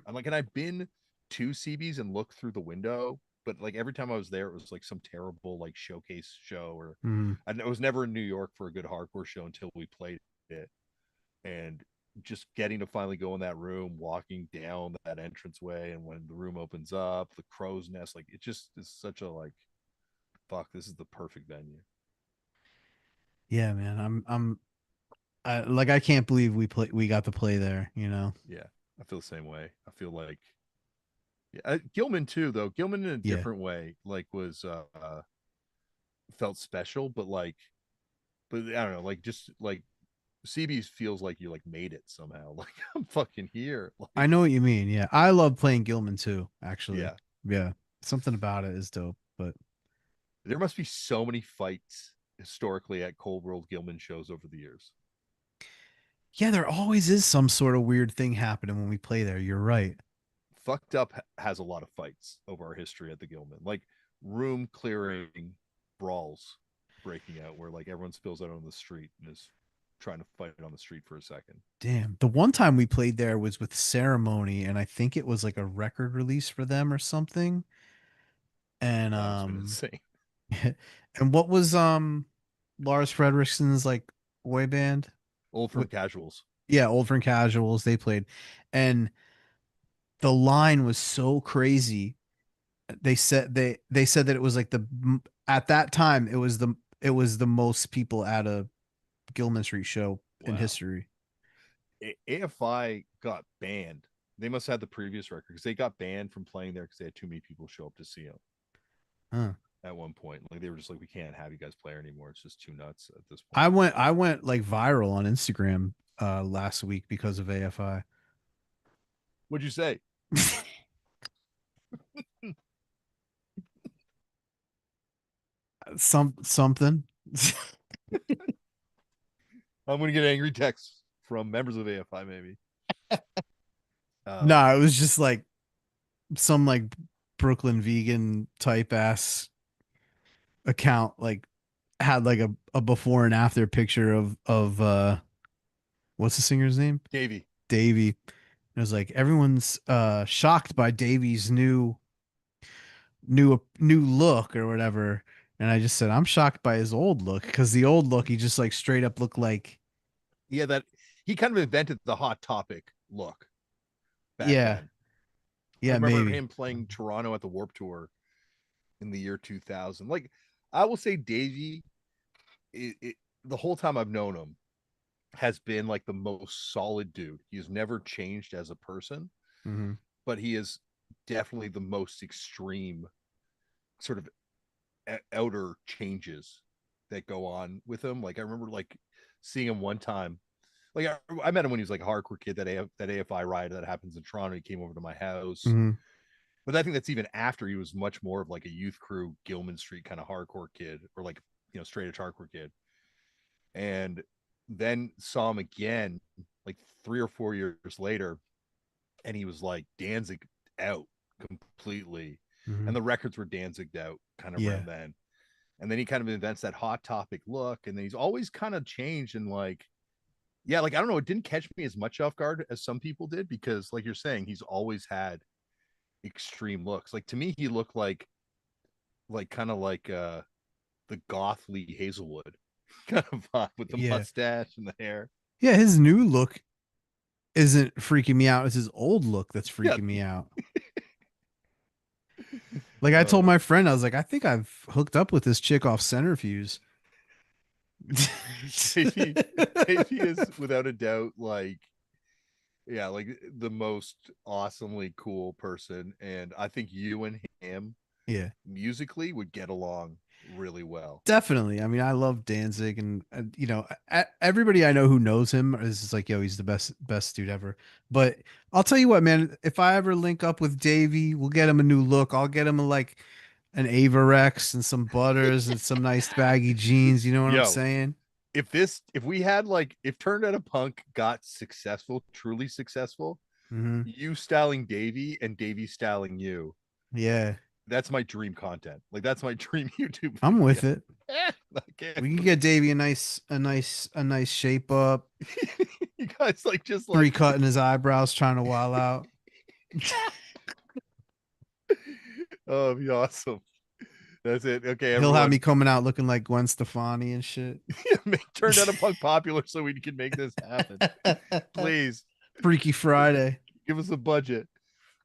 I'm like, and I've been to CB's and looked through the window, but like every time I was there, it was like some terrible like showcase show, or Mm. I was never in New York for a good hardcore show until we played it. And just getting to finally go in that room, walking down that entranceway, and when the room opens up, the crow's nest, like it just is such a like, fuck, this is the perfect venue. Yeah, man. Like I can't believe we got to play there. Yeah, I feel the same way. I feel like, yeah, Gilman too, though. Gilman in a Yeah. different way, like was felt special, but like, but I don't know, like just like CB's feels like you like made it somehow. Like I'm fucking here. I Like, know what you mean. Yeah. I love playing Gilman too, actually. yeah, Yeah. Something about it is dope, but there must be so many fights historically at Cold World Gilman shows over the years. yeah, there always is some sort of weird thing happening when we play there. You're right. Fucked Up has a lot of fights over our history at the Gilman, like room clearing brawls breaking out where like everyone spills out on the street and is trying to fight on the street for a second. Damn. The one time we played there was with Ceremony, and I think it was like a record release for them or something. And That must have been insane. and what was Lars Fredrikson's like boy band? Old What from Casuals. Yeah, Old Friend Casuals, they played. And the line was so crazy. They said that it was like at that time it was the most people at a Gilman Street show in Wow. history. AFI got banned. They must have had the previous record because they got banned from playing there because they had too many people show up to see them Huh. at one point. Like they were just like, we can't have you guys play anymore. It's just too nuts at this I point. went I went like viral on Instagram last week because of AFI. What'd you say? Something. I'm gonna get angry texts from members of AFI maybe. No, Um, it was just like some like Brooklyn vegan type ass account like had like a before and after picture of what's the singer's name? Davey. Davey. It was like everyone's shocked by Davey's new look or whatever. And I just said I'm shocked by his old look because the old look he just like straight up looked like Yeah, that he kind of invented the hot topic look back yeah, then. I yeah, remember maybe. him playing Toronto at the Warp Tour in the year 2000. Like, I will say, Davey, the whole time I've known him, has been like the most solid dude. He's never changed as a person, Hmm. but he is definitely the most extreme sort of outer changes that go on with him. Like, I remember like seeing him one time. Like I met him when he was like a hardcore kid. That AFI ride that happens in Toronto. He came over to my house, Hmm. but I think that's even after he was much more of like a youth crew Gilman Street kind of hardcore kid, or like straight edge hardcore kid. And then saw him again like 3 or 4 years later, and he was like Danzig out completely, Hmm. and the records were Danzigged out kind of Yeah. around then. And then he kind of invents that hot topic look, and then he's always kind of changed and like Yeah, like I don't know, it didn't catch me as much off guard as some people did because, like you're saying, he's always had extreme looks. Like to me, he looked like kind of like the goth Lee Hazelwood kind of vibe with the Yeah. mustache and the hair. Yeah, his new look isn't freaking me out. It's his old look that's Yeah. freaking me out. Like I told Uh, my friend, I was like, I think I've hooked up with this chick off Centrifuge. JP, JP is without a doubt like, yeah, like the most awesomely cool person, and I think you and him Yeah, musically would get along really well. definitely. I mean, I love Danzig, and everybody I know who knows him is just like, yo, he's the best dude ever. But I'll tell you what, man, if I ever link up with Davey, we'll get him a new look. I'll get him like an Avarex and some butters and some nice baggy jeans. You know what I'm Yo, saying? if we had like if Turned Out a Punk got successful, truly successful, Hmm. you styling Davey and Davey styling you, Yeah, that's my dream content. Like that's my dream YouTube I'm video. with it. Okay. We can get Davey a nice shape up, You guys like just three like cutting his eyebrows, trying to wild out. oh, it'd be awesome. That's it. Okay, He'll have me everyone. coming out looking like Gwen Stefani and shit. Make Turned Out a Punk popular so we can make this happen. Please Freaky Friday. give us a budget.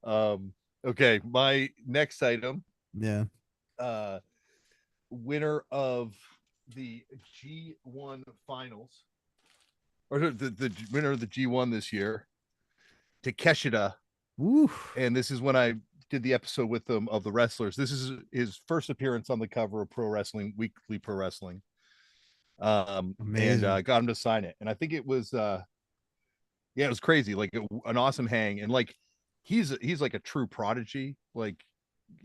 Um, okay, my next item, Yeah. uh, winner of the G1 finals, or the winner of the G1 this year, Takeshita. Woo. And this is when I did the episode with them of the wrestlers. This is his first appearance on the cover of Pro Wrestling Weekly Pro Wrestling. And Amazing. got him to sign it. And I think it was yeah, it was crazy, like an awesome hang. And like he's like a true prodigy. Like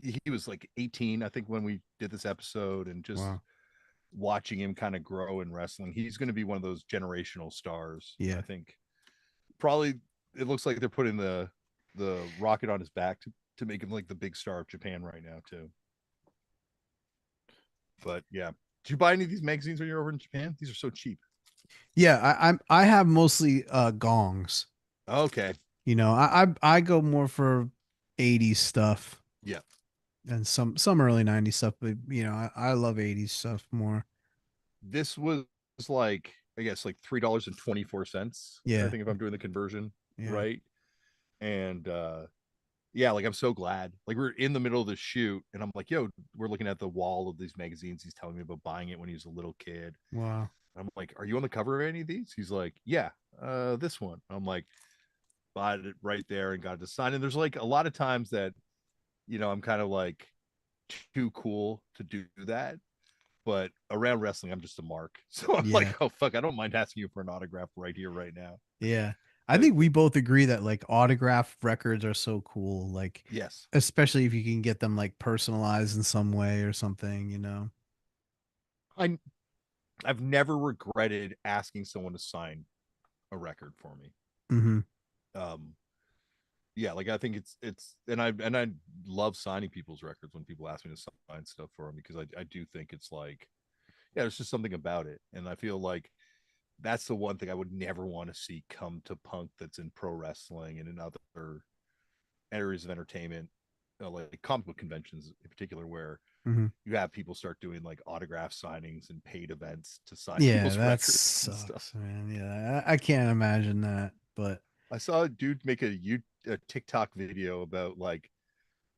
he was like 18, I think, when we did this episode, and just Wow. watching him kind of grow in wrestling. He's going to be one of those generational stars. I Yeah. think probably it looks like they're putting the rocket on his back to make him like the big star of Japan right now too. But yeah, did you buy any of these magazines when you're over in Japan? These are so cheap. Yeah, I have mostly gongs. Okay. I go more for 80s stuff Yeah. and some early 90s stuff, but I love 80s stuff more. This was like, I guess like $3.24. I Yeah. think if I'm doing the conversion Yeah. right. And yeah, like I'm so glad. Like we're in the middle of the shoot, and I'm like, yo, we're looking at the wall of these magazines. He's telling me about buying it when he was a little kid. Wow. I'm like, are you on the cover of any of these? He's like, yeah, this one. I'm like, bought it right there and got it to sign. And there's like a lot of times that, I'm kind of like too cool to do that. But around wrestling, I'm just a mark. So I'm Yeah. like, oh fuck, I don't mind asking you for an autograph right here, right now. Yeah. I But think we both agree that like autograph records are so cool. Like, yes, especially if you can get them like personalized in some way or something. I I've never regretted asking someone to sign a record for me. Hmm. Um, yeah, like I think and I love signing people's records when people ask me to sign stuff for them, because I do think it's like, yeah, there's just something about it, and I feel like that's the one thing I would never want to see come to punk that's in pro wrestling and in other areas of entertainment, like comic book conventions in particular, where Hmm. you have people start doing like autograph signings and paid events to sign Yeah, people's that records and stuff. sucks, man. Yeah, I can't imagine that, but I saw a dude make a TikTok video about like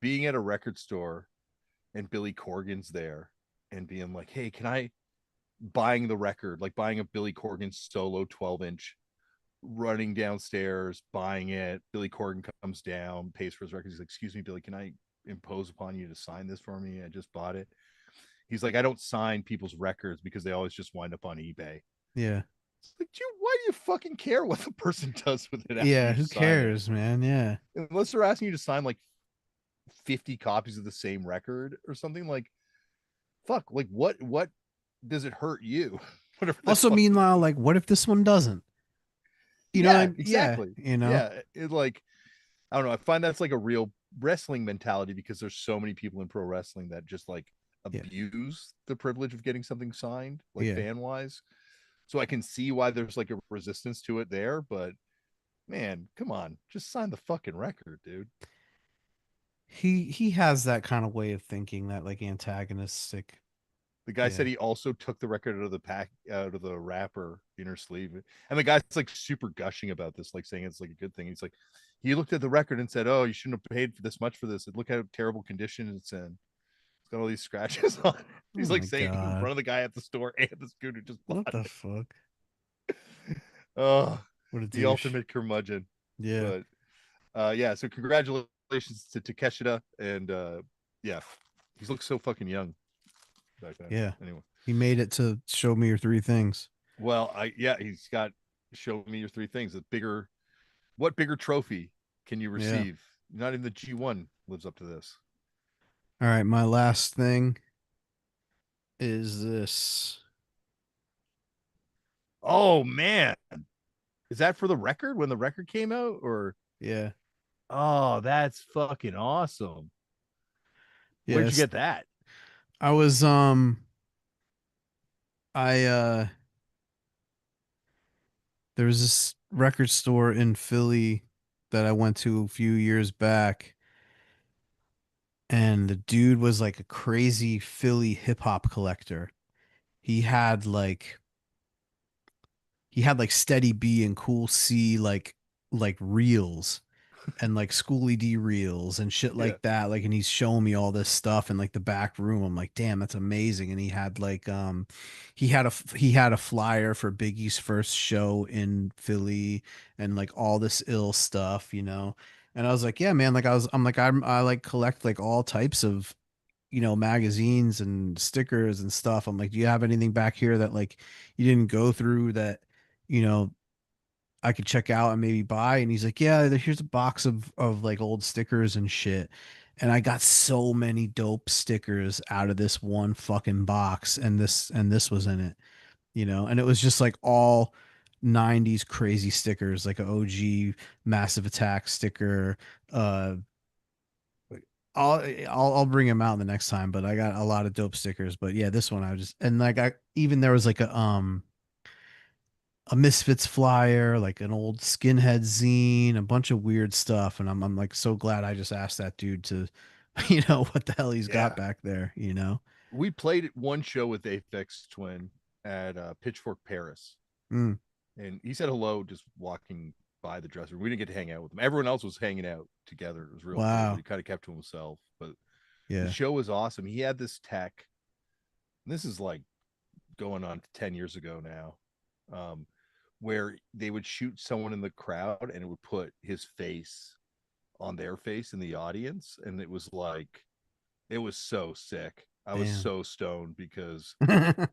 being at a record store and Billy Corgan's there and being like, "Hey, can I buying the record, like buying a Billy Corgan solo 12-inch, running downstairs, buying it. Billy Corgan comes down, pays for his record. He's like, excuse me, Billy, can I impose upon you to sign this for me? I just bought it." He's like, I don't sign people's records because they always just wind up on eBay. yeah. It's like, dude, why do you fucking care what the person does with it after Yeah, you who sign it? cares, man? Yeah. Unless they're asking you to sign like 50 copies of the same record or something, like, fuck, like what does it hurt you? Whatever the Also, fuck. meanwhile, like, what if this one doesn't? Yeah, Yeah, exactly. you know? Yeah, it like, I don't know. I find that's like a real wrestling mentality, because there's so many people in pro wrestling that just like Yeah. abuse the privilege of getting something signed, like Yeah. fan wise. So I can see why there's like a resistance to it there, but man, come on, just sign the fucking record, dude. He has that kind of way of thinking, that like antagonistic. The guy Yeah. said he also took the record out of the pack, out of the wrapper inner sleeve, and the guy's like super gushing about this, like saying it's like a good thing. He's like, he looked at the record and said, "Oh, you shouldn't have paid for this much for this. Look how terrible condition it's in. It's got all these scratches on it." Oh He's like my saying in god. front of the guy at the store and the scooter just bought What the it. fuck? Oh, What a the douche. ultimate curmudgeon. Yeah. But yeah, so congratulations to Takeshita, and yeah, he's looked so fucking young back then. Yeah. Anyway, He made it to Show Me Your Three Things. well, yeah, he's got show me your three things. A bigger, what bigger trophy can you Yeah. receive? Not even the G1 lives up to this. All right, my last thing is this. Oh man, is that for the record when the record came out, or Yeah. oh, that's fucking awesome. Where'd you Yes. get that? I was I there was this record store in Philly that I went to a few years back, and the dude was like a crazy Philly hip hop collector. He had like he had like Steady B and Cool C like reels, and like Schooly D reels and shit Yeah, like that. Like, and he's showing me all this stuff in like the back room. I'm like, damn, that's amazing. And he had like he had a flyer for Biggie's first show in Philly, and like all this ill stuff, you know. And I was like, yeah, man, like I like collect like all types of, you know, magazines and stickers and stuff. I'm like, do you have anything back here that like you didn't go through that, you know, I could check out and maybe buy? And he's like, yeah, here's a box of like old stickers and shit. And I got so many dope stickers out of this one fucking box, and this was in it, you know. And it was just like all 90s crazy stickers, like an OG Massive Attack sticker. Uh I'll bring him out the next time, but I got a lot of dope stickers. But yeah, this one I just, and like I even there was like a Misfits flyer, like an old Skinhead zine, a bunch of weird stuff. And I'm like so glad I just asked that dude to, you know, what the hell he's got yeah. back there, you know? We played one show with Aphex Twin at Pitchfork Paris, Mm, and he said hello just walking by the dresser. We didn't get to hang out with him. Everyone else was hanging out together. It was real cool, but wow. he kind of kept to himself. But the Yeah. show was awesome. He had this tech. This is like going on 10 years ago now, where they would shoot someone in the crowd and it would put his face on their face in the audience. And it was like, it was so sick. I was Damn. so stoned because the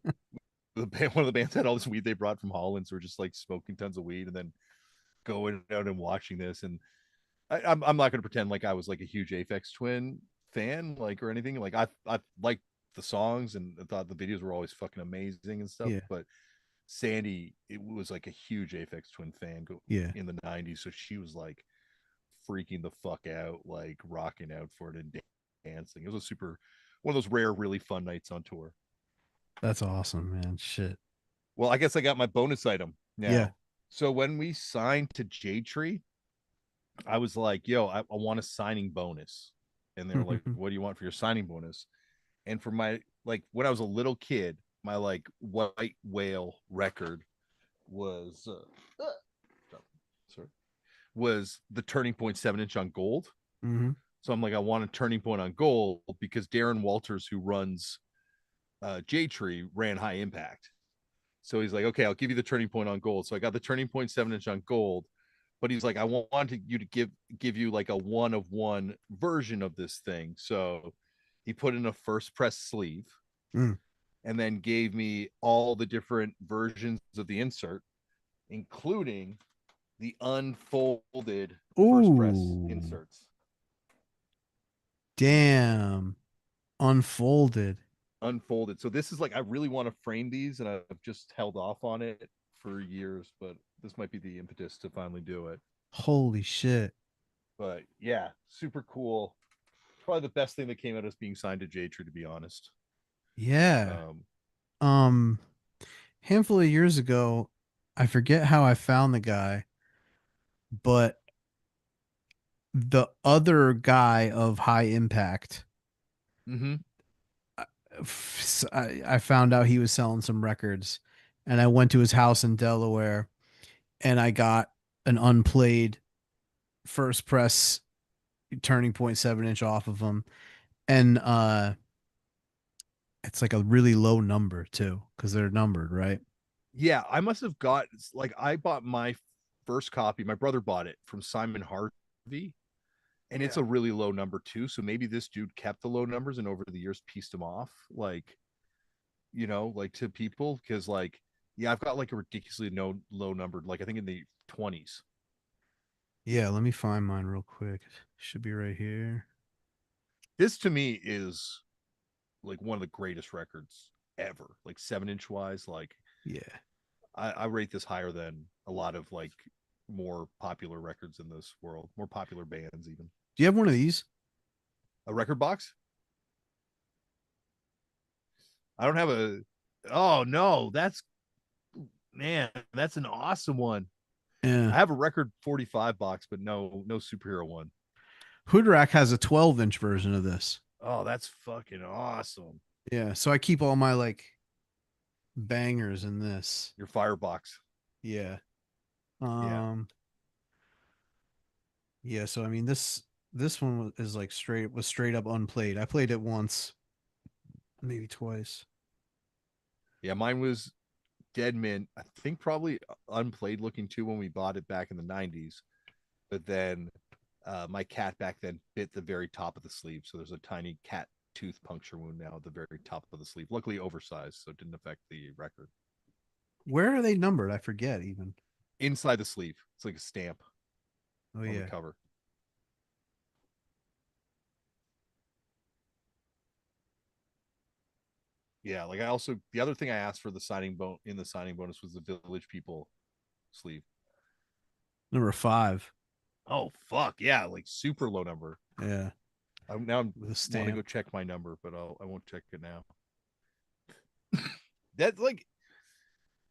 band, one of the bands had all this weed they brought from Holland. So we're just like smoking tons of weed and then going out and watching this. And I'm not going to pretend like I was like a huge Aphex Twin fan, like, or anything. Like I liked the songs and I thought the videos were always fucking amazing and stuff. Yeah. But Sandy, it was like a huge Aphex Twin fan Yeah. in the '90s, so she was like freaking the fuck out, like rocking out for it and dancing. It was a super one of those rare, really fun nights on tour. That's awesome, man. Shit. Well, I guess I got my bonus item Yeah. now. So when we signed to J Tree, I was like, "Yo, I want a signing bonus," and they were like, "What do you want for your signing bonus?" And for my like when I was a little kid, my like white whale record was sorry, was the Turning Point 7 inch on gold. hmm So I'm like, I want a Turning Point on gold because Darren Walters, who runs J Tree, ran High Impact. So he's like, okay, I'll give you the Turning Point on gold. So I got the Turning Point 7 inch on gold, but he's like, I wanted you to give you like a one of one version of this thing. So he put in a first press sleeve Mm. and then gave me all the different versions of the insert, including the unfolded first press Ooh. inserts. Damn. Unfolded. Unfolded. So this is like I really want to frame these, and I've just held off on it for years, but this might be the impetus to finally do it. Holy shit. But yeah, super cool. Probably the best thing that came out of us being signed to J True, to be honest. Yeah. Um, Um handful of years ago, I forget how I found the guy, but the other guy of High Impact, Mm-hmm. I found out he was selling some records, and I went to his house in Delaware, and I got an unplayed first press Turning Point 7 inch off of him, and it's like a really low number too, because they're numbered, right? Yeah, I must have got like I bought my first copy. My brother bought it from Simon Harvey, and it's Yeah. a really low number too. So maybe this dude kept the low numbers and over the years pieced them off, like like to people because yeah, I've got like a ridiculously no low numbered, like I think in the 20s. Yeah, let me find mine real quick. Should be right here. This to me is like one of the greatest records ever, like 7 inch wise. Like Yeah. I rate this higher than a lot of like more popular records in this world, more popular bands even. Do you have one of these? A record box? I don't have a. Oh no, that's man, that's an awesome one. Yeah. I have a record 45 box, but no superhero one. Hoodrack has a 12-inch version of this. Oh, that's fucking awesome. Yeah, so I keep all my like bangers in this. Your firebox. Yeah. Yeah. Um yeah, so I mean this one is like straight up unplayed. I played it once, maybe twice. Yeah, mine was Dead Mint. I think probably unplayed looking too when we bought it back in the 90s. But then my cat back then bit the very top of the sleeve. So there's a tiny cat tooth puncture wound now at the very top of the sleeve. Luckily oversized, so it didn't affect the record. Where are they numbered? I forget even. Inside the sleeve, it's like a stamp Oh on the yeah. cover. Yeah, like I also the other thing I asked for the signing bonus was the Village People sleeve. Number 5. Oh fuck yeah, like super low number. Yeah, Now I with a want to go stamp. check my number, but I won't check it now. That's like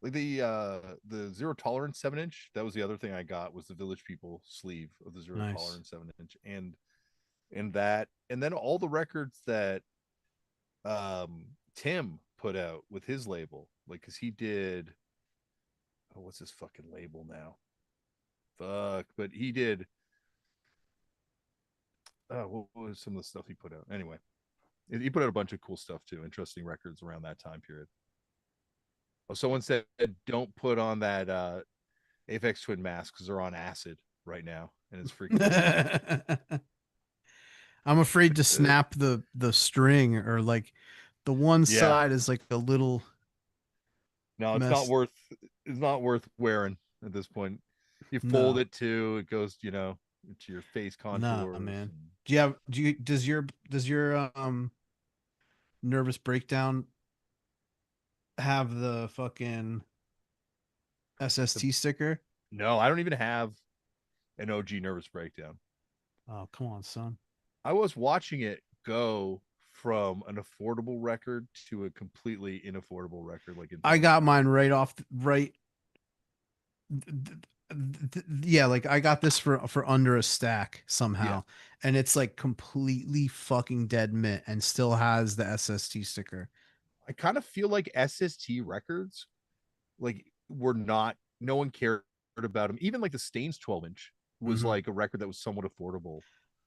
the zero tolerance 7 inch. That was the other thing I got was the Village People sleeve of the zero Nice. tolerance 7 inch, and that and then all the records that Tim put out with his label, like because he did. Oh, what's his fucking label now? Fuck, but he did. What was some of the stuff he put out? Anyway, he put out a bunch of cool stuff too, interesting records around that time period. Oh, someone said don't put on that Aphex Twin mask because they're on acid right now, and it's freaking me out. I'm afraid to Uh, snap the string, or like the one yeah, side is like a little no, messed. it's not worth wearing at this point. You fold No, it too, it goes, into your face nah, contours. man. And... Does your nervous breakdown have the fucking The, SST sticker? no, I don't even have an OG nervous breakdown. Oh, come on, son. I was watching it go from an affordable record to a completely inaffordable record, like in I 20 got mine months. right off right. Yeah, like I got this for under a stack Yeah, somehow, and it's like completely fucking dead mint and still has the SST sticker. I kind of feel like SST records, like, were not, no one cared about them. Even like the Stains 12 inch was Hmm. like a record that was somewhat affordable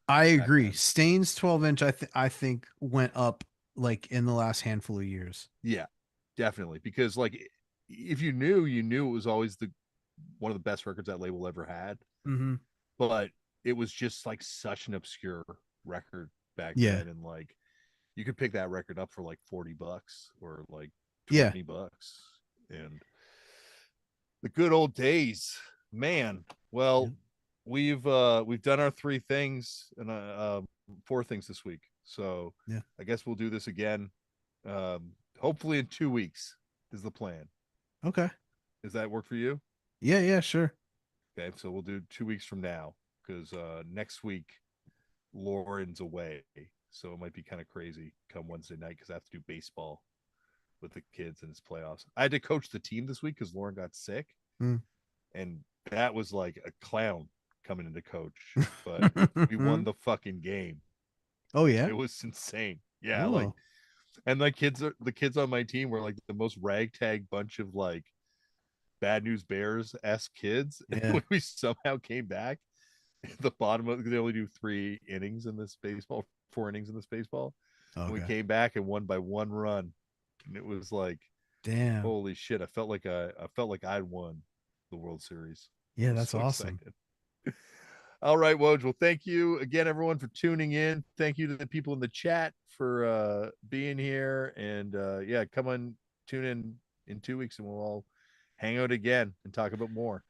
I back agree. then. Stains 12-inch I think went up like in the last handful of years. Yeah, definitely. Because like if you knew, you knew it was always the one of the best records that label ever had. Hmm. But it was just like such an obscure record back Yeah. then. And like you could pick that record up for like $40 or like Yeah. $20. And the good old days, man. Well, Yeah. we've done our three things and four things this week. So Yeah. I guess we'll do this again. Hopefully in 2 weeks is the plan. Okay. Does that work for you? Yeah, yeah, sure. Okay, so we'll do 2 weeks from now because next week Lauren's away, so it might be kind of crazy come Wednesday night because I have to do baseball. with the kids in his playoffs. I had to coach the team this week because Lauren got sick, Mm. and that was like a clown coming into coach. But we won the fucking game. Oh yeah. It was insane. Yeah, like, Oh. and the kids on my team were like the most ragtag bunch of like bad news bears s kids. Yeah. When we somehow came back at the bottom of, they only do 3 innings in this baseball, 4 innings in this baseball, and we Okay. came back and won by 1 run, and it was like, Damn. holy shit! I felt like I'd won the World Series. I Yeah, was that's so awesome. excited. All right, Woj. Well, thank you again, everyone, for tuning in. Thank you to the people in the chat for being here. And yeah, come on, tune in 2 weeks, and we'll all hang out again and talk about more.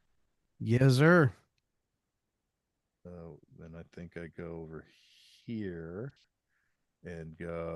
Yes, sir. Then I think I go over here and go.